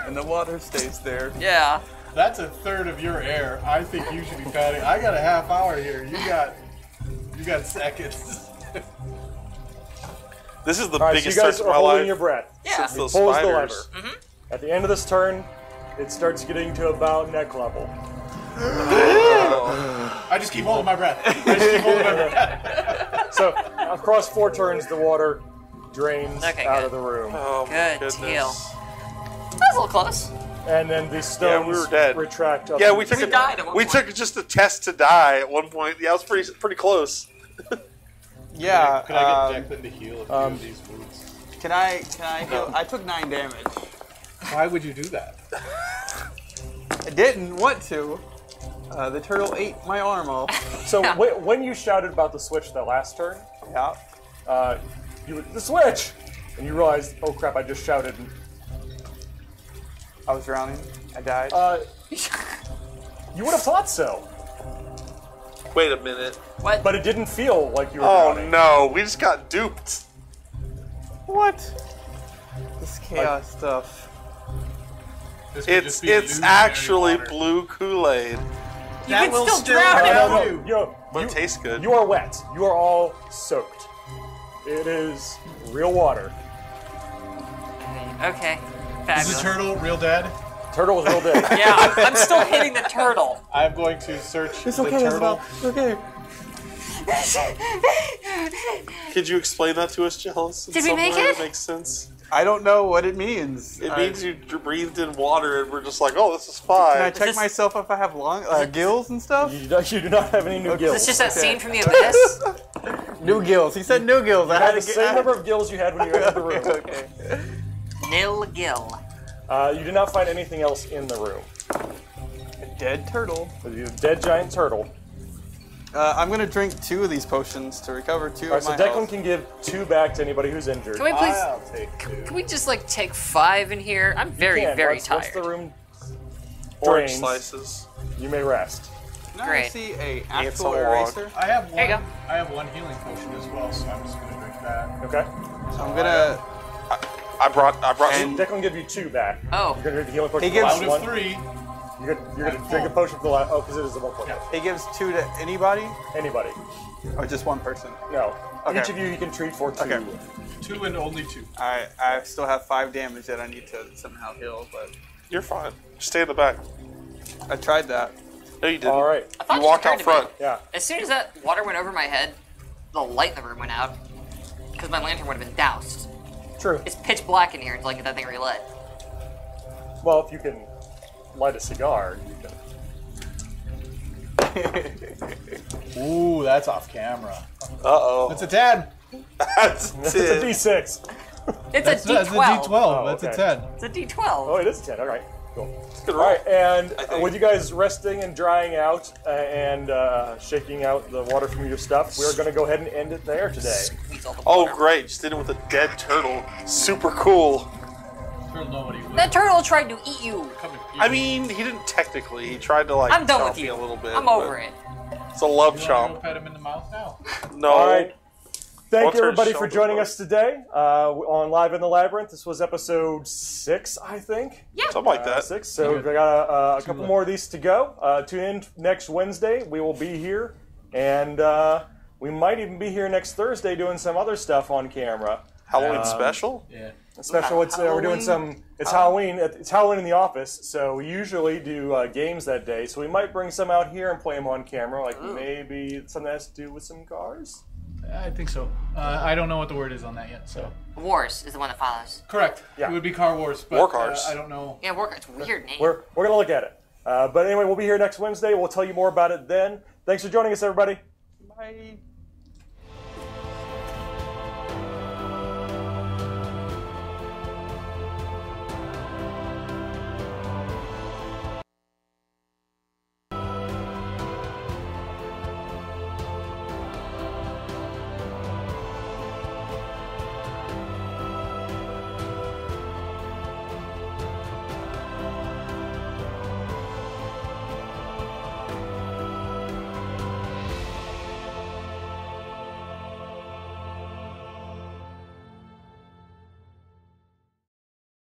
And the water stays there. Yeah. That's a third of your air. I think you should be patting. I got a half hour here. You got seconds. This is the All right, so biggest you guys stretch are of my holding life your breath. Yeah. since those Pulls the spiders. lever. At the end of this turn, it starts getting to about neck level. I just keep holding my breath. So across 4 turns, the water drains Okay, out good. of the room, Oh my Good goodness. deal. That was a little close. and then the stones we were dead. retract up. Yeah, we took We died at one we point. took just a test to die at one point. Yeah, it was pretty close. Yeah. Can I get Declan to heal a few of these wounds? Can I heal? I took 9 damage. Why would you do that? I didn't want to. The turtle ate my arm off. So when you shouted about the switch that last turn, Yeah. you were, the switch, and you realized, oh crap, I just shouted. I was drowning. I died. You would have thought so, Wait a minute. What? but it didn't feel like you were Oh drowning. no, we just got duped. What? This chaos stuff. This could just be It's illusionary actually water. blue Kool-Aid, You can still drown him. No, you. but it tastes good. You are wet. You are all soaked. It is real water. Okay. Is Fabulous. the turtle real dead? Turtle is real dead. Yeah, I'm still hitting the turtle. I'm going to search It's the okay, turtle. It's okay. Could you explain that to us, Jealous? in Did we some make way it? that makes sense. I don't know what it means. It means you breathed in water, and we're just like, oh, this is fine. Can I check this- myself if I have gills and stuff? You do not have any new gills. It's just that scene from The Abyss. New gills. He said new gills. I You had had to the get same number of gills you had when you entered the room. Okay. Nil gill. You did not find anything else in the room. A dead turtle. You have a dead giant turtle. I'm gonna drink 2 of these potions to recover 2 All right, of so my Declan health. can give 2 back to anybody who's injured. Can we please? I'll take 2. Can we just like take 5 in here? I'm very, very once, tired. Once the room Orange drains, slices. you may rest. Can I Great. see a Ants actual on a log. eraser? I have one. There you go. I have 1 healing potion as well, so I'm just gonna drink that. Okay. I'm gonna. I brought And- Declan will give you 2 back. Oh. You're gonna drink the healing potion He for the gives- last Out one. of 3. You're gonna drink a potion for the last. Oh, because it is a 1 point. Yeah. He gives 2 to anybody, Anybody? or just 1 person. No. Okay. Each of you can treat for 2. Okay. 2 and only 2. I still have 5 damage that I need to somehow heal, but You're fine. Stay in the back. I tried that. No, you didn't. All right. I thought You walked tried out to front. be- Yeah. As soon as that water went over my head, the light in the room went out because my lantern would have been doused. True. It's pitch black in here until I get that thing relit. Well, if you can light a cigar, you can. Ooh, that's off camera. Uh-oh. That's a 10. That's It's a D6. It's That's a D12. a D12. Oh, That's okay. a 10. It's a D12. Oh, it is a 10. All right. Cool. good All roll. right, and I think. with you guys resting and drying out and shaking out the water from your stuff, we are going to go ahead and end it there today. Squeeze all the Oh, water. great. Just did it with a dead turtle. Super cool. Nobody would. That turtle tried to eat you. I mean, he didn't technically. He tried to, like, I'm done chomp with me you. a little bit. I'm but over it. It's a love You want to chomp. go pet him in the mouth now? No. All right. Thank What's you, her everybody, for shoulder joining for? us today on Live in the Labyrinth. This was episode 6, I think. Something like that. 6. So we got a couple more of these to go. Tune in next Wednesday. We will be here, and we might even be here next Thursday doing some other stuff on camera. Halloween special? Yeah. Special. It's we're doing some. It's Halloween. It's Halloween in the office, so we usually do games that day. So we might bring some out here and play them on camera, like maybe something that has to do with some cars. I think so. I don't know what the word is on that yet, so. Wars is the one that follows. Correct. Yeah. It would be Car Wars, but War Cars. I don't know. Yeah, War. It's a weird name. We're gonna look at it. But anyway, we'll be here next Wednesday. We'll tell you more about it then. Thanks for joining us, everybody. Bye.